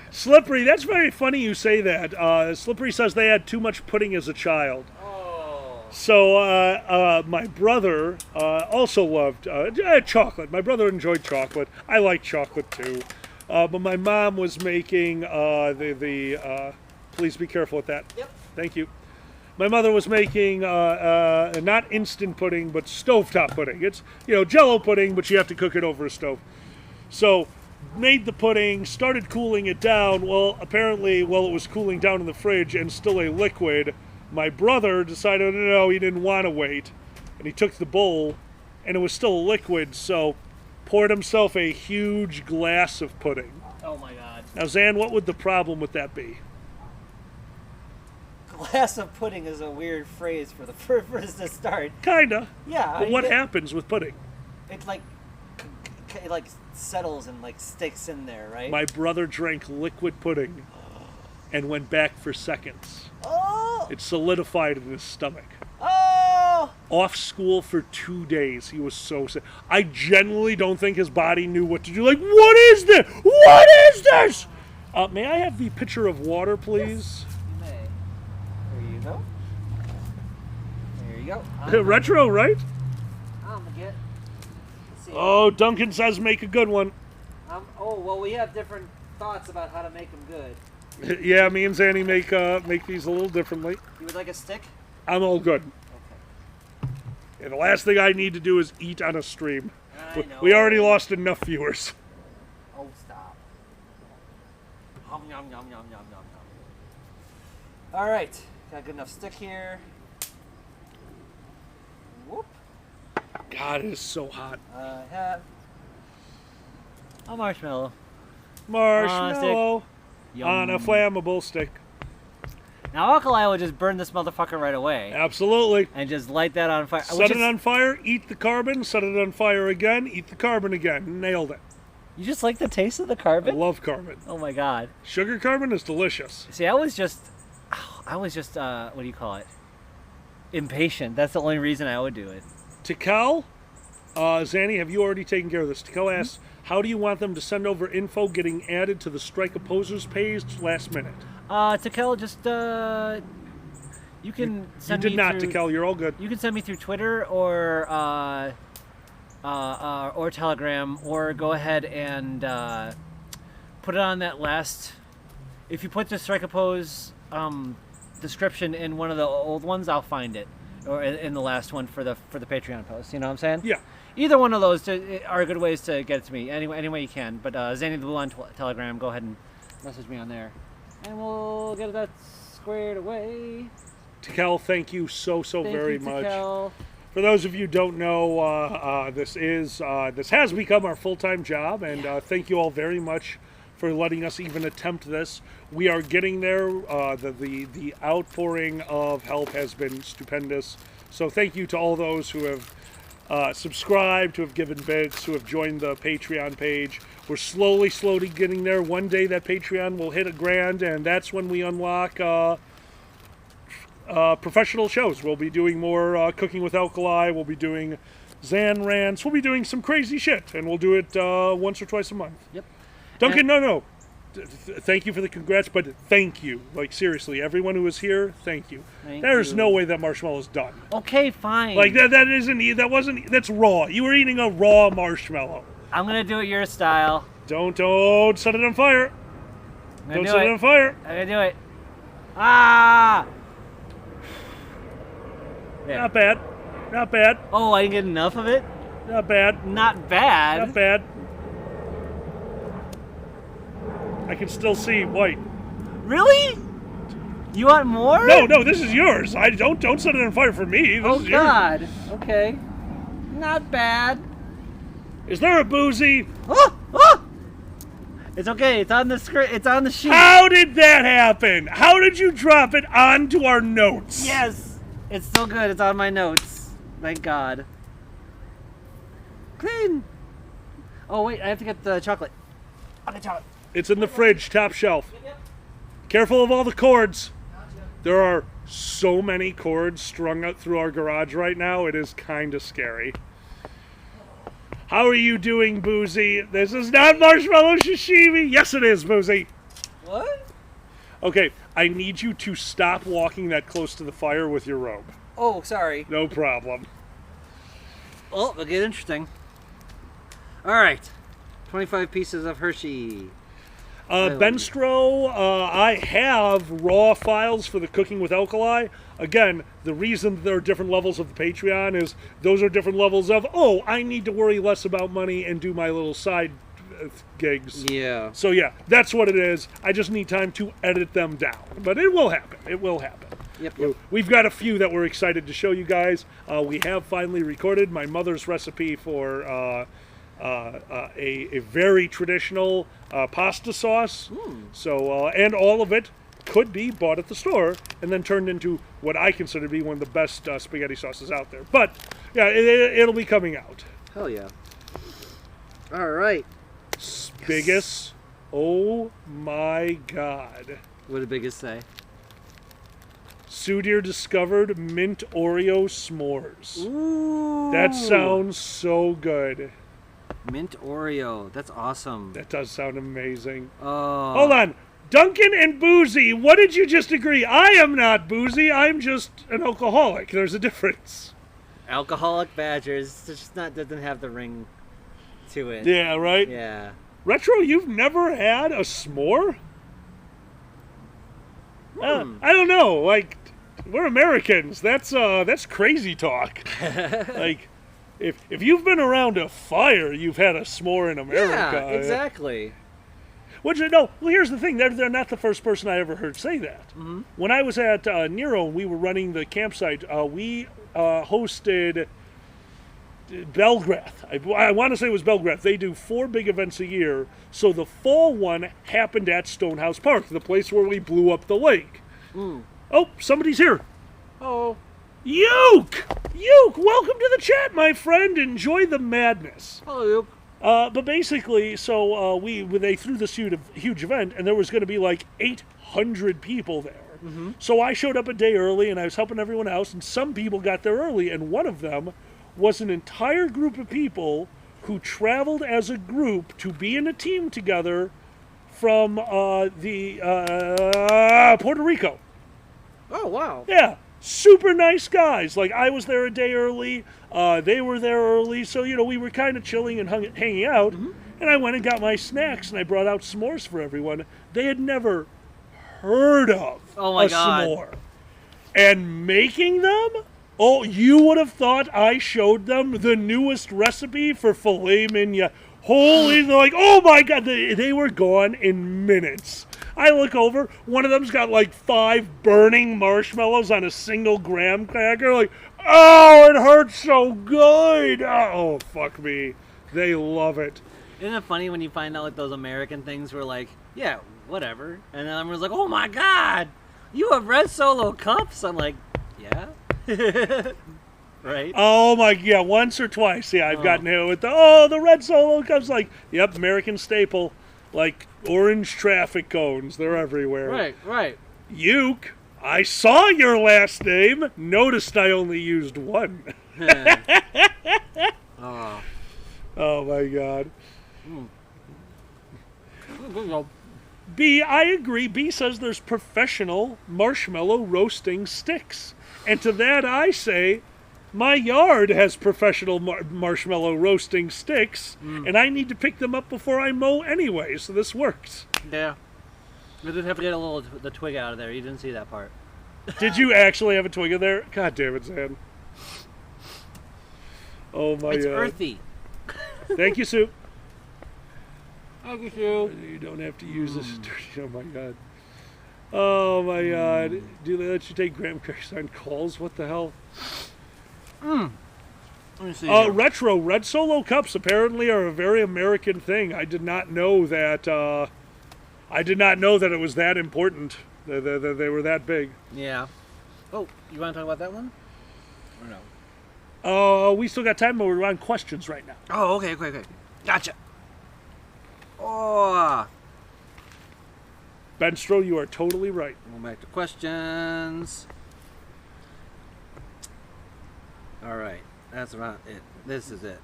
Slippery, that's very funny you say that. Slippery says they had too much pudding as a child. Oh. So my brother also loved chocolate. My brother enjoyed chocolate. I like chocolate too. But my mom was making please be careful with that. Yep. Thank you. My mother was making not instant pudding, but stovetop pudding. It's, Jell-O pudding, but you have to cook it over a stove. So made the pudding, started cooling it down. Well, apparently, while it was cooling down in the fridge and still a liquid, my brother decided, no, he didn't want to wait. And he took the bowl, and it was still a liquid, so poured himself a huge glass of pudding. Oh my god. Now, Zan, what would the problem with that be? Glass of pudding is a weird phrase for the first to start. Kinda. Yeah. But what happens with pudding? It like settles and like sticks in there, right? My brother drank liquid pudding and went back for seconds. Oh! It solidified in his stomach. Oh! Off school for 2 days. He was so sick. I genuinely don't think his body knew what to do. Like, what is this? What is this? May I have the pitcher of water, please? Yes, you may. There you go. There you go. Retro, right? I'm gonna get. Let's see. Oh, Duncan says make a good one. Oh, well, we have different thoughts about how to make them good. Yeah, me and Zanny make these a little differently. You would like a stick? I'm all good. Okay. And the last thing I need to do is eat on a stream. I know. We already lost enough viewers. Oh, stop. Yum, yum, yum, yum, yum, yum, yum. All right. Got a good enough stick here. Whoop. God, it is so hot. I have a marshmallow. Marshmallow on a Yum. flammable stick. Now, Alkali will just burn this motherfucker right away. Absolutely. And just light that on fire. Set it on fire, eat the carbon, set it on fire again, eat the carbon again. Nailed it. You just like the taste of the I carbon? love carbon. Oh my god. Sugar carbon is delicious. See, I was just, what do you call it? Impatient. That's the only reason I would do it. Tical, Zanny, have you already taken care of this? Tical asks, how do you want them to send over info getting added to the Strike Opposers page last minute? Tikel, just, you can send me You did not, through, Tical. You're all good. You can send me through Twitter or Telegram, or go ahead and put it on that last. If you put the Strike Oppose description in one of the old ones, I'll find it, or in the last one for the Patreon post. You know what I'm saying? Yeah. Either one of those are good ways to get it to me. Any way you can. But Zanny the Blue on Telegram, go ahead and message me on there, and we'll get that squared away. Tical, thank you so Thank very you, much. Tikel. For those of you who don't know, this has become our full-time job, and thank you all very much for letting us even attempt this. We are getting there. The outpouring of help has been stupendous. So thank you to all those who have subscribed, who have given bits, who have joined the Patreon page. We're slowly getting there. One day that Patreon will hit $1,000, and that's when we unlock professional shows. We'll be doing more Cooking with Alkali. We'll be doing Zan Rants. We'll be doing some crazy shit, and we'll do it once or twice a month. Yep. Duncan, no. Thank you for the congrats, but thank you. Like, seriously, everyone who is here, thank you. There's no way that marshmallow's done. Okay, fine. Like, that's raw. You were eating a raw marshmallow. I'm gonna do it your style. Don't set it on fire. Don't set it on fire. I'm gonna do it. Ah! There. Not bad. Not bad. Oh, I didn't get enough of it? Not bad. Not bad? Not bad. I can still see white. Really? You want more? No, this is yours. Don't set it on fire for me. This is yours. God. Okay. Not bad. Is there a boozy? Oh! Oh! It's okay. It's on the script. It's on the sheet. How did that happen? How did you drop it onto our notes? Yes. It's still good. It's on my notes. Thank God. Clean. Oh wait, I have to get the chocolate. I'll get chocolate. It's in the fridge, top shelf. Yep. Careful of all the cords. There are so many cords strung out through our garage right now. It is kind of scary. How are you doing, Boozy? This is not marshmallow sashimi. Yes, it is, Boozy. What? Okay, I need you to stop walking that close to the fire with your robe. Oh, sorry. No problem. Oh, it'll get interesting. All right. 25 pieces of Hershey. Benstro, I have raw files for the Cooking with Alkali. Again, the reason there are different levels of the Patreon is those are different levels of, oh, I need to worry less about money and do my little side gigs. Yeah. So yeah, that's what it is. I just need time to edit them down. But it will happen. It will happen. Yep. We've got a few that we're excited to show you guys. We have finally recorded my mother's recipe for a very traditional pasta sauce. So, and all of it could be bought at the store and then turned into what I consider to be one of the best spaghetti sauces out there. But yeah, it'll be coming out. Hell yeah. All right. Biggest. Yes. Oh my God. What did Biggest say? Sudir discovered mint Oreo s'mores. Ooh. That sounds so good. Mint Oreo. That's awesome. That does sound amazing. Oh. Hold on. Duncan and Boozy, what did you just agree? I am not Boozy. I'm just an alcoholic. There's a difference. Alcoholic Badgers. It's just not doesn't have the ring to it. Yeah, right? Yeah. Retro, you've never had a s'more? I don't know. Like, we're Americans. That's crazy talk. Like, if you've been around a fire, you've had a s'more in America. Yeah, exactly. Well, here's the thing. They're not the first person I ever heard say that. Mm-hmm. When I was at Nero, we were running the campsite. We hosted Belgrath. I want to say it was Belgrath. They do 4 big events a year. So the fall one happened at Stonehouse Park, the place where we blew up the lake. Oh, somebody's here. Oh. Uke! Uke, welcome to the chat, my friend. Enjoy the madness. Hello, Uke. But basically, so they threw this huge event, and there was going to be like 800 people there. Mm-hmm. So I showed up a day early, and I was helping everyone else, and some people got there early, and one of them was an entire group of people who traveled as a group to be in a team together from Puerto Rico. Oh, wow. Yeah. Super nice guys. Like, I was there a day early. They were there early. So, we were kind of chilling and hanging out. Mm-hmm. And I went and got my snacks, and I brought out s'mores for everyone. They had never heard of a s'more. And making them? Oh, you would have thought I showed them the newest recipe for filet mignon. Holy, they're like, oh my God. They were gone in minutes. I look over, one of them's got like 5 burning marshmallows on a single graham cracker. Like, oh, it hurts so good. Oh, fuck me. They love it. Isn't it funny when you find out like those American things where like, yeah, whatever. And then everyone's like, oh my God, you have red Solo cups? I'm like, yeah. Right? Oh my, yeah, once or twice. Yeah, I've gotten hit with the red Solo Cups. Like, yep, American staple. Like orange traffic cones. They're everywhere. Right. Uke, I saw your last name. Noticed I only used one. Oh my God. B, I agree. B says there's professional marshmallow roasting sticks. And to that I say, my yard has professional marshmallow roasting sticks, and I need to pick them up before I mow anyway, so this works. Yeah. We did have to get the twig out of there. You didn't see that part. Did you actually have a twig in there? God damn it, Zan. Oh my God. It's earthy. Thank you, Sue. Thank you, Sue. You don't have to use this. Oh my God. Oh my God. Do they let you take graham crackers on calls? What the hell? Let me see. Retro red Solo Cups apparently are a very American thing. I did not know that. I did not know that it was that important. They were that big. Yeah. Oh, you want to talk about that one? Or no? Oh, we still got time, but we're on questions right now. Oh, okay. Gotcha. Oh. Benstro, you are totally right. Going back to questions. All right, that's about it. This is it.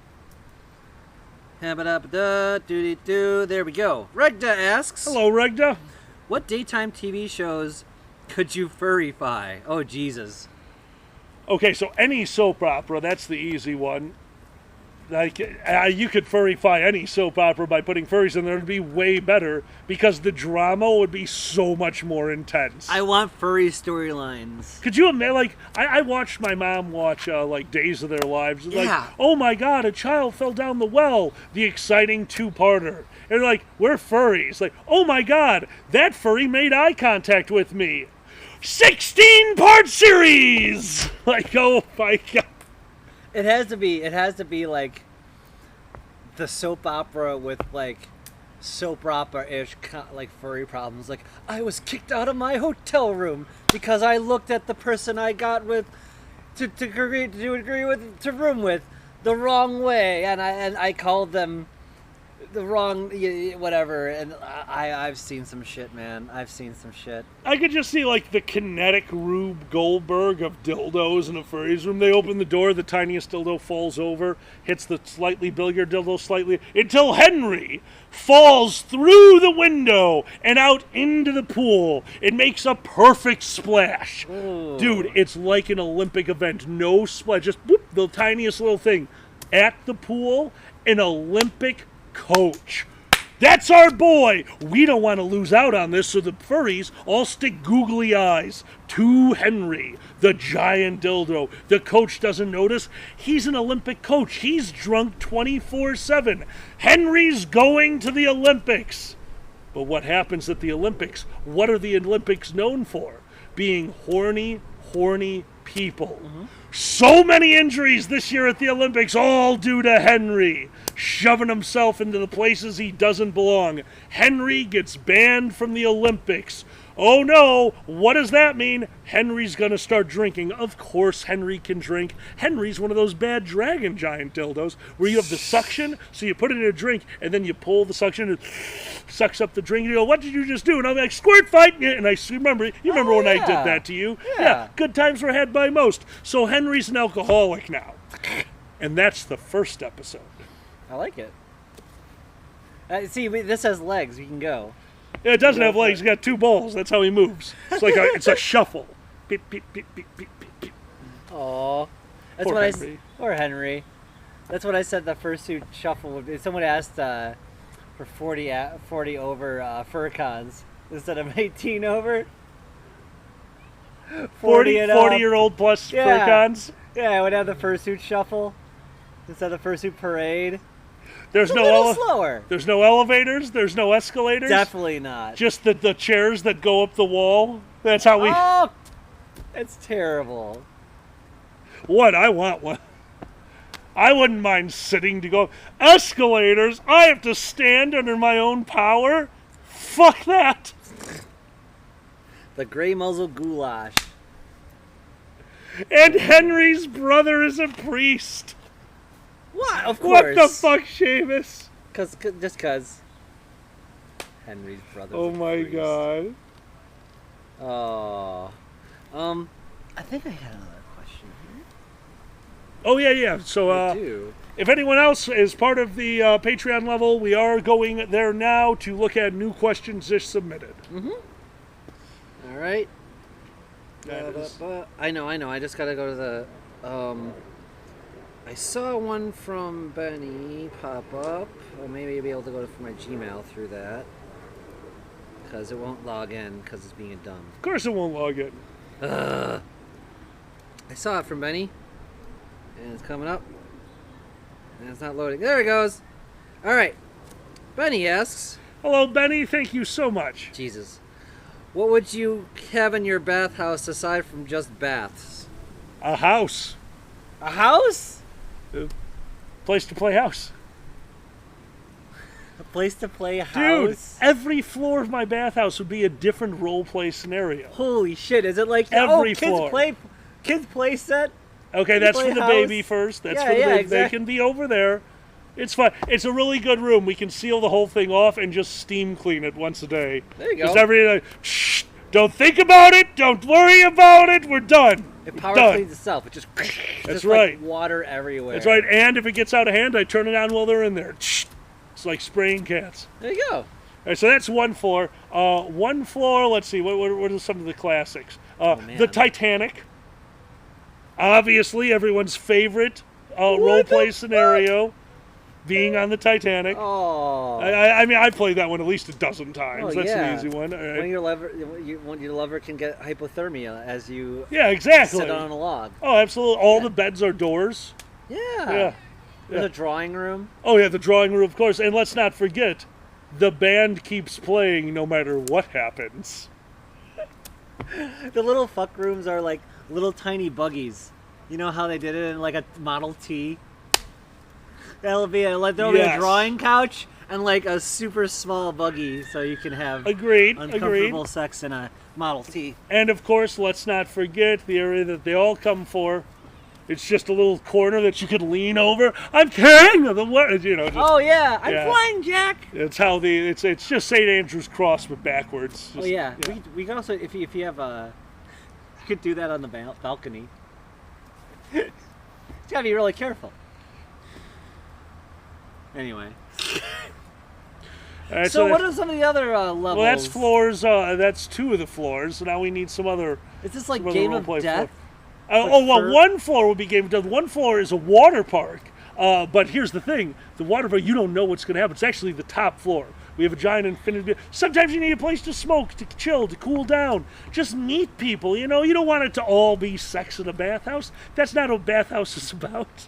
There we go. Regda asks, Hello, Regda. what daytime TV shows could you furryfy? Oh, Jesus. Okay, so any soap opera, that's the easy one. Like, you could furryfy any soap opera by putting furries in there. It'd be way better because the drama would be so much more intense. I want furry storylines. Could you imagine? Like, I watched my mom watch like Days of Their Lives. Like, Yeah. oh my God, a child fell down the well. The exciting two-parter. And like, we're furries. Like, oh my God, that furry made eye contact with me. 16-part series. Like, oh my God. It has to be like the soap opera with like soap opera-ish like furry problems. Like, I was kicked out of my hotel room because I looked at the person I got with to room with the wrong way, and I called them the wrong whatever. And I've seen some shit, man. I've seen some shit. I could just see like the kinetic Rube Goldberg of dildos in a furry's room. They open the door, the tiniest dildo falls over, hits the slightly bigger dildo slightly, until Henry falls through the window and out into the pool. It makes a perfect splash. Ooh. Dude, it's like an Olympic event. No splash, just whoop, the tiniest little thing. At the pool, an Olympic coach. That's our boy. We don't want to lose out on this, so the furries all stick googly eyes to Henry, the giant dildo. The coach doesn't notice. He's an Olympic coach. He's drunk 24/7. Henry's going to the Olympics. But what happens at the Olympics? What are the Olympics known for? Being horny people. So many injuries this year at the Olympics, all due to Henry shoving himself into the places he doesn't belong. Henry gets banned from the Olympics. Oh no, what does that mean? Henry's gonna start drinking. Of course Henry can drink. Henry's one of those bad dragon giant dildos where you have the suction, so you put it in a drink, and then you pull the suction and it sucks up the drink. You go, what did you just do? And I'm like, squirt fight! And I remember, when I did that to you? Yeah, good times were had by most. So Henry's an alcoholic now. And that's the first episode. I like it. See, this has legs. We can go. Yeah, it doesn't have legs. It's got two balls. That's how he moves. It's like it's a shuffle. Beep, beep, beep, beep, beep, beep, beep. Aw. That's Poor what Henry. Poor Henry. That's what I said the fursuit shuffle would be. Someone asked for 40 over furcons instead of 18 over. 40 and 40-year-old plus furcons. Yeah, I would have the fursuit shuffle instead of the fursuit parade. There's slower. There's no elevators. There's no escalators. Definitely not. Just the chairs that go up the wall. That's how we. Oh, it's terrible. What? I want one. I wouldn't mind sitting to go. Escalators? I have to stand under my own power? Fuck that. The gray muzzle goulash. And Henry's brother is a priest. What? Of What course. the fuck, Seamus? Just cause. Henry's brother. Oh my god. Oh. I think I had another question here. Oh yeah. So I do. if anyone else is part of the Patreon level, we are going there now to look at new questions just submitted. Mm-hmm. All right. That is- I know. I just gotta go to the. I saw one from Benny pop up. Or maybe I'll be able to go to my Gmail through that. Because it won't log in because it's being dumb. Of course it won't log in. I saw it from Benny. And it's coming up. And it's not loading. There it goes. All right. Benny asks. Hello, Benny. Thank you so much. Jesus. What would you have in your bathhouse aside from just baths? A house. A house? A place to play house. A place to play a house? Dude, every floor of my bathhouse would be a different role play scenario. Holy shit, is it like Every kids floor. Kids play set? Okay, that's play for the house? baby first. That's for the baby. They can be over there. It's fun. It's a really good room. We can seal the whole thing off and just steam clean it once a day. There you go. Just every day. Shh! Don't think about it. Don't worry about it. We're done. It We're power done. cleans itself. It just That's just right. Like water everywhere. That's right. And if it gets out of hand, I turn it on while they're in there. Shh! It's like spraying cats. There you go. All right, so that's one floor. One floor. Let's see. What are some of the classics? The Titanic. Obviously, everyone's favorite role play scenario, being on the Titanic. Oh. I mean, I played that one at least a dozen times. Oh, That's yeah. an easy one. All right. When your lover can get hypothermia as you Yeah, exactly. sit on a log. Oh, absolutely. All the beds are doors. Yeah. Yeah. There's a drawing room. Oh, yeah, the drawing room, of course. And let's not forget, the band keeps playing no matter what happens. The little fuck rooms are like little tiny buggies. You know how they did it in like a Model T? There'll be a drawing couch and like a super small buggy so you can have uncomfortable sex in a Model T. And of course, let's not forget the area that they all come for. It's just a little corner that you could lean over. I'm king of the world, you know. Just, oh yeah, I'm flying, Jack. It's how it's just St. Andrew's Cross but backwards. Just, oh yeah. We can also if you have a you could do that on the balcony. You gotta be really careful. Anyway. Right, so what are some of the other levels? Well, that's floors. That's two of the floors. So now we need some other. Is this like Game of Death? One floor would be Game of Death. One floor is a water park. But here's the thing: the water park, you don't know what's going to happen. It's actually the top floor. We have a giant infinity. Sometimes you need a place to smoke, to chill, to cool down. Just meet people. You know, you don't want it to all be sex in a bathhouse. That's not what bathhouse is about.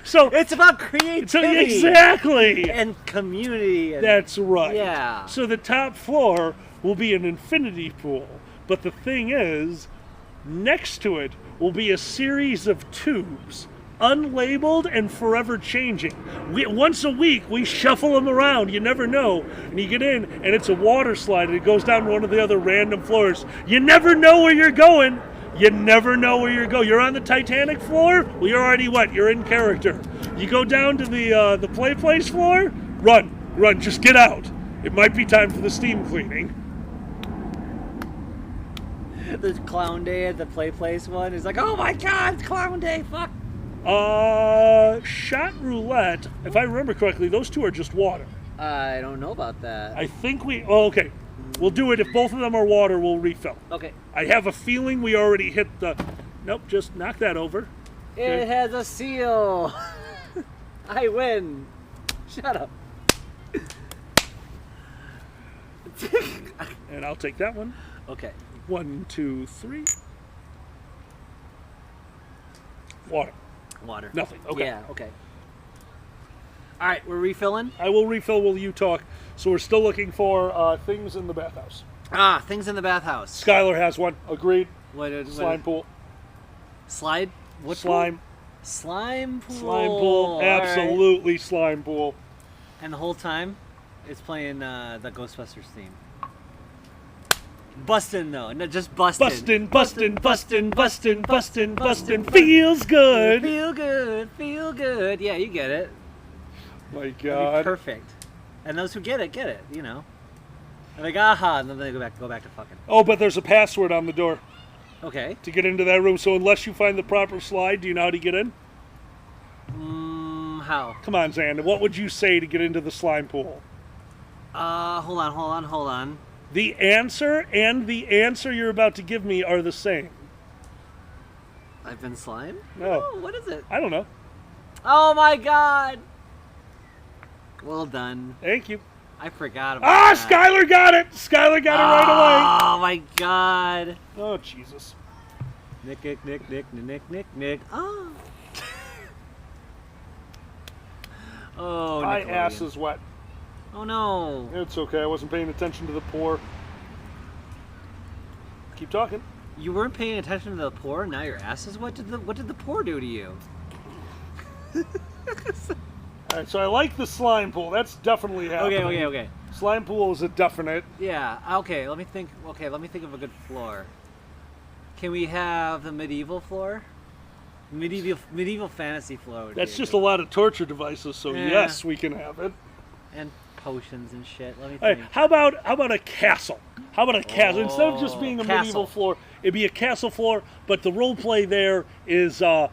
So it's about creativity. Exactly. And community. That's right. Yeah. So the top floor will be an infinity pool. But the thing is, next to it will be a series of tubes, unlabeled and forever changing. Once a week, we shuffle them around. You never know. And you get in, and it's a water slide, and it goes down one of the other random floors. You never know where you're going. You never know where you're going. You're on the Titanic floor? Well, you're already what? You're in character. You go down to the play place floor? Run. Just get out. It might be time for the steam cleaning. The clown day at the play place one is like, oh my god, it's clown day, fuck. Shot roulette, if I remember correctly, those two are just water. I don't know about that. I think okay. We'll do it. If both of them are water, we'll refill. Okay. I have a feeling we already hit the... Nope, just knock that over. It has a seal. I win. Shut up. And I'll take that one. Okay. 1, 2, 3. Water. Nothing. Okay. Yeah, okay. All right, we're refilling? I will refill while you talk. So we're still looking for things in the bathhouse. Things in the bathhouse. Skylar has one. Agreed. Slime pool. Slide? What slime? Pool? Slime pool. Slime pool. Absolutely slime pool. And the whole time, it's playing the Ghostbusters theme. Bustin' though, not just bustin'. Bustin'. Feels good. Feel good. Yeah, you get it. My That'd be God. perfect. And those who get it, you know. And like, aha, and then they go back to fucking. Oh, but there's a password on the door Okay. to get into that room. So unless you find the proper slide, do you know how to get in? How? Come on, Xander. What would you say to get into the slime pool? Hold on. The answer and the answer you're about to give me are the same. I've been slime? No. Oh, what is it? I don't know. Oh my God. Well done. Thank you. I forgot about that. Skylar got it. Skylar got it right Oh my God. away. Oh, Jesus. Nick. Oh. Oh, My Nickelodeon. ass is wet. Oh no. It's okay. I wasn't paying attention to the pour. Keep talking. You weren't paying attention to the pour. Now your ass is wet. What did the pour do to you? All right, so I like the slime pool. That's definitely happening. Okay. Slime pool is a definite. Yeah. Okay. Let me think. Okay. Let me think of a good floor. Can we have the medieval floor? Medieval fantasy floor. would That's be just good- a lot of torture devices, so Yeah. yes, we can have it. And potions and shit. Let me All think. right, how about a castle? How about a castle? Instead of just being a castle. medieval floor, it'd be a castle floor, but the role play there is a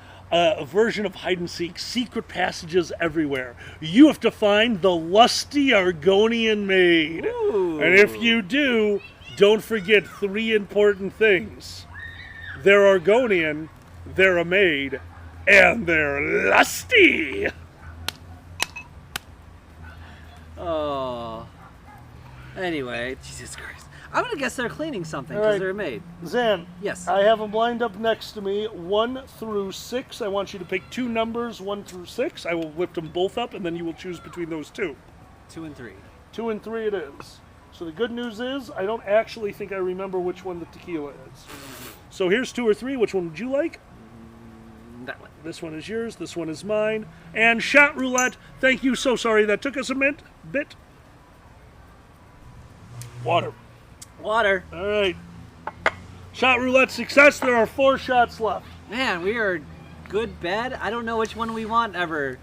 version of hide and seek, secret passages everywhere. You have to find the lusty Argonian maid. Ooh. And if you do, don't forget 3 important things. They're Argonian, they're a maid, and they're lusty. Oh. Anyway, Jesus Christ. I'm gonna guess they're cleaning something All because right. they're a maid. Zan, Yes. I have them lined up next to me, 1 through 6. I want you to pick 2 numbers, 1 through 6. I will lift them both up, and then you will choose between those 2. 2 and 3. 2 and 3 it is. So the good news is, I don't actually think I remember which one the tequila is. So here's 2 or 3. Which one would you like? That one. This one is yours, this one is mine. And shot roulette, thank you, so sorry that took us a bit. Water. Water. All right. Shot roulette success, there are 4 shots left. Man, we are good, bad. I don't know which one we want ever.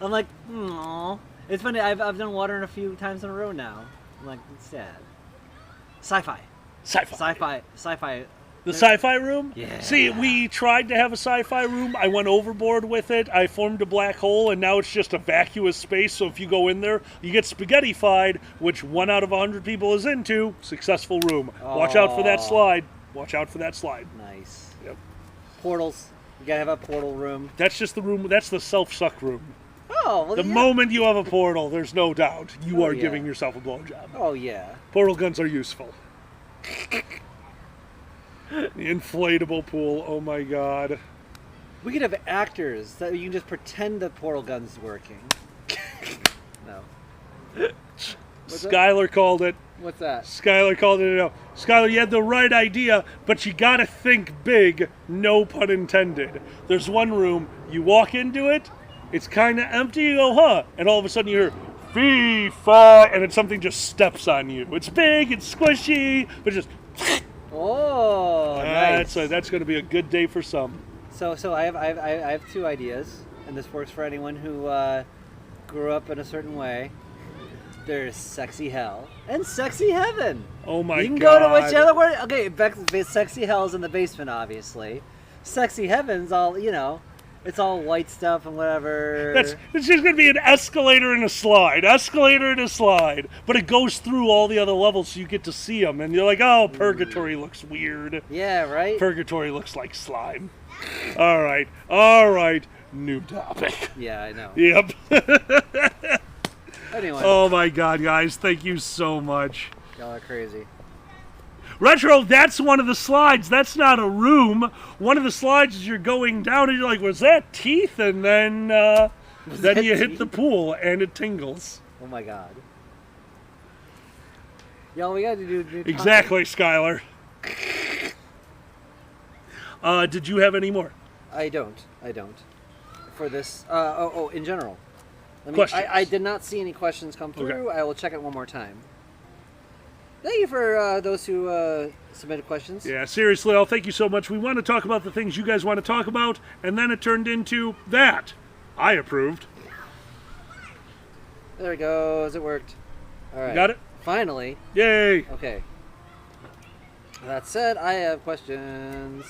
I'm like, no. It's funny. I've done water a few times in a row now. I'm like, it's sad. Sci-fi. The sci-fi room? Yeah. See, we tried to have a sci-fi room. I went overboard with it. I formed a black hole, and now it's just a vacuous space. So if you go in there, you get spaghetti-fied, which 1 out of 100 people is into. Successful room. Watch out for that slide. Watch out for that slide. Nice. Yep. Portals. You gotta have a portal room. That's just the room. That's the self-suck room. Oh, well, The yeah. moment you have a portal, there's no doubt you Oh, are yeah. giving yourself a blowjob. Oh, yeah. Portal guns are useful. The inflatable pool. Oh my god. We could have actors that you can just pretend the portal gun's working. No. What's that? Skylar called it. What's that? Skylar called it. No. Skylar, you had the right idea, but you gotta think big. No pun intended. There's one room. You walk into it. It's kind of empty. You go, huh? And all of a sudden you hear, fee, fi, and then something just steps on you. It's big. It's squishy, but just. Oh, nice. That's going to be a good day for some. So I have 2 ideas, and this works for anyone who grew up in a certain way. There's sexy hell and sexy heaven. Oh my god. You can go to whichever one. Okay, sexy hell's in the basement, obviously. Sexy heaven's all, it's all white stuff and whatever. It's just going to be an escalator and a slide. But it goes through all the other levels so you get to see them. And you're like, oh, purgatory looks weird. Yeah, right? Purgatory looks like slime. All right. New topic. Yeah, I know. Yep. Anyway. Oh my god, guys. Thank you so much. Y'all are crazy. Retro, that's one of the slides. That's not a room. One of the slides is you're going down and you're like, was that teeth? And then you hit the pool and it tingles. Oh my god. Y'all, we gotta do Exactly, Skylar. Did you have any more? I don't. For this, in general. Questions. I did not see any questions come through. Okay. I will check it one more time. Thank you for those who submitted questions. Yeah, seriously, all thank you so much. We want to talk about the things you guys want to talk about, and then it turned into that. I approved. There it goes. It worked. All right. Got it? Finally. Yay! Okay. That said, I have questions.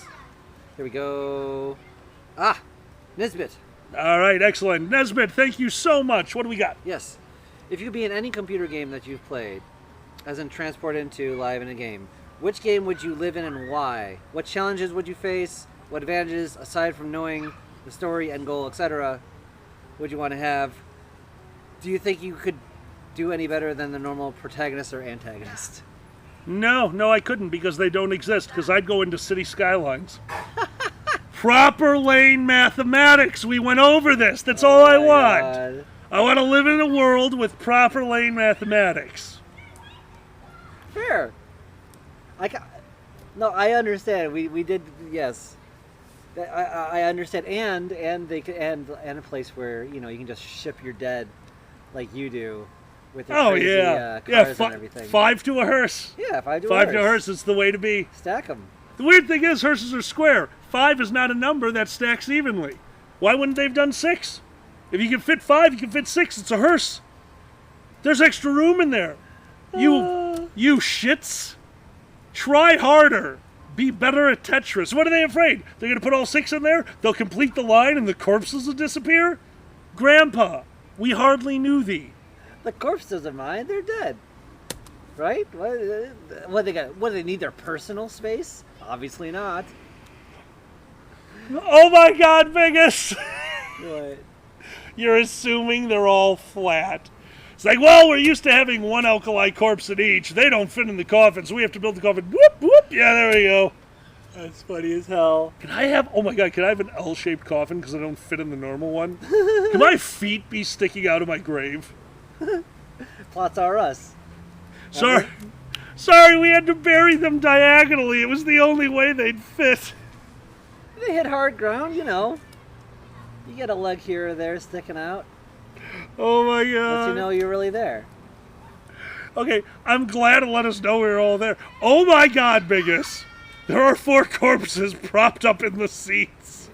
Here we go. Ah, Nisbet. All right, excellent. Nesbitt, thank you so much. What do we got? Yes. If you could be in any computer game that you've played, as in transported into live in a game, which game would you live in and why? What challenges would you face? What advantages, aside from knowing the story, end goal, etc., would you want to have? Do you think you could do any better than the normal protagonist or antagonist? No, I couldn't because they don't exist, because I'd go into City Skylines. Proper lane mathematics. We went over this. That's all I want. God. I want to live in a world with proper lane mathematics. Fair. No, I understand. We did, yes. I understand, and a place where you can just ship your dead, like you do, with your crazy, cars and everything. 5 to a hearse. Yeah, 5 to a 5 hearse. to a hearse is the way to be. Stack them. The weird thing is, hearses are square. 5 is not a number that stacks evenly. Why wouldn't they have done 6? If you can fit 5, you can fit 6. It's a hearse. There's extra room in there. You shits. Try harder. Be better at Tetris. What are they afraid? They're going to put all 6 in there? They'll complete the line and the corpses will disappear? Grandpa, we hardly knew thee. The corpse doesn't mind. They're dead. Right? What they got? What do they need? Their personal space? Obviously not. Oh my God, Vegas! What? You're assuming they're all flat. It's like, well, we're used to having one alkali corpse in each. They don't fit in the coffin, so we have to build the coffin. Whoop, whoop. Yeah, there we go. That's funny as hell. Can I have an L-shaped coffin because I don't fit in the normal one? Can my feet be sticking out of my grave? Plots are us. Sorry, we had to bury them diagonally. It was the only way they'd fit. They hit hard ground, You get a leg here or there sticking out. Oh my God. Lets you know you're really there. Okay, I'm glad it let us know we were all there. Oh my God, Biggest. There are 4 corpses propped up in the seats.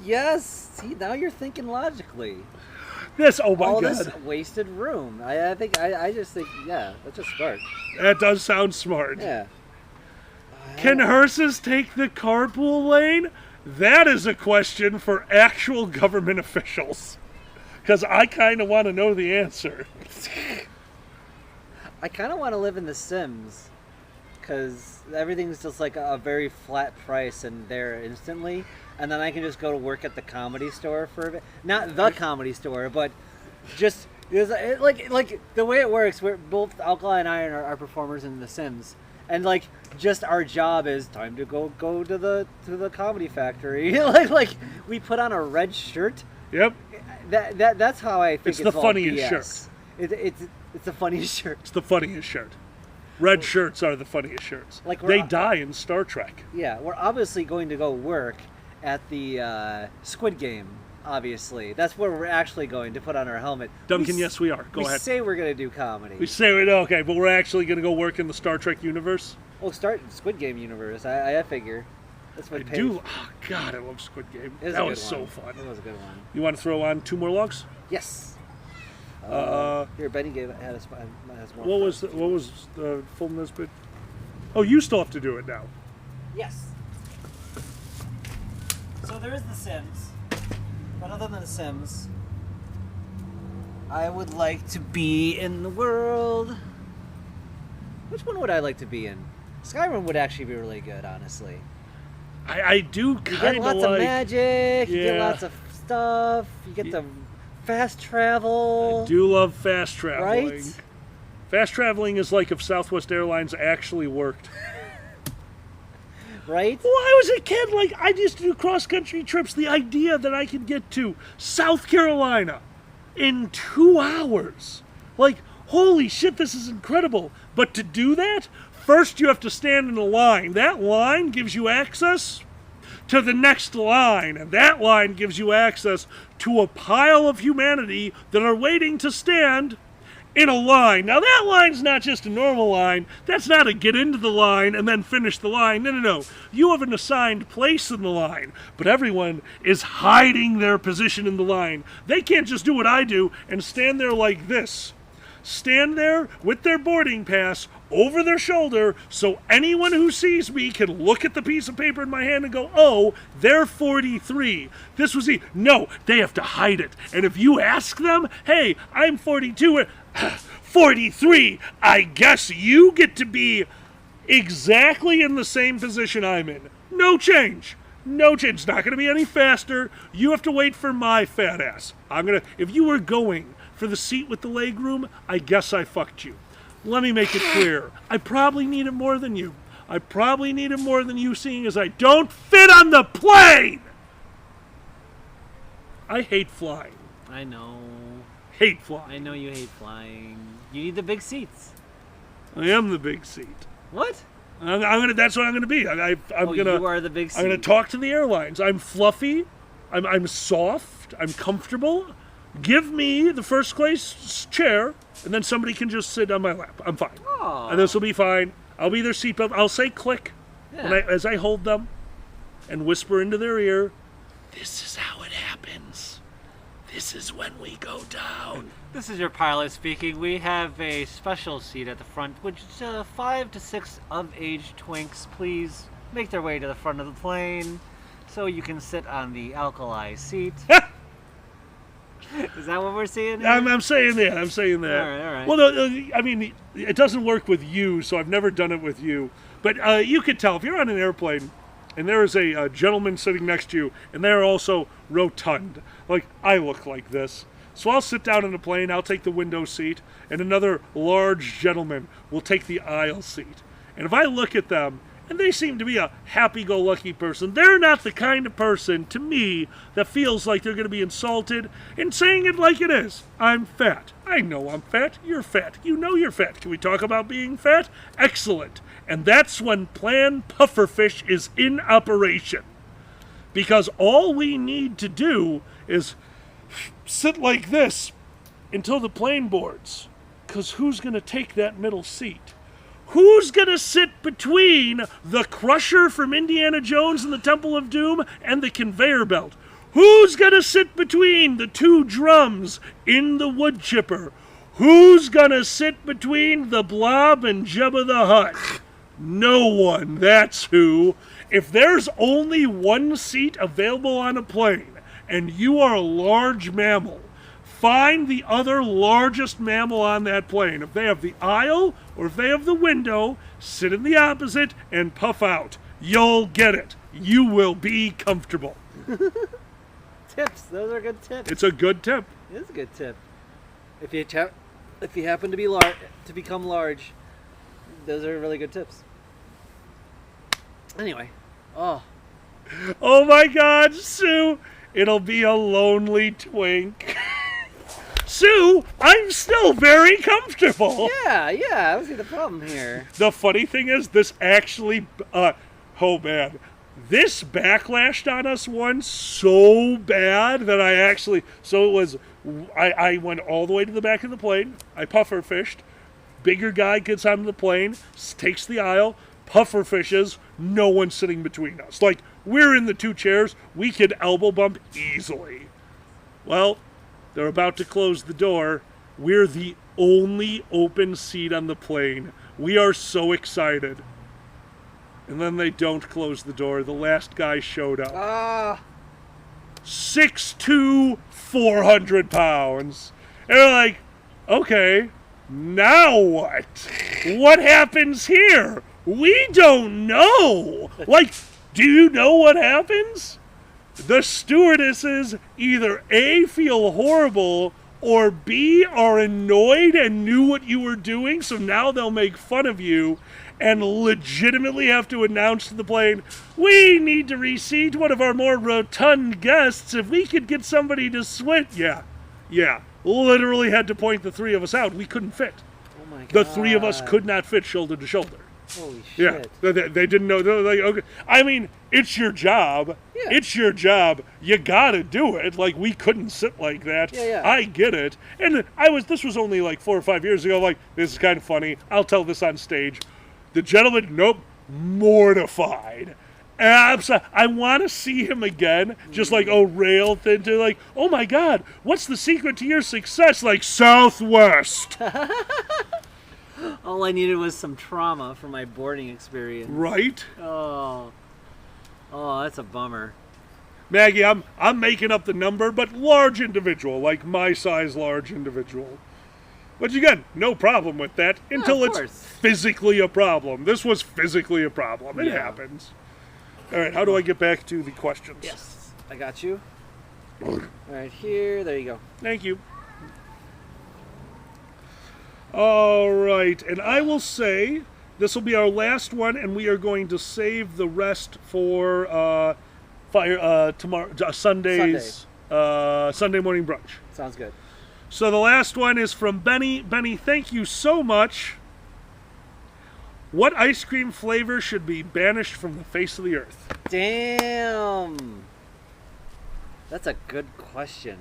Yes. See, now you're thinking logically. Oh my all God. This wasted room. I just think, yeah, that's just smart. That does sound smart. Yeah. Can hearses take the carpool lane? That is a question for actual government officials. Because I kind of want to know the answer. I kind of want to live in The Sims. Because everything's just like a very flat price and there instantly. And then I can just go to work at the comedy store for a bit. Not the comedy store, but just... Like the way it works, we're both Alkali and I are performers in The Sims. And like just our job is time to go to the comedy factory. like we put on a red shirt. Yep. That's how I think it's the funniest shirt. It's the funniest shirt. It's the funniest shirt. Red shirts are the funniest shirts. Like they die in Star Trek. Yeah, we're obviously going to go work at the Squid Game. Obviously, that's where we're actually going to put on our helmet. Duncan, yes, we are. Go ahead. We say we're going to do comedy. We say we do, okay, but we're actually going to go work in the Star Trek universe. Well, Squid Game universe. I figure. That's what I do. Oh God, I love Squid Game. That was so fun. It was a good one. You want to throw on 2 more logs? Yes. Here, Benny had us more. What was the full Nisbet? Oh, you still have to do it now. Yes. So there is The Sims, but other than The Sims, I would like to be in the world. Which one would I like to be in? Skyrim would actually be really good, honestly. I do kind of like... You get lots of magic, you get lots of stuff, you get the fast travel. I do love fast traveling. Right? Fast traveling is like if Southwest Airlines actually worked. Right? Well, I was a kid, like, I used to do cross-country trips. The idea that I could get to South Carolina in 2 hours. Like, holy shit, this is incredible. But to do that, first you have to stand in a line. That line gives you access to the next line. And that line gives you access to a pile of humanity that are waiting to stand in a line. Now, that line's not just a normal line. That's not a get into the line and then finish the line. No. You have an assigned place in the line, but everyone is hiding their position in the line. They can't just do what I do and stand there like this. Stand there with their boarding pass over their shoulder so anyone who sees me can look at the piece of paper in my hand and go, oh, they're 43. This was No, they have to hide it. And if you ask them, hey, I'm 42, 43, I guess you get to be exactly in the same position I'm in. No change. No change. It's not going to be any faster. You have to wait for my fat ass. If you were going for the seat with the leg room, I guess I fucked you. Let me make it clear. I probably need it more than you. I probably need it more than you, seeing as I don't fit on the plane! I hate flying. I know. Hate flying. I know you hate flying. You need the big seats. I am the big seat. What? That's what I'm gonna be. You are the big seat. I'm gonna talk to the airlines. I'm fluffy. I'm soft. I'm comfortable. Give me the first class chair, and then somebody can just sit on my lap. I'm fine. Aww. And this will be fine. I'll be their seatbelt. I'll say click as I hold them and whisper into their ear, this is how it happens. This is when we go down. This is your pilot speaking. We have a special seat at the front, which 5 to 6 of-age twinks, please make their way to the front of the plane so you can sit on the alkali seat. Is that what we're seeing here? I'm saying that. I'm saying that. All right. Well, no, I mean, it doesn't work with you, so I've never done it with you. But you could tell if you're on an airplane and there is a gentleman sitting next to you, and they're also rotund. Like, I look like this. So I'll sit down in the plane, I'll take the window seat, and another large gentleman will take the aisle seat. And if I look at them, and they seem to be a happy-go-lucky person, they're not the kind of person, to me, that feels like they're going to be insulted and saying it like it is. I'm fat. I know I'm fat. You're fat. You know you're fat. Can we talk about being fat? Excellent. And that's when Plan Pufferfish is in operation. Because all we need to do is sit like this until the plane boards. Because who's going to take that middle seat? Who's going to sit between the Crusher from Indiana Jones and the Temple of Doom and the conveyor belt? Who's going to sit between the two drums in the wood chipper? Who's going to sit between the Blob and Jabba the Hutt? No one, that's who. If there's only one seat available on a plane and you are a large mammal, find the other largest mammal on that plane. If they have the aisle or if they have the window, sit in the opposite and puff out. You'll get it. You will be comfortable. Tips. Those are good tips. It's a good tip. It is a good tip. If you happen to be become large, those are really good tips. Anyway. Oh my God, Sue. It'll be a lonely twink. Sue, I'm still very comfortable. Yeah, I don't see the problem here. The funny thing is, this actually, oh man, this backlashed on us once so bad that I went all the way to the back of the plane, I puffer fished, bigger guy gets onto the plane, takes the aisle, puffer fishes, no one sitting between us. Like, we're in the two chairs, we could elbow bump easily. Well, they're about to close the door. We're the only open seat on the plane. We are so excited. And then they don't close the door. The last guy showed up. 6'2", 400 pounds. And they're like, okay, now what? What happens here? We don't know. Like, do you know what happens? The stewardesses either A, feel horrible, or B, are annoyed and knew what you were doing, so now they'll make fun of you and legitimately have to announce to the plane, we need to reseat one of our more rotund guests. If we could get somebody to switch. Yeah. Literally had to point the three of us out. We couldn't fit. Oh my God. The three of us could not fit shoulder to shoulder. Holy Yeah, shit. they didn't know. They were like, okay. I mean, it's your job. Yeah. It's your job. You gotta do it. Like, we couldn't sit like that. Yeah. I get it. And this was only like 4 or 5 years ago. Like, this is kind of funny. I'll tell this on stage. The gentleman, nope, mortified. I want to see him again, just like railed into like, oh my God, what's the secret to your success? Like, Southwest. All I needed was some trauma from my boarding experience. Right? Oh, that's a bummer. Maggie, I'm making up the number, but large individual, like my size large individual. But again, no problem with that until it's physically a problem. This was physically a problem. It happens. All right, how do I get back to the questions? Yes, I got you. Right here, there you go. Thank you. All right, and I will say this will be our last one, and we are going to save the rest for tomorrow, Sunday's Sunday morning brunch. Sounds good. So the last one is from Benny. Benny, thank you so much. What ice cream flavor should be banished from the face of the earth? Damn. That's a good question.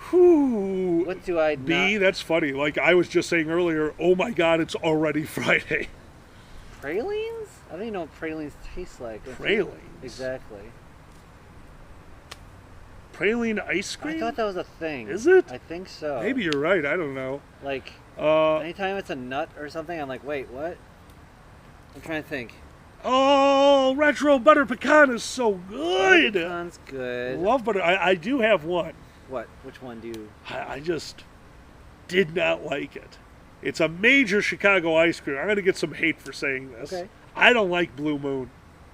Whew. What do I B, that's funny. Like I was just saying earlier, oh my God, it's already Friday. Pralines? I don't even know what pralines taste like. Pralines? Exactly. Praline ice cream? I thought that was a thing. Is it? I think so. Maybe you're right. I don't know. Like, anytime it's a nut or something, I'm like, wait, what? I'm trying to think. Oh, retro butter pecan is so good. Butter pecan's good. Love butter. I do have one. What? Which one do you? I just did not like it. It's a major Chicago ice cream. I'm going to get some hate for saying this. Okay. I don't like Blue Moon.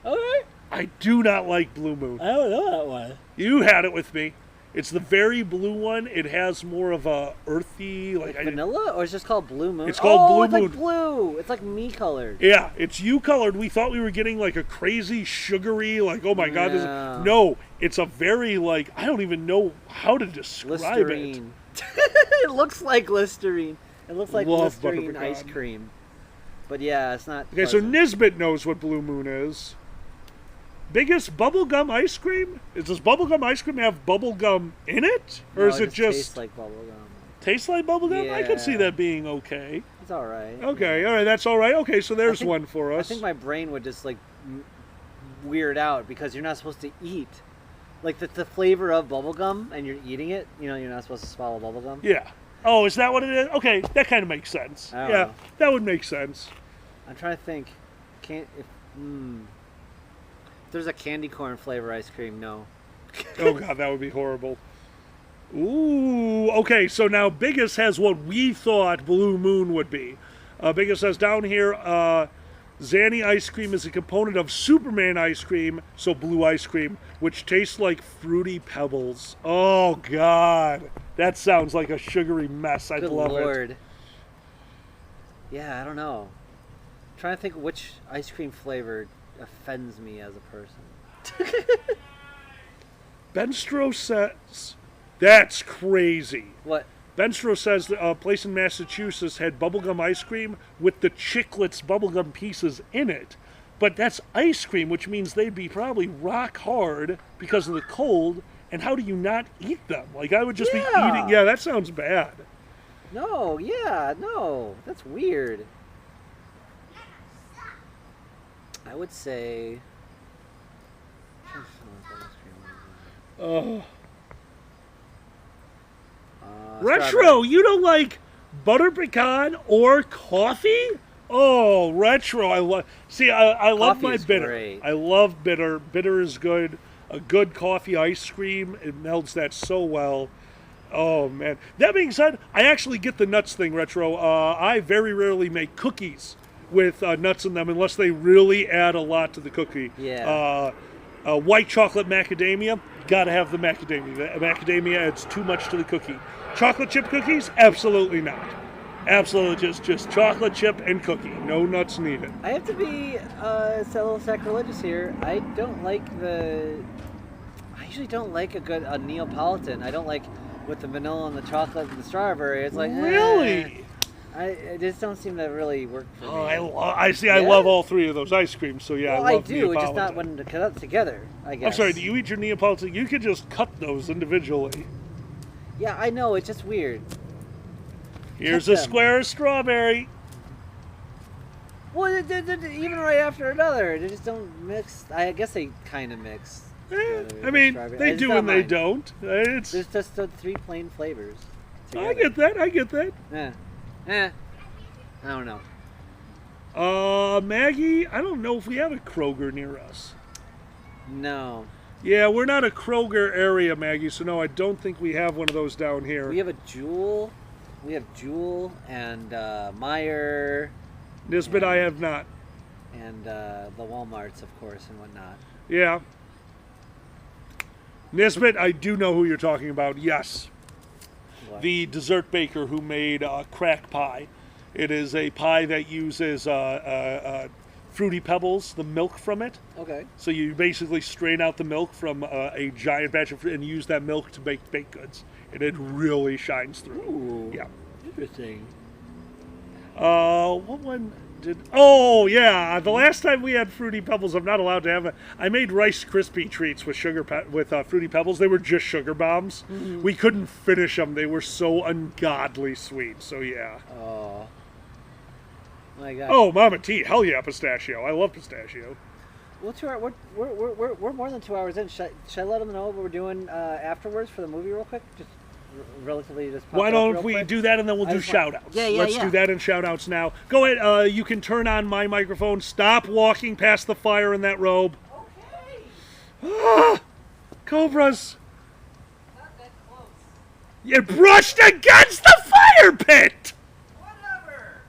Okay. I do not like Blue Moon. I don't know that one. You had it with me. It's the very blue one. It has more of a earthy, like vanilla, or it's just called Blue Moon. It's called Blue Moon. It's like blue. It's like me colored. Yeah, it's you colored. We thought we were getting like a crazy sugary, like oh my God, no, it's a very like I don't even know how to describe Listerine. it. It looks like Listerine. It looks like Love Listerine ice cream. But yeah, it's not. Okay, so Nisbet knows what Blue Moon is. Biggest bubblegum ice cream? Does bubblegum ice cream have bubblegum in it? Or is it just tastes like bubblegum? Tastes like bubblegum? Yeah. I could see that being okay. It's all right. Okay, all right, that's all right. Okay, so there's one for us. I think my brain would just like weird out because you're not supposed to eat. Like the flavor of bubblegum and you're eating it, you know, you're not supposed to swallow bubblegum. Yeah. Oh, is that what it is? Okay, that kind of makes sense. I don't Yeah, know. that would make sense. I'm trying to think. If there's a candy corn flavor ice cream, no. Oh God, that would be horrible. Ooh, okay, so now Biggest has what we thought Blue Moon would be. Biggest says down here, Zanny ice cream is a component of Superman ice cream, so blue ice cream, which tastes like Fruity Pebbles. Oh God, that sounds like a sugary mess. I'd love Lord. it. Yeah, I don't know. I'm trying to think which ice cream flavor offends me as a person. Benstro says, that's crazy. What? Benstro says a place in Massachusetts had bubblegum ice cream with the Chiclets bubblegum pieces in it. But that's ice cream, which means they'd be probably rock hard because of the cold. And how do you not eat them? Like, I would just be eating. Yeah, that sounds bad. No, that's weird. I would say. Retro, strawberry. you don't like butter pecan or coffee? Oh, retro, I love. See, I love Coffee my is bitter. great. I love bitter. Bitter is good. A good coffee ice cream, it melts that so well. Oh man. That being said, I actually get the nuts thing, retro. I very rarely make cookies with nuts in them unless they really add a lot to the cookie. Yeah. White chocolate macadamia, gotta have the macadamia. The macadamia adds too much to the cookie. Chocolate chip cookies, absolutely not. Absolutely, just chocolate chip and cookie. No nuts needed. I have to be a little sacrilegious here. I usually don't like a Neapolitan. I don't like with the vanilla and the chocolate and the strawberry. It's like Really? It just don't seem to really work for me. I see. I love all three of those ice creams. So yeah, well, I love do. It's just not Neapolitan. when to cut up together. I guess. I'm sorry. Do you eat your Neapolitan? You could just cut those individually. Yeah, I know. It's just weird. Here's Cut a them. square of strawberry. Well, even right after another, they just don't mix. I guess they kind of mix. I mean, they do and they don't. There's just the three plain flavors. I get that. I get that. I don't know. Maggie, I don't know if we have a Kroger near us. No. Yeah, we're not a Kroger area, Maggie, so no, I don't think we have one of those down here. We have a Jewel. We have Jewel and Meyer. Nisbet, I have not. And the Walmarts, of course, and whatnot. Yeah. Nisbet, I do know who you're talking about, yes. What? The dessert baker who made crack pie. It is a pie that uses Fruity Pebbles, the milk from it. Okay. So you basically strain out the milk from a giant batch of fruit and use that milk to bake baked goods. And it really shines through. Ooh. Yeah. Interesting. What one did... Oh, yeah. The last time we had Fruity Pebbles, I'm not allowed to have it. I made Rice Krispie treats with Fruity Pebbles. They were just sugar bombs. Mm-hmm. We couldn't finish them. They were so ungodly sweet. So, yeah. Oh. My God. Oh, Mama T. Hell yeah, pistachio. I love pistachio. Well, we're more than 2 hours in. Should I let them know what we're doing afterwards for the movie real quick? Just relatively just pop Why it up don't real we quick? do that and then we'll do shout-outs. Yeah, Let's do that and shout-outs now. Go ahead. You can turn on my microphone. Stop walking past the fire in that robe. Okay. Cobras. Not that close. You brushed against the fire pit. Whatever.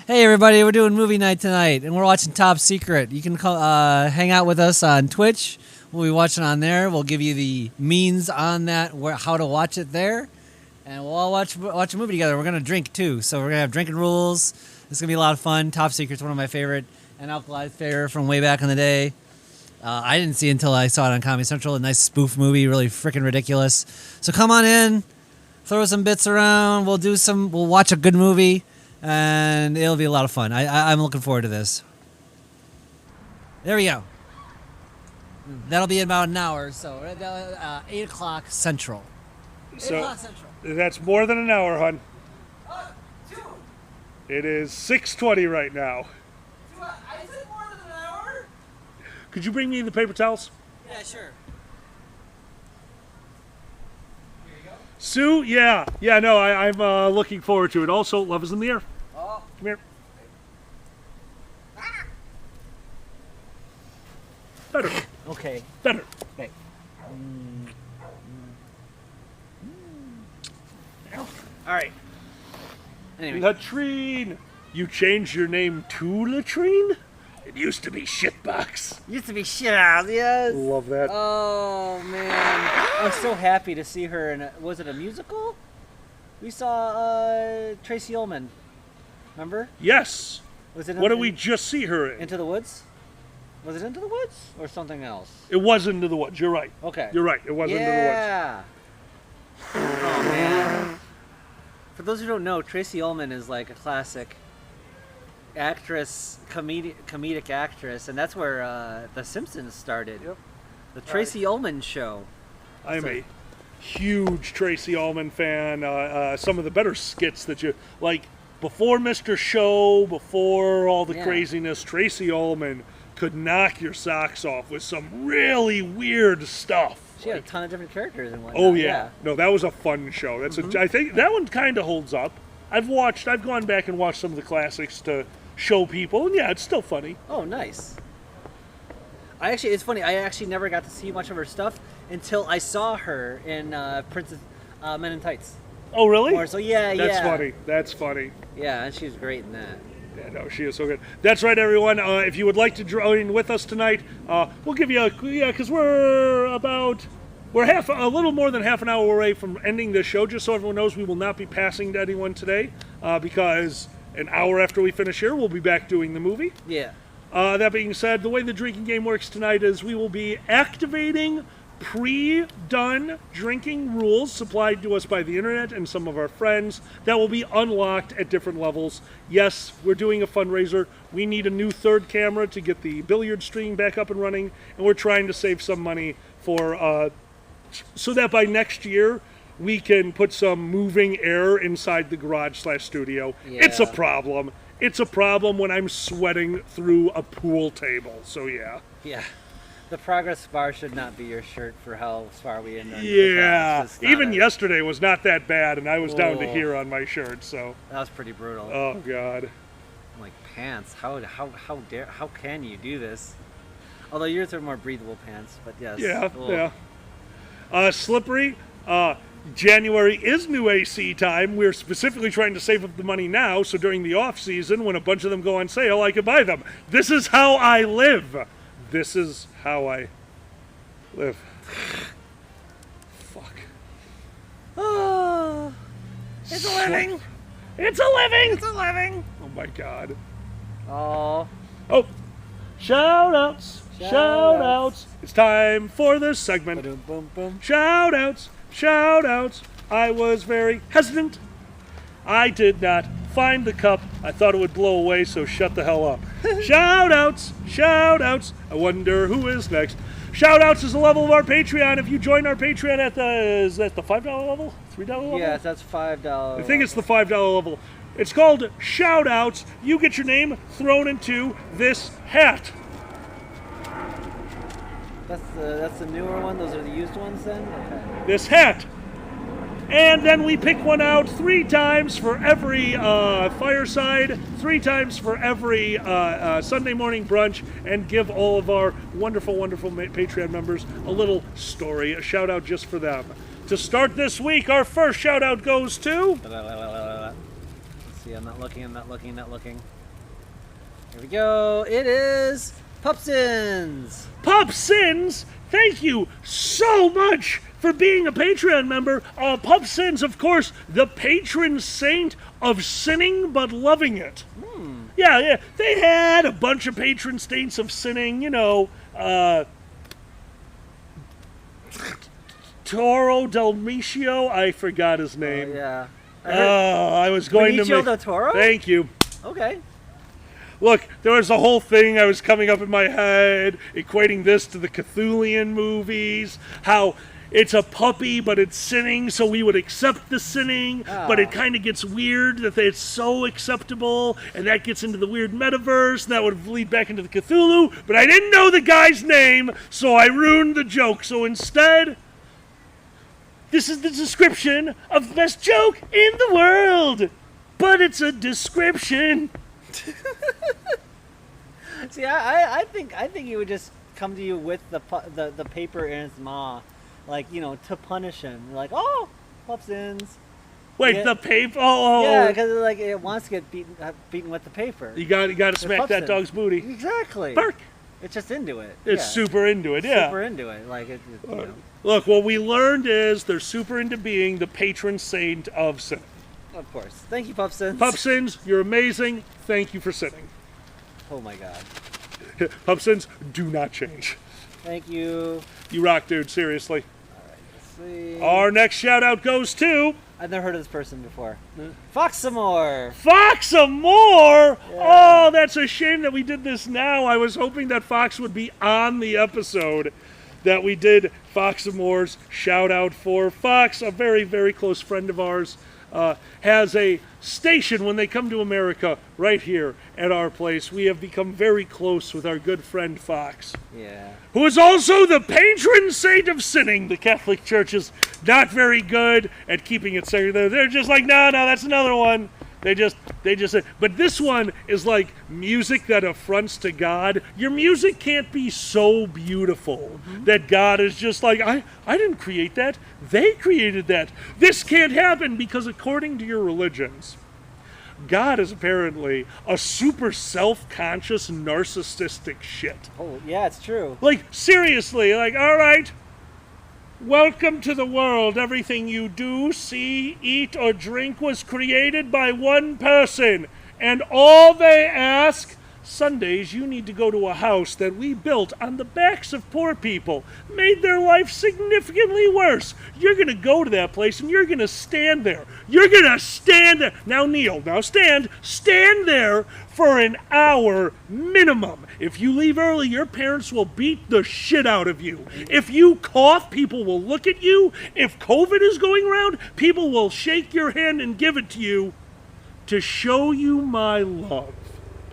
Hey everybody, we're doing movie night tonight, and we're watching Top Secret. You can hang out with us on Twitch. We'll be watching on there. We'll give you the means on that, how to watch it there, and we'll all watch a movie together. We're gonna drink too, so we're gonna have drinking rules. It's gonna be a lot of fun. Top Secret's one of my favorite, and Alkali's favorite from way back in the day. I didn't see it until I saw it on Comedy Central. A nice spoof movie, really freaking ridiculous. So come on in, throw some bits around. We'll watch a good movie. And it'll be a lot of fun. I'm looking forward to this. There we go. That'll be in about an hour, so 8 o'clock Central. 8 o'clock Central. That's more than an hour, hon. 2. It is 6:20 right now. I said more than an hour? Could you bring me the paper towels? Yeah, sure. Sue, yeah. No, I'm looking forward to it. Also, Love is in the Air. Oh. Come here. Better. Okay. Better. Okay. All right. Anyway. Latrine. You changed your name to Latrine? It used to be Shitbox. Used to be shit out, yes. Love that. Oh man, I'm so happy to see her in. Was it a musical? We saw Tracy Ullman. Remember? Yes. Was it? What did we just see her in? Into the Woods? Was it Into the Woods or something else? It was Into the Woods. You're right. Okay. You're right. It was Into the Woods. Yeah. Oh man. For those who don't know, Tracy Ullman is like a classic actress, comedic actress, and that's where The Simpsons started. Yep. The Tracy Ullman Show. I'm a huge Tracy Ullman fan. Some of the better skits that you like before Mr. Show, before all the craziness. Tracy Ullman could knock your socks off with some really weird stuff. She had a ton of different characters and whatnot. Oh yeah. No, that was a fun show. That's I think that one kind of holds up. I've gone back and watched some of the classics to show people, and yeah, it's still funny. Oh, nice. It's funny. I actually never got to see much of her stuff until I saw her in Princess Men in Tights. Oh, really? More so, yeah. That's funny. That's funny. Yeah, and she was great in that. Yeah, no, she is so good. That's right, everyone. If you would like to join with us tonight, we'll give you because we're a little more than half an hour away from ending this show. Just so everyone knows, we will not be passing to anyone today because an hour after we finish here, we'll be back doing the movie. Yeah. That being said, the way the drinking game works tonight is we will be activating pre-done drinking rules supplied to us by the internet and some of our friends that will be unlocked at different levels. Yes, we're doing a fundraiser. We need a new third camera to get the billiard stream back up and running, and we're trying to save some money for so that by next year we can put some moving air inside the garage/studio. Yeah. It's a problem. It's a problem when I'm sweating through a pool table. So yeah. Yeah. The progress bar should not be your shirt for how far we end. Yeah, even yesterday was not that bad, and I was down to here on my shirt. So that was pretty brutal. Oh God! I'm like, pants. How can you do this? Although yours are more breathable pants, but yes. Yeah, yeah. Slippery. January is new AC time. We're specifically trying to save up the money now, so during the off season, when a bunch of them go on sale, I can buy them. This is how I live. This is how I live. Fuck. Oh, it's a living. It's a living. It's a living. Oh my God. Oh. Oh. Shout outs. Shout outs. It's time for this segment. Boom, boom, boom. Shout outs. Shout outs. I was very hesitant. I did not find the cup. I thought it would blow away, so shut the hell up. Shout outs. Shout outs. I wonder who is next. Shout outs is a level of our Patreon. If you join our Patreon at is that the $5 level? $3 level? Yes, that's $5. I think it's the $5 level. It's called Shout Outs. You get your name thrown into this hat. That's the newer one. Those are the used ones then. Okay. This hat. And then we pick one out 3 times for every Fireside, 3 times for every Sunday morning brunch, and give all of our wonderful, wonderful Patreon members a little story, a shout out just for them. To start this week, our first shout out goes to... Let's see, I'm not looking. Here we go. It is Pupsins. Pupsins, thank you so much for being a Patreon member. Pupsins, of course, the patron saint of sinning but loving it. Yeah, they had a bunch of patron saints of sinning, you know, Toro Del Micio, I forgot his name. Yeah. I was going Benicio to make... del Toro? Thank you. Okay. Look, there was a whole thing I was coming up in my head, equating this to the Cthulhian movies, how it's a puppy, but it's sinning, so we would accept the sinning, but it kind of gets weird that it's so acceptable, and that gets into the weird metaverse, and that would lead back into the Cthulhu, but I didn't know the guy's name, so I ruined the joke. So instead, this is the description of the best joke in the world, but it's a description. See, I think he would just come to you with the paper in his maw, like, you know, to punish him. Like, oh, Pupsins. Wait, the paper? Oh. Yeah, because like it wants to get beaten with the paper. You got to smack that dog's booty. Exactly. Bark. It's just into it. It's super into it. Yeah. Super into it. Like it. You know. Look, what we learned is they're super into being the patron saint of sin. Of course. Thank you, Pupsins. Pupsins, you're amazing. Thank you for sinning. Oh my God. Pupsins, do not change. Thank you. You rock, dude. Seriously. All right, let's see. Our next shout out goes to... I've never heard of this person before. Foxamore. Foxamore? Yeah. Oh, that's a shame that we did this now. I was hoping that Fox would be on the episode that we did Foxamore's shout out for. Fox, a very, very close friend of ours, has a station when they come to America right here at our place. We have become very close with our good friend Fox. Yeah. Who is also the patron saint of sinning. The Catholic Church is not very good at keeping it sacred. They're just like, no, that's another one. They just say, but this one is like music that affronts to God. Your music can't be so beautiful that God is just like, I didn't create that. They created that. This can't happen because according to your religions, God is apparently a super self-conscious, narcissistic shit. Oh, yeah, it's true. Like, seriously, like, all right, welcome to the world. Everything you do, see, eat, or drink was created by one person. And all they ask Sundays, you need to go to a house that we built on the backs of poor people, made their life significantly worse. You're going to go to that place and you're going to stand there. You're going to stand there. Now kneel. Now stand. Stand there for an hour minimum. If you leave early, your parents will beat the shit out of you. If you cough, people will look at you. If COVID is going around, people will shake your hand and give it to you to show you my love.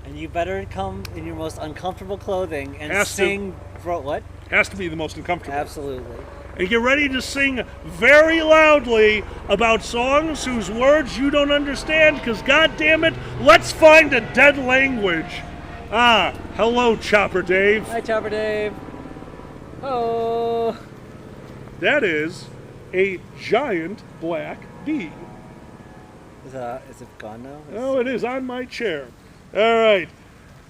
And you better come in your most uncomfortable clothing and Has sing. What? Has to be the most uncomfortable. Absolutely. And get ready to sing very loudly about songs whose words you don't understand, because God damn it, let's find a dead language. Ah, hello, Chopper Dave. Hi, Chopper Dave. Oh. That is a giant black bee. Is it gone now? Oh, it is on my chair. All right.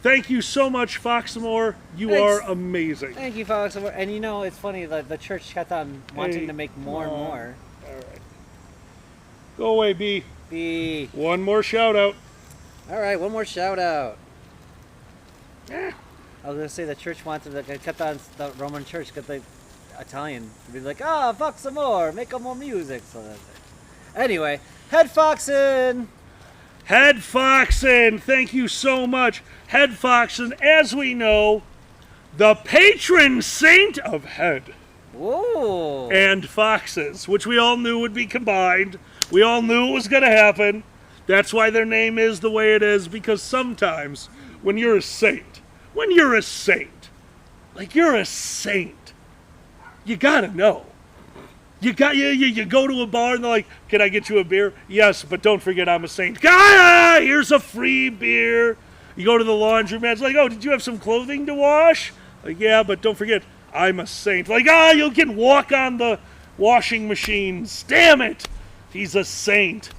Thank you so much, Foxamore. You Thanks. are amazing. Thank you, folks. And you know, it's funny, the church kept on wanting to make more and more. All right. Go away, bee. Bee. One more shout out. All right, one more shout out. I was gonna say the church wanted to kept on the Roman church got the Italian to be like, fuck some more, make more music. So that's it. Anyway, Head Foxin'. Head Foxin', thank you so much. Head Foxin', as we know, the patron saint of head. Whoa. And foxes, which we all knew would be combined. We all knew it was going to happen. That's why their name is the way it is, because sometimes when you're a saint, like you're a saint, you gotta know. You go to a bar and they're like, can I get you a beer? Yes, but don't forget I'm a saint. Here's a free beer. You go to the laundromat, it's like, oh, did you have some clothing to wash? Like, yeah, but don't forget I'm a saint. Like, you can walk on the washing machines. Damn it. He's a saint.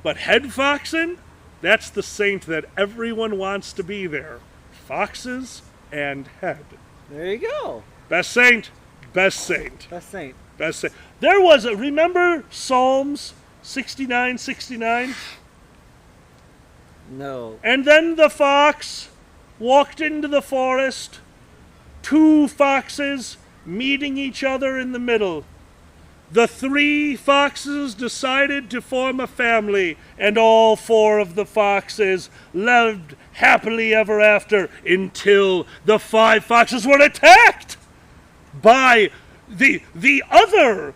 But Head Foxin', that's the saint that everyone wants to be there. Foxes and head. There you go. Best saint. Best saint. Best saint. Best saint. There was remember Psalms 69:69? No. And then the fox walked into the forest, two foxes meeting each other in the middle. The three foxes decided to form a family, and all four of the foxes lived happily ever after until the five foxes were attacked by the other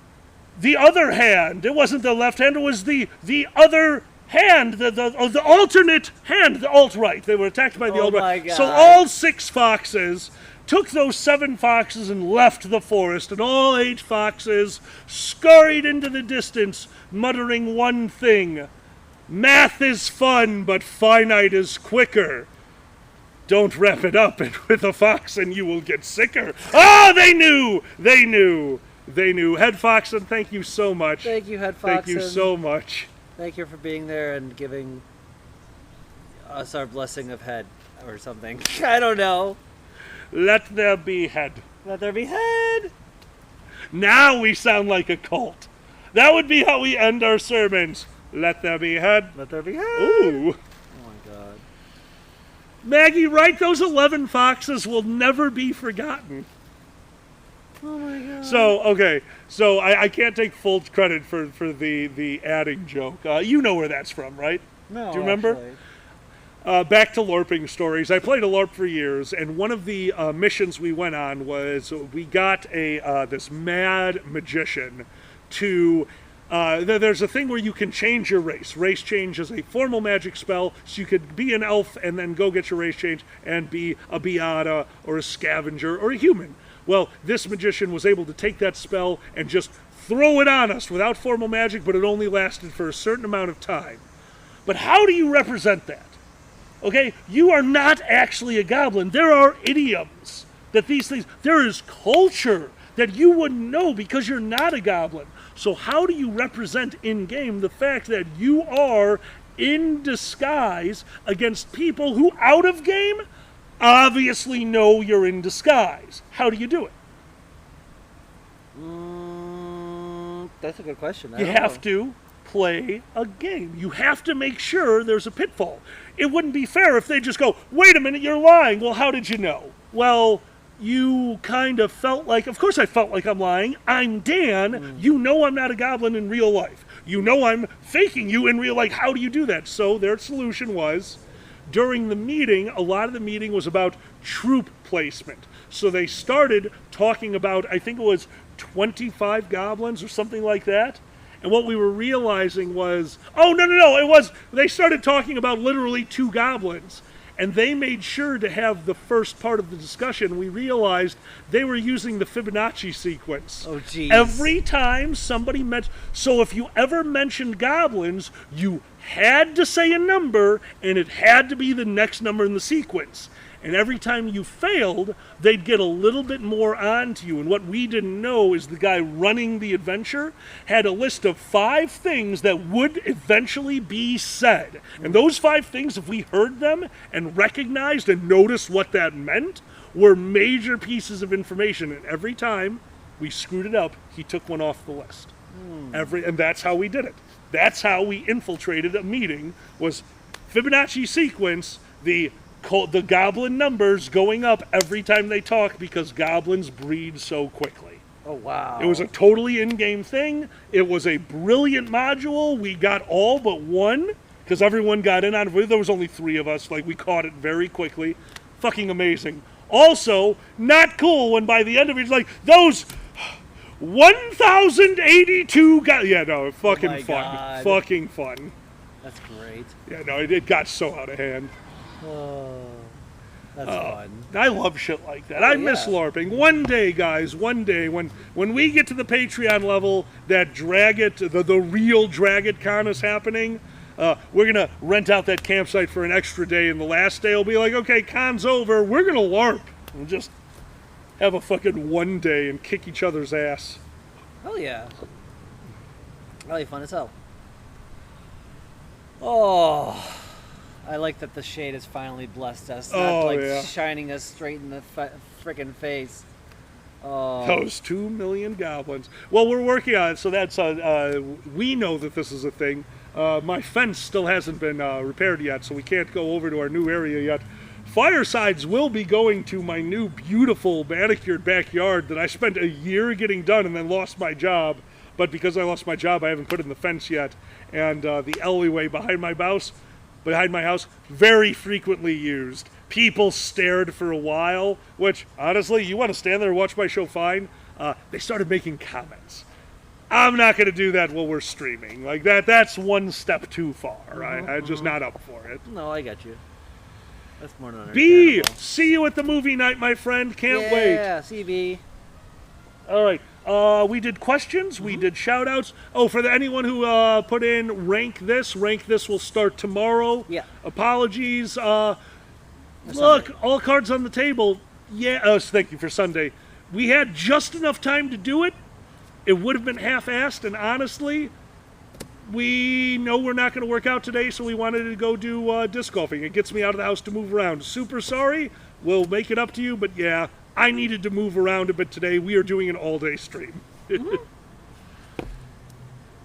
hand. It wasn't the left hand, it was the other hand, the alternate hand, the alt-right. They were attacked by the alt-right. So all six foxes took those seven foxes and left the forest, and all eight foxes scurried into the distance, muttering one thing: math is fun, but finite is quicker. Don't wrap it up with a fox and you will get sicker. Oh, they knew! Head Foxin', thank you so much. Thank you, Head Foxin'. Thank you so much. Thank you for being there and giving us our blessing of head or something. I don't know. Let there be head. Let there be head. Now we sound like a cult. That would be how we end our sermons. Let there be head. Let there be head. Ooh. Oh my God. Maggie, right? Those 11 foxes will never be forgotten. Oh my God. So, okay. So I can't take full credit for the adding joke. You know where that's from, right? No, do you remember? Back to LARPing stories. I played a LARP for years, and one of the missions we went on was we got this mad magician to... there's a thing where you can change your race. Race change is a formal magic spell, so you could be an elf and then go get your race change and be a Beata or a scavenger or a human. Well, this magician was able to take that spell and just throw it on us without formal magic, but it only lasted for a certain amount of time. But how do you represent that? Okay, you are not actually a goblin. There are idioms that these things, there is culture that you wouldn't know because you're not a goblin. So how do you represent in-game the fact that you are in disguise against people who out of game obviously know you're in disguise? How do you do it? That's a good question. You have to. play a game. You have to make sure there's a pitfall. It wouldn't be fair if they just go, wait a minute, you're lying. Well, how did you know? Well, you kind of felt like, of course I felt like I'm lying. I'm Dan. You know I'm not a goblin in real life. You know I'm faking you in real life. How do you do that? So their solution was, during the meeting, a lot of the meeting was about troop placement. So they started talking about, I think it was 25 goblins or something like that. And what we were realizing was, they started talking about literally 2 goblins. And they made sure to have the first part of the discussion. We realized they were using the Fibonacci sequence. Oh, geez. Every time somebody mentioned... So if you ever mentioned goblins, you had to say a number, and it had to be the next number in the sequence. And every time you failed, they'd get a little bit more onto you. And what we didn't know is the guy running the adventure had a list of 5 things that would eventually be said. And those 5 things, if we heard them and recognized and noticed what that meant, were major pieces of information. And every time we screwed it up, he took one off the list. And that's how we did it. That's how we infiltrated a meeting, was Fibonacci sequence, the goblin numbers going up every time they talk because goblins breed so quickly. Oh, wow. It was a totally in-game thing. It was a brilliant module. We got all but one because everyone got in on it. There was only 3 of us. Like, we caught it very quickly. Fucking amazing. Also, not cool when by the end of it, it's like, those 1,082 guys. Yeah, no, fucking fun. God. Fucking fun. That's great. Yeah, no, it got so out of hand. Oh, that's fun. I love shit like that. I miss LARPing. One day, guys, when we get to the Patreon level, that the real Drag-It Con is happening, we're going to rent out that campsite for an extra day, and the last day will be like, okay, con's over, we're going to LARP. And just have a fucking one day and kick each other's ass. Hell yeah. Really fun as hell. Oh, I like that the shade has finally blessed us. Not shining us straight in the frickin' face. Oh. Those 2 million goblins. Well, we're working on it, so that's we know that this is a thing. My fence still hasn't been repaired yet, so we can't go over to our new area yet. Firesides will be going to my new beautiful manicured backyard that I spent a year getting done and then lost my job. But because I lost my job, I haven't put in the fence yet. And the alleyway behind my house, very frequently used. People stared for a while, which, honestly, you want to stand there and watch my show, fine. They started making comments. I'm not going to do that while we're streaming. Like, that's one step too far. I'm just not up for it. No, I got you. That's more than B, see you at the movie night, my friend. Can't wait. Yeah, see you, B. All right. We did questions. We did shout-outs. Oh, for anyone who put in Rank This will start tomorrow. Yeah. Apologies. Look, all cards on the table. Yeah, thank you for Sunday. We had just enough time to do it. It would have been half-assed, and honestly, we know we're not going to work out today, so we wanted to go do disc golfing. It gets me out of the house to move around. Super sorry. We'll make it up to you, but yeah, I needed to move around a bit today. We are doing an all-day stream.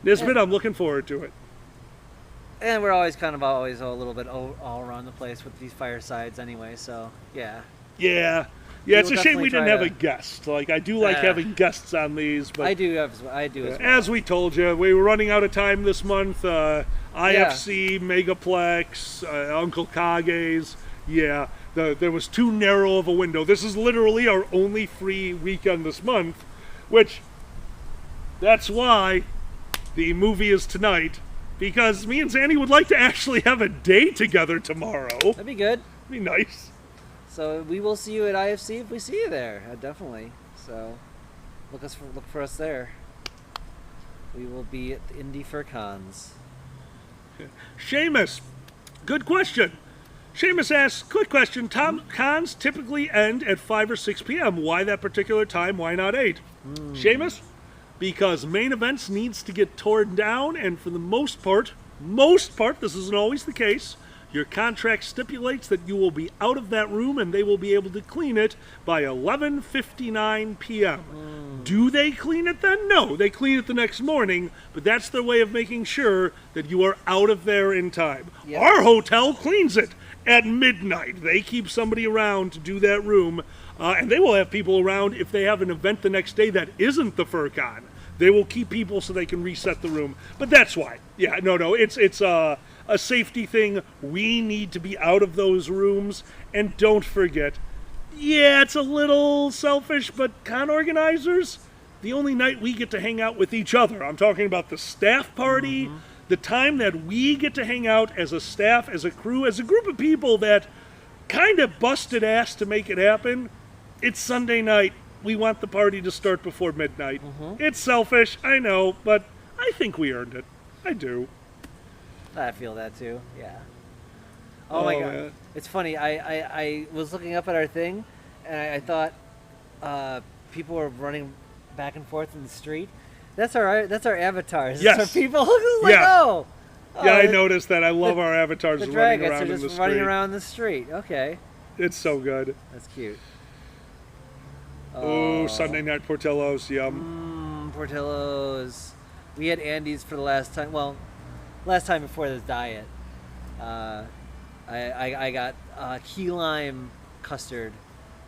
Nisbet, I'm looking forward to it. And we're always a little bit all around the place with these firesides anyway, so yeah. Yeah, it's a shame we didn't have a guest. Like, I do like having guests on these, but I do as well. As we told you, we were running out of time this month. IFC, Megaplex, Uncle Kage's. Yeah, there was too narrow of a window. This is literally our only free weekend this month, which that's why the movie is tonight, because me and Zanny would like to actually have a day together tomorrow. That'd be good. That'd be nice. So we will see you at IFC if we see you there, definitely. So look for us there. We will be at the Indie Fur Cons. Seamus, good question. Seamus asks, quick question, cons typically end at 5 or 6 p.m. Why that particular time? Why not 8? Seamus? Because main events needs to get torn down, and for the most part, this isn't always the case, your contract stipulates that you will be out of that room and they will be able to clean it by 11:59 p.m. Do they clean it then? No, they clean it the next morning, but that's their way of making sure that you are out of there in time. Yep. Our hotel cleans it at midnight. They keep somebody around to do that room, and they will have people around if they have an event the next day that isn't the FurCon. They will keep people so they can reset the room. But that's why. Yeah, no, it's a safety thing. We need to be out of those rooms, and don't forget, yeah, it's a little selfish, but con organizers, the only night we get to hang out with each other. I'm talking about the staff party, the time that we get to hang out as a staff, as a crew, as a group of people that kind of busted ass to make it happen. It's Sunday night. We want the party to start before midnight. It's selfish, I know, but I think we earned it. I do. I feel that too. Yeah. Oh my god, man. it's funny. I was looking up at our thing, and I thought people were running back and forth in the street. That's our avatars. Yes. That's our people. Like, Yeah. oh, Yeah, I noticed that. I love our avatars the running dragons around are in the just street. running around the street. Okay, It's so good. that's cute. Oh, Sunday night Portillo's, yum. Portillo's. We had Andy's for the last time. Well, last time before this diet. I got key lime custard.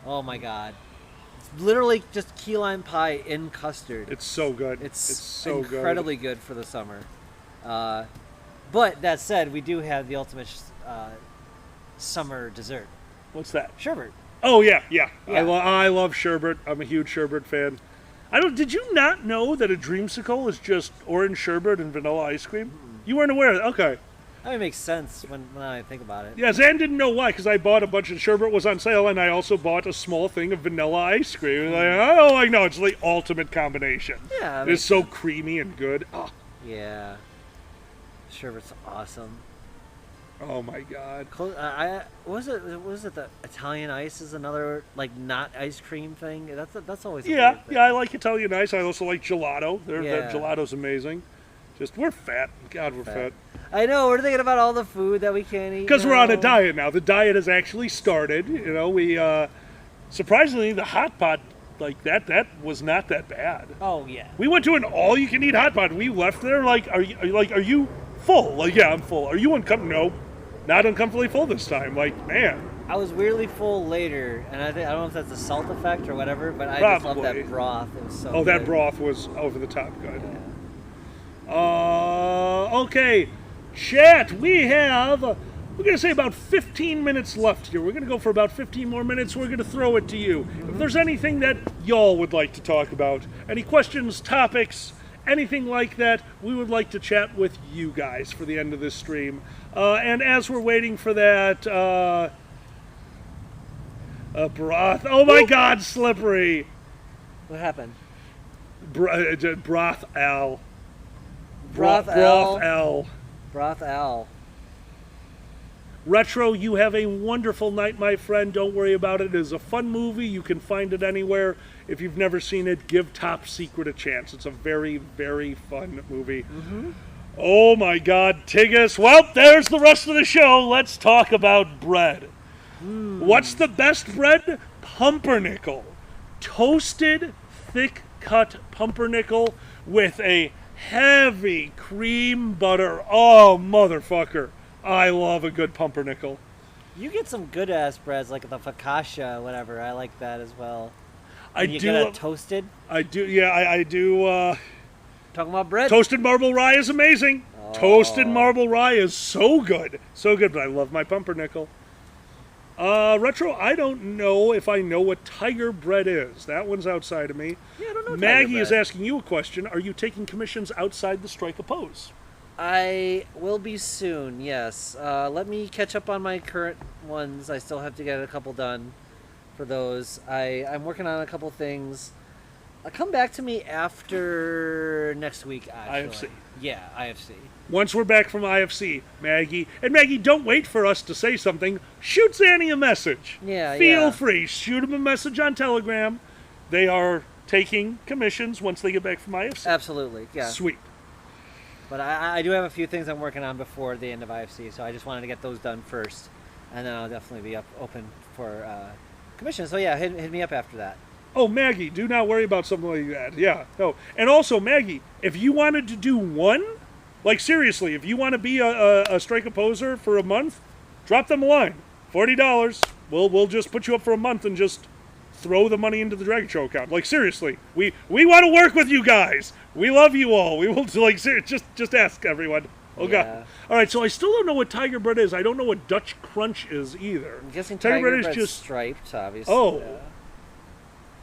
Oh my god. It's literally just key lime pie in custard. It's so good. It's so incredibly good for the summer. But that said, we do have the ultimate summer dessert. What's that? Sherbet. Oh yeah. Yeah. I love sherbet. I'm a huge sherbet fan. Did you not know that a dreamsicle is just orange sherbet and vanilla ice cream? You weren't aware of that? Okay. I mean, it makes sense when I think about it. Yeah, Zan didn't know why, because I bought a bunch of sherbet was on sale, and I also bought a small thing of vanilla ice cream. No, it's the ultimate combination. Yeah. It's so creamy and good. Oh. Yeah. Sherbet's awesome. Oh my god. Was it the Italian ice is another not ice cream thing? That's always a Yeah, weird thing. yeah, I like Italian ice. I also like gelato. Their Yeah. gelato's amazing. Just we're fat. God, we're fat. I know. We're thinking about all the food that we can't eat. Because we're on a now. diet now. The diet has actually started. We surprisingly the hot pot that was not that bad. Oh yeah. We went to an all-you-can-eat hot pot. We left there are you full? Yeah, I'm full. Are you uncomfortable? No, not uncomfortably full this time. Man. I was weirdly full later, and I don't know if that's a salt effect or whatever, but I just love that broth. It was so good. that broth was over the top good. Okay, chat, we're going to say about 15 minutes left here. We're going to go for about 15 more minutes. We're going to throw it to you. If there's anything that y'all would like to talk about, any questions, topics, anything like that, we would like to chat with you guys for the end of this stream. And as we're waiting for that, broth. Oh my god, slippery. What happened? Broth Al. Broth Al. Broth Al. Retro, you have a wonderful night, my friend. Don't worry about it. It is a fun movie. You can find it anywhere. If you've never seen it, give Top Secret a chance. It's a very, very fun movie. Oh my god, Tiggus. Well, there's the rest of the show. Let's talk about bread. What's the best bread? Pumpernickel. Toasted, thick-cut pumpernickel with a heavy cream butter. Oh, motherfucker. I love a good pumpernickel. You get some good ass breads like the focaccia, whatever. I like that as well. I You do get it love- toasted. I do, yeah, I do. Talking about bread. Toasted marble rye is amazing. Toasted marble rye is so good. So good, but I love my pumpernickel. Retro, I don't know if I know what tiger bread is. That one's outside of me. Yeah, I don't know. Maggie is asking you a question. Are you taking commissions outside the strike oppose? I will be soon. Yes. Let me catch up on my current ones. I still have to get a couple done for those. I'm working on a couple things. Come back to me after next week. Actually. IFC. Yeah, IFC. Once we're back from IFC, Maggie. And Maggie, don't wait for us to say something. Shoot Zanny a message. Yeah, Feel free. Shoot him a message on Telegram. They are taking commissions once they get back from IFC. Absolutely. Yeah. Sweet. But I do have a few things I'm working on before the end of IFC, so I just wanted to get those done first, and then I'll definitely be open for commissions. So yeah, hit me up after that. Oh, Maggie, do not worry about something like that. Yeah, no. And also, Maggie, if you wanted to do one, like seriously, if you want to be a strike opposer for a month, drop them a line. $40. We'll just put you up for a month and just throw the money into the Dragon Show account. Like seriously, we want to work with you guys. We love you all. We will like just ask everyone. Oh God. All right, so I still don't know what Tiger Bread is. I don't know what Dutch Crunch is either. I'm guessing Tiger Bread is just striped, obviously. Oh. Yeah.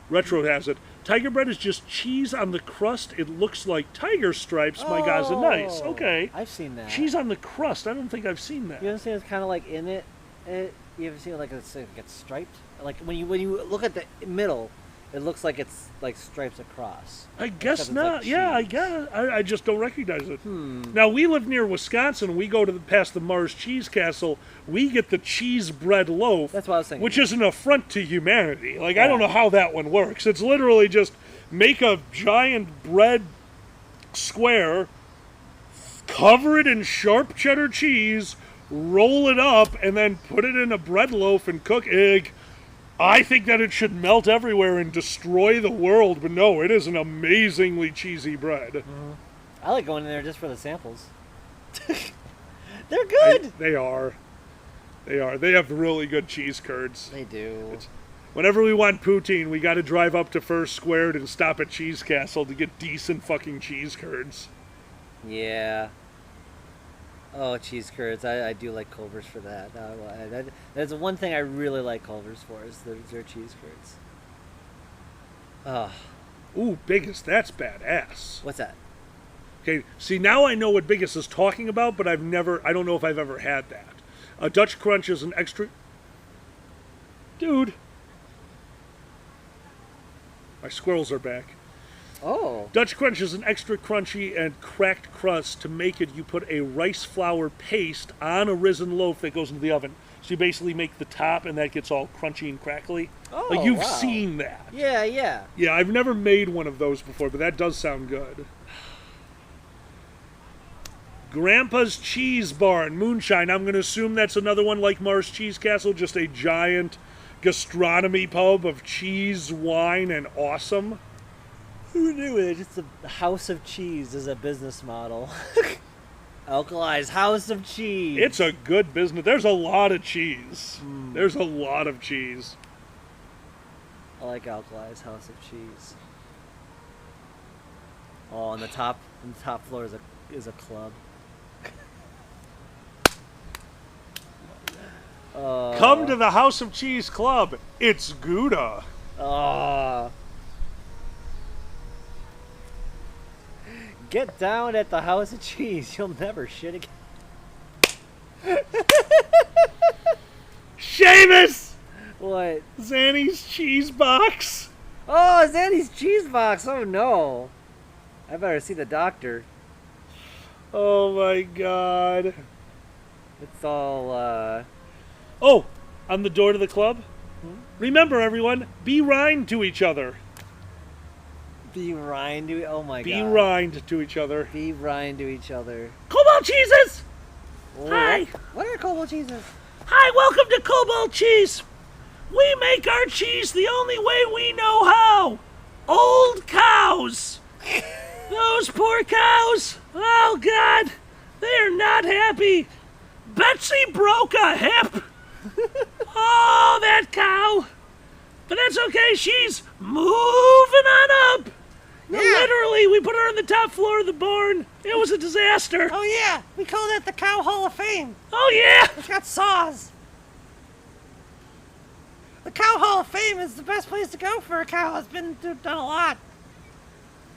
Retro has it. Tiger Bread is just cheese on the crust. It looks like tiger stripes. My guys are nice. Okay. I've seen that. Cheese on the crust. I don't think I've seen that. You haven't seen it's kind of like in it. You ever seen it like it's striped? Like when you look at the middle, it looks like it's like stripes across. I guess not. Like yeah, I guess. I just don't recognize it. Now we live near Wisconsin. We go to past the Mars Cheese Castle. We get the cheese bread loaf. That's what I was thinking. Which is an affront to humanity. Like I don't know how that one works. It's literally just make a giant bread square, cover it in sharp cheddar cheese, roll it up, and then put it in a bread loaf and cook egg. I think that it should melt everywhere and destroy the world, but no, it is an amazingly cheesy bread. Mm-hmm. I like going in there just for the samples. They're good. They are. They are. They have really good cheese curds. They do. Whenever we want poutine, we got to drive up to First Squared and stop at Cheese Castle to get decent fucking cheese curds. Yeah. Oh, cheese curds. I do like Culver's for that. That's one thing I really like Culver's for is their cheese curds. Ooh, Biggest, that's badass. What's that? Okay, see, now I know what Biggest is talking about, but I don't know if I've ever had that. A Dutch Crunch is an extra... Dude. My squirrels are back. Oh. Dutch Crunch is an extra crunchy and cracked crust. To make it, you put a rice flour paste on a risen loaf that goes into the oven. So you basically make the top, and that gets all crunchy and crackly. Oh, like you've seen that. Yeah, yeah. Yeah, I've never made one of those before, but that does sound good. Grandpa's Cheese Bar and Moonshine. I'm going to assume that's another one like Mars Cheese Castle, just a giant gastronomy pub of cheese, wine, and awesome. Who knew it? It's a house of cheese as a business model. Alkali's House of Cheese. It's a good business. There's a lot of cheese. There's a lot of cheese. I like Alkali's House of Cheese. Oh, on the top floor is a club. Come to the House of Cheese Club. It's Gouda. Get down at the House of Cheese. You'll never shit again. Seamus! What? Zanny's cheese box. Oh, Zanny's cheese box. Oh no. I better see the doctor. Oh my God. It's all Oh, on the door to the club? Remember, everyone, be rind to each other. Be rind to oh my Be God. rind to each other. Be rind to each other. Cobalt cheeses! Oh, Hi. What are cobalt cheeses? Hi, welcome to Cobalt Cheese. We make our cheese the only way we know how. Old cows. Those poor cows. Oh, God. They're not happy. Betsy broke a hip. Oh, that cow. But that's okay. She's moving on up. Yeah. Literally, we put her on the top floor of the barn. It was a disaster. Oh, yeah. We call that the Cow Hall of Fame. Oh, yeah. It's got saws. The Cow Hall of Fame is the best place to go for a cow. It's been done a lot.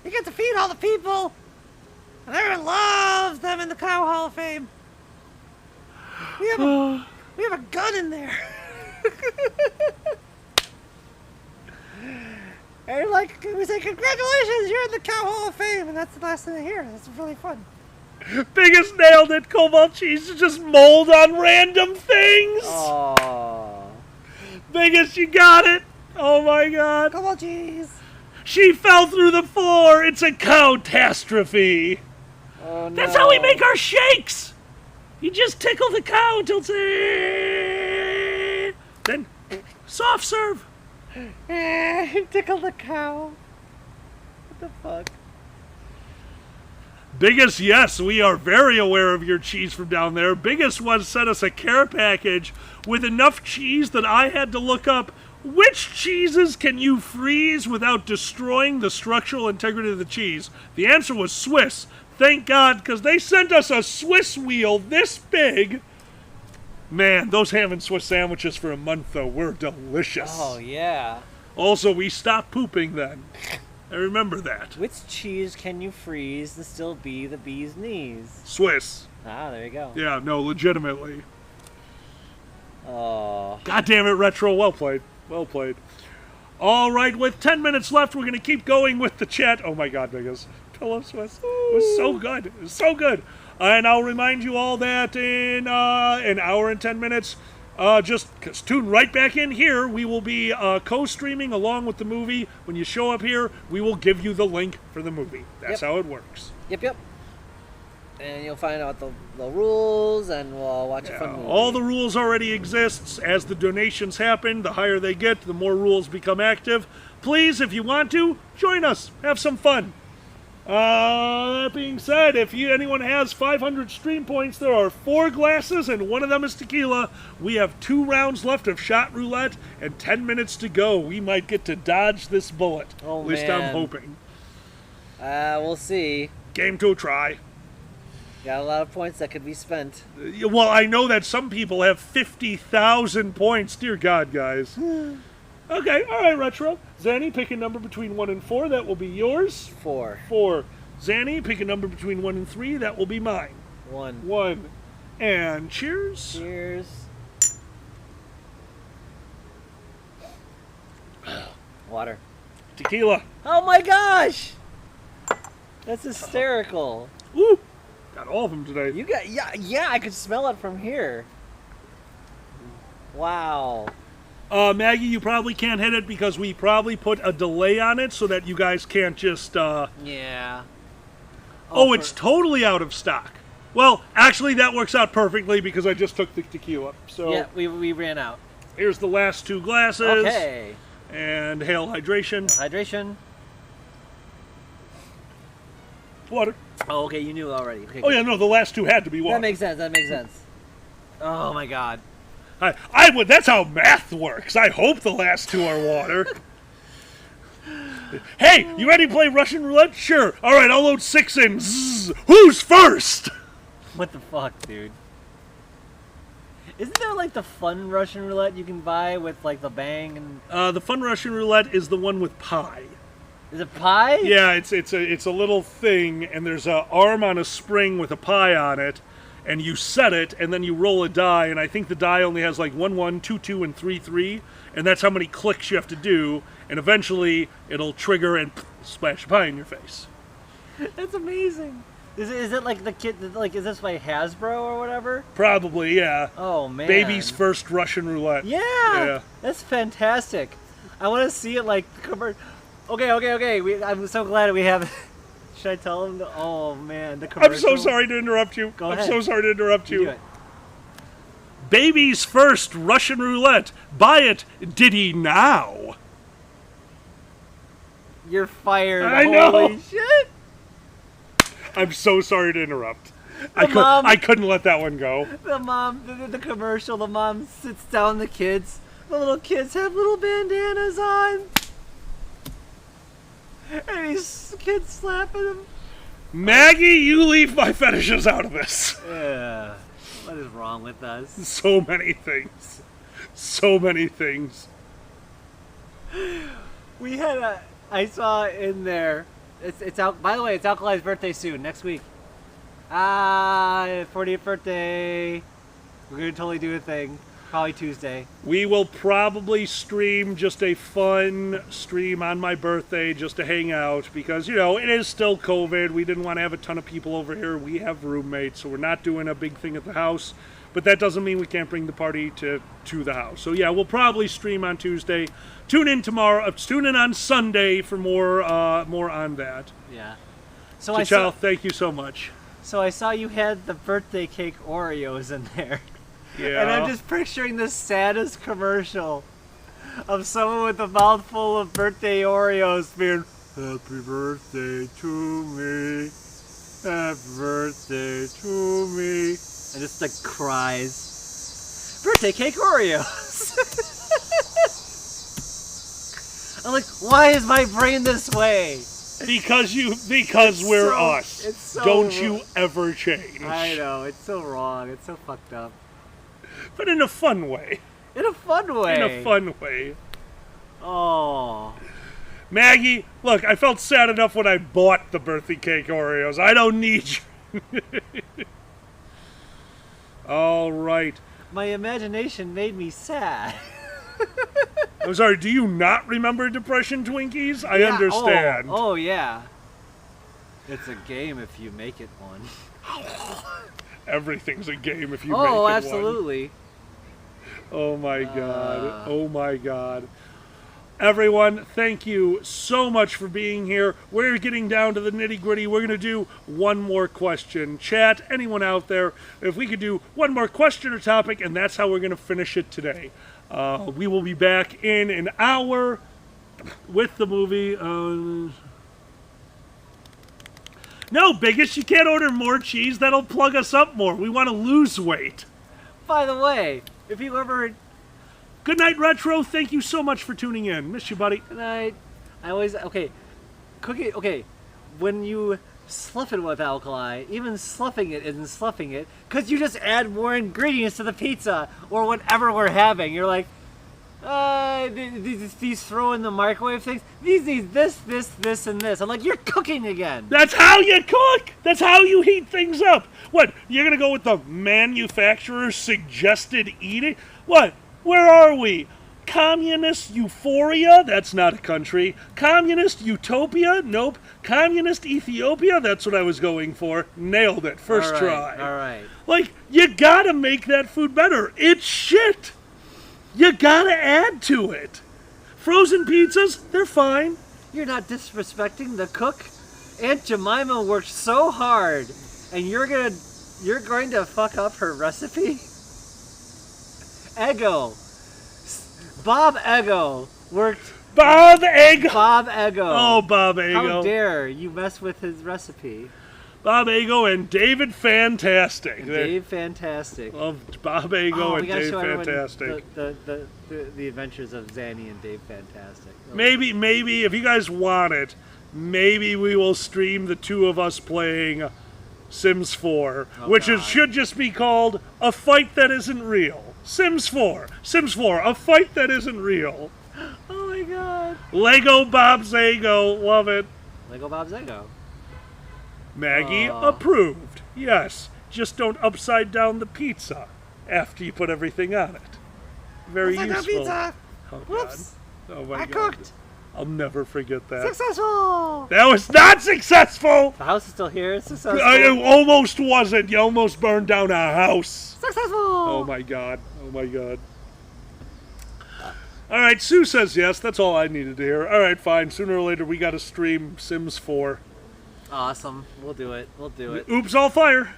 You get to feed all the people. And everyone loves them in the Cow Hall of Fame. We have a gun in there. And we say, congratulations, you're in the Cow Hall of Fame. And that's the last thing I hear. That's really fun. Biggest nailed it. Cobalt cheese is just mold on random things. Oh. Biggest, you got it. Oh my God. Cobalt cheese. She fell through the floor. It's a catastrophe. Oh, no. That's how we make our shakes. You just tickle the cow until it's... Then soft serve. Tickle the cow. What the fuck? Biggest, yes, we are very aware of your cheese from down there. Biggest one sent us a care package with enough cheese that I had to look up which cheeses can you freeze without destroying the structural integrity of the cheese. The answer was Swiss. Thank God, because they sent us a Swiss wheel this big. Man, those ham and Swiss sandwiches for a month, though, were delicious. Oh, yeah. Also, we stopped pooping then. I remember that. Which cheese can you freeze to still be the bee's knees? Swiss. Ah, there you go. Yeah, no, legitimately. Oh. God damn it, Retro. Well played. Well played. All right, with 10 minutes left, we're going to keep going with the chat. Oh, my God, Biggles. Pillow Swiss. It was so good. It was so good. And I'll remind you all that in an hour and 10 minutes, just tune right back in here. We will be co-streaming along with the movie. When you show up here, we will give you the link for the movie. That's how it works. Yep. And you'll find out the rules, and we'll watch a fun movie. All the rules already exist. As the donations happen, the higher they get, the more rules become active. Please, if you want to, join us. Have some fun. That being said, if anyone has 500 stream points, there are 4 glasses, and one of them is tequila. We have 2 rounds left of shot roulette, and 10 minutes to go. We might get to dodge this bullet. Oh, At least man. I'm hoping. We'll see. Game to try. Got a lot of points that could be spent. Well, I know that some people have 50,000 points. Dear God, guys. Okay, all right, Retro. Zanny, pick a number between 1 and 4. That will be yours. 4. 4. Zanny, pick a number between 1 and 3. That will be mine. 1. 1. And cheers. Cheers. Water. Tequila. Oh my gosh! That's hysterical. Woo! Got all of them today. You got yeah. I could smell it from here. Wow. Maggie, you probably can't hit it because we probably put a delay on it so that you guys can't just. Yeah. Oh, it's totally out of stock. Well, actually, that works out perfectly because I just took the tequila. So yeah, we ran out. Here's the last 2 glasses. Okay. And hail hydration. Hydration. Water. Oh, okay, you knew already. Okay, oh, yeah, no, the last 2 had to be water. That makes sense. Oh, my God. I would. That's how math works. I hope the last 2 are water. Hey, you ready to play Russian roulette? Sure. All right, I'll load 6 in. Zzz. Who's first? What the fuck, dude? Isn't there, like, the fun Russian roulette you can buy with, like, the bang and... The fun Russian roulette is the one with pie. Is it pie? Yeah, it's a little thing, and there's an arm on a spring with a pie on it, and you set it, and then you roll a die, and I think the die only has, like, 1, 1, 2, 2, and 3, 3, and that's how many clicks you have to do, and eventually it'll trigger and splash a pie in your face. That's amazing. Is it like the kid? Like, is this by Hasbro or whatever? Probably, yeah. Oh man. Baby's first Russian roulette. Yeah. That's fantastic. I want to see it like commercial. Okay. I'm so glad we have. Should I tell him? Oh man, the commercial. I'm so sorry to interrupt you. Go ahead. I'm so sorry to interrupt you. Do it. Baby's first Russian roulette. Buy it, Diddy, now. You're fired. I know. Holy shit. I'm so sorry to interrupt. I couldn't let that one go. The mom, the commercial, the mom sits down the kids. The little kids have little bandanas on. And these kids slapping them. Maggie, you leave my fetishes out of this. Yeah. What is wrong with us? So many things. So many things. We had I saw in there. It's out. By the way, it's Alkali's birthday soon, next week. 40th birthday. We're gonna totally do a thing. Probably Tuesday. We will probably stream just a fun stream on my birthday just to hang out because, you know, it is still COVID. We didn't want to have a ton of people over here. We have roommates, so we're not doing a big thing at the house. But that doesn't mean we can't bring the party to the house. So, yeah, we'll probably stream on Tuesday. Tune in tomorrow. Tune in on Sunday for more on that. Yeah. So Chichal, thank you so much. So I saw you had the birthday cake Oreos in there. Yeah. And I'm just picturing the saddest commercial of someone with a mouthful of birthday Oreos being, "Happy birthday to me. Happy birthday to me." And just like cries. Birthday cake Oreos. I'm like, why is my brain this way? Because we're so, us. It's so Don't you ever change. I know, it's so wrong. It's so fucked up. But in a fun way. In a fun way. In a fun way. Oh. Maggie, look, I felt sad enough when I bought the birthday cake Oreos. I don't need you. All right. My imagination made me sad. I'm sorry, do you not remember Depression Twinkies? I understand. Oh, yeah. It's a game if you make it one. Everything's a game if you make it Oh, one. absolutely. Oh, my God. Oh, my God. Everyone, thank you so much for being here. We're getting down to the nitty-gritty. We're going to do one more question. Chat, anyone out there, if we could do one more question or topic, and that's how we're going to finish it today. We will be back in an hour with the movie. No, Biggest, you can't order more cheese. That'll plug us up more. We want to lose weight. By the way, if you ever... Good night, Retro. Thank you so much for tuning in. Miss you, buddy. Good night. I always... Okay. Cookie... Okay. When you slough it with alkali, even sloughing it isn't sloughing it, because you just add more ingredients to the pizza, or whatever we're having. You're like, these throw in the microwave things, these need this, and this. I'm like, you're cooking again. That's how you cook. That's how you heat things up. What, you're going to go with the manufacturer's suggested eating? What? Where are we? Communist euphoria? That's not a country. Communist utopia? Nope. Communist Ethiopia? That's what I was going for. Nailed it. First try. All right. Like, you gotta make that food better. It's shit. You gotta add to it. Frozen pizzas, they're fine. You're not disrespecting the cook. Aunt Jemima worked so hard, and you're going to fuck up her recipe? Eggo. Bob Eggo worked... Bob Eggo! Bob Eggo. Oh, Bob Eggo. How dare you mess with his recipe. Bob Eggo and David Fantastic. And Dave Fantastic. Love Bob Eggo and Dave Fantastic. The adventures of Zanny and Dave Fantastic. Oh. Maybe, if you guys want it, maybe we will stream the two of us playing Sims 4, which should just be called A Fight That Isn't Real. Sims 4, a fight that isn't real. Oh my god. Lego Bob's Eggo, love it. Lego Bob's Eggo. Maggie approved. Yes, just don't upside down the pizza after you put everything on it. Very upside useful. Down pizza. Oh, Whoops. God. Oh my I God. cooked. I'll never forget that. Successful. That was not successful. The house is still here. It's successful. It almost wasn't. You almost burned down a house. Successful. Oh my God. Oh my God. All right, Sue says yes. That's all I needed to hear. All right, fine. Sooner or later, we got to stream Sims 4. Awesome. We'll do it. Oops, all fire.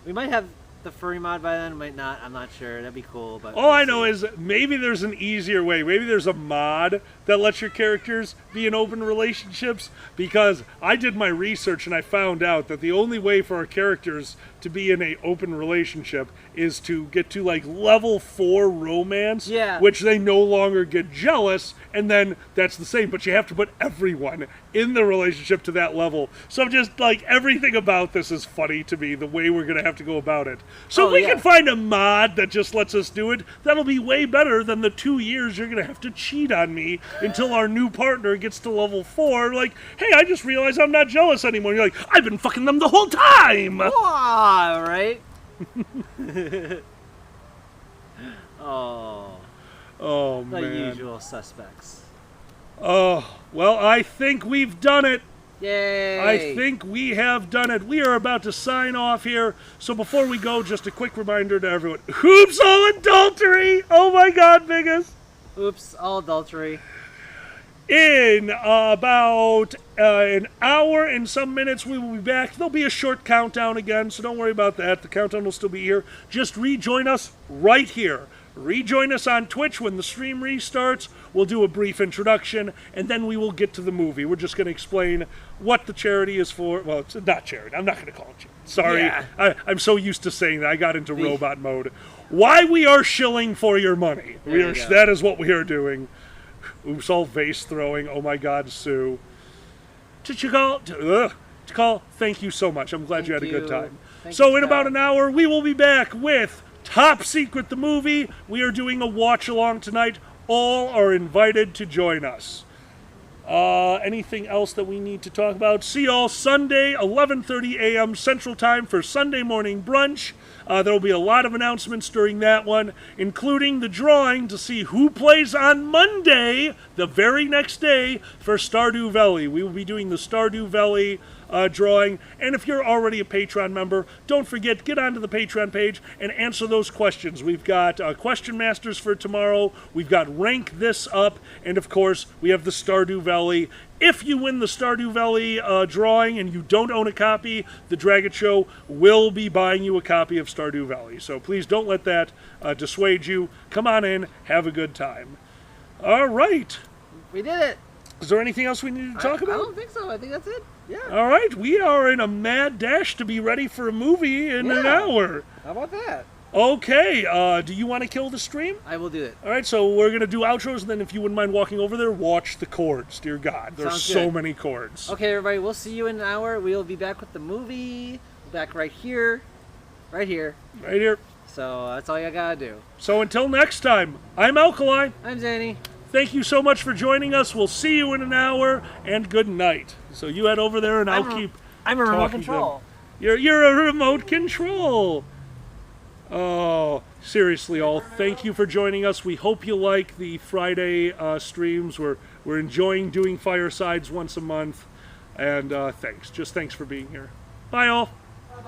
We might have the furry mod by then, might not. I'm not sure. That'd be cool. But all I know is maybe there's an easier way. Maybe there's a mod that lets your characters be in open relationships, because I did my research and I found out that the only way for our characters to be in a open relationship is to get to like level 4 romance, which they no longer get jealous, and then that's the same, but you have to put everyone in the relationship to that level. So I'm just like, everything about this is funny to me, the way we're gonna have to go about it. So if we can find a mod that just lets us do it, that'll be way better than the 2 years you're gonna have to cheat on me until our new partner gets to level 4. Like, hey, I just realized I'm not jealous anymore. You're like, I've been fucking them the whole time. All right. Oh, man. The usual suspects. Oh, well, I think we've done it. Yay! I think we have done it. We are about to sign off here. So before we go, just a quick reminder to everyone. Oops, all adultery! Oh my God, Biggest! Oops, all adultery. In about an hour and some minutes, we will be back. There'll be a short countdown again, so don't worry about that. The countdown will still be here. Just rejoin us right here. Rejoin us on Twitch when the stream restarts. We'll do a brief introduction, and then we will get to the movie. We're just going to explain what the charity is for. Well, it's not charity. I'm not going to call it charity. Sorry. Yeah. I'm so used to saying that. I got into robot mode. Why we are shilling for your money. That is what we are doing. Oops, all vase throwing. Oh my God, Sue. Chakal, thank you so much. I'm glad you had a good time. So in about an hour, we will be back with Top Secret the Movie. We are doing a watch along tonight. All are invited to join us. Anything else that we need to talk about? See y'all Sunday, 11:30 a.m. Central Time for Sunday morning brunch. There will be a lot of announcements during that one, including the drawing to see who plays on Monday, the very next day, for Stardew Valley. We will be doing the Stardew Valley drawing. And if you're already a Patreon member, don't forget, get onto the Patreon page and answer those questions. We've got Question Masters for tomorrow. We've got Rank This Up. And, of course, we have the Stardew Valley. If you win the Stardew Valley drawing and you don't own a copy, the Dragon Show will be buying you a copy of Stardew Valley. So please don't let that dissuade you. Come on in. Have a good time. All right. We did it. Is there anything else we need to talk about? I don't think so. I think that's it. Yeah. All right. We are in a mad dash to be ready for a movie in an hour. How about that? Okay. Do you want to kill the stream? I will do it. All right. So we're going to do outros, and then if you wouldn't mind walking over there, watch the chords. Dear God, there's so many chords. Okay, everybody. We'll see you in an hour. We'll be back with the movie. Back right here. Right here. Right here. So that's all you got to do. So until next time, I'm Alkali. I'm Zanny. Thank you so much for joining us. We'll see you in an hour, and good night. So you head over there, and I'll keep I'm a remote talking control. You're a remote control. Oh, seriously, all. Thank you for joining us. We hope you like the Friday streams. We're enjoying doing Firesides once a month, and thanks. Just thanks for being here. Bye, all.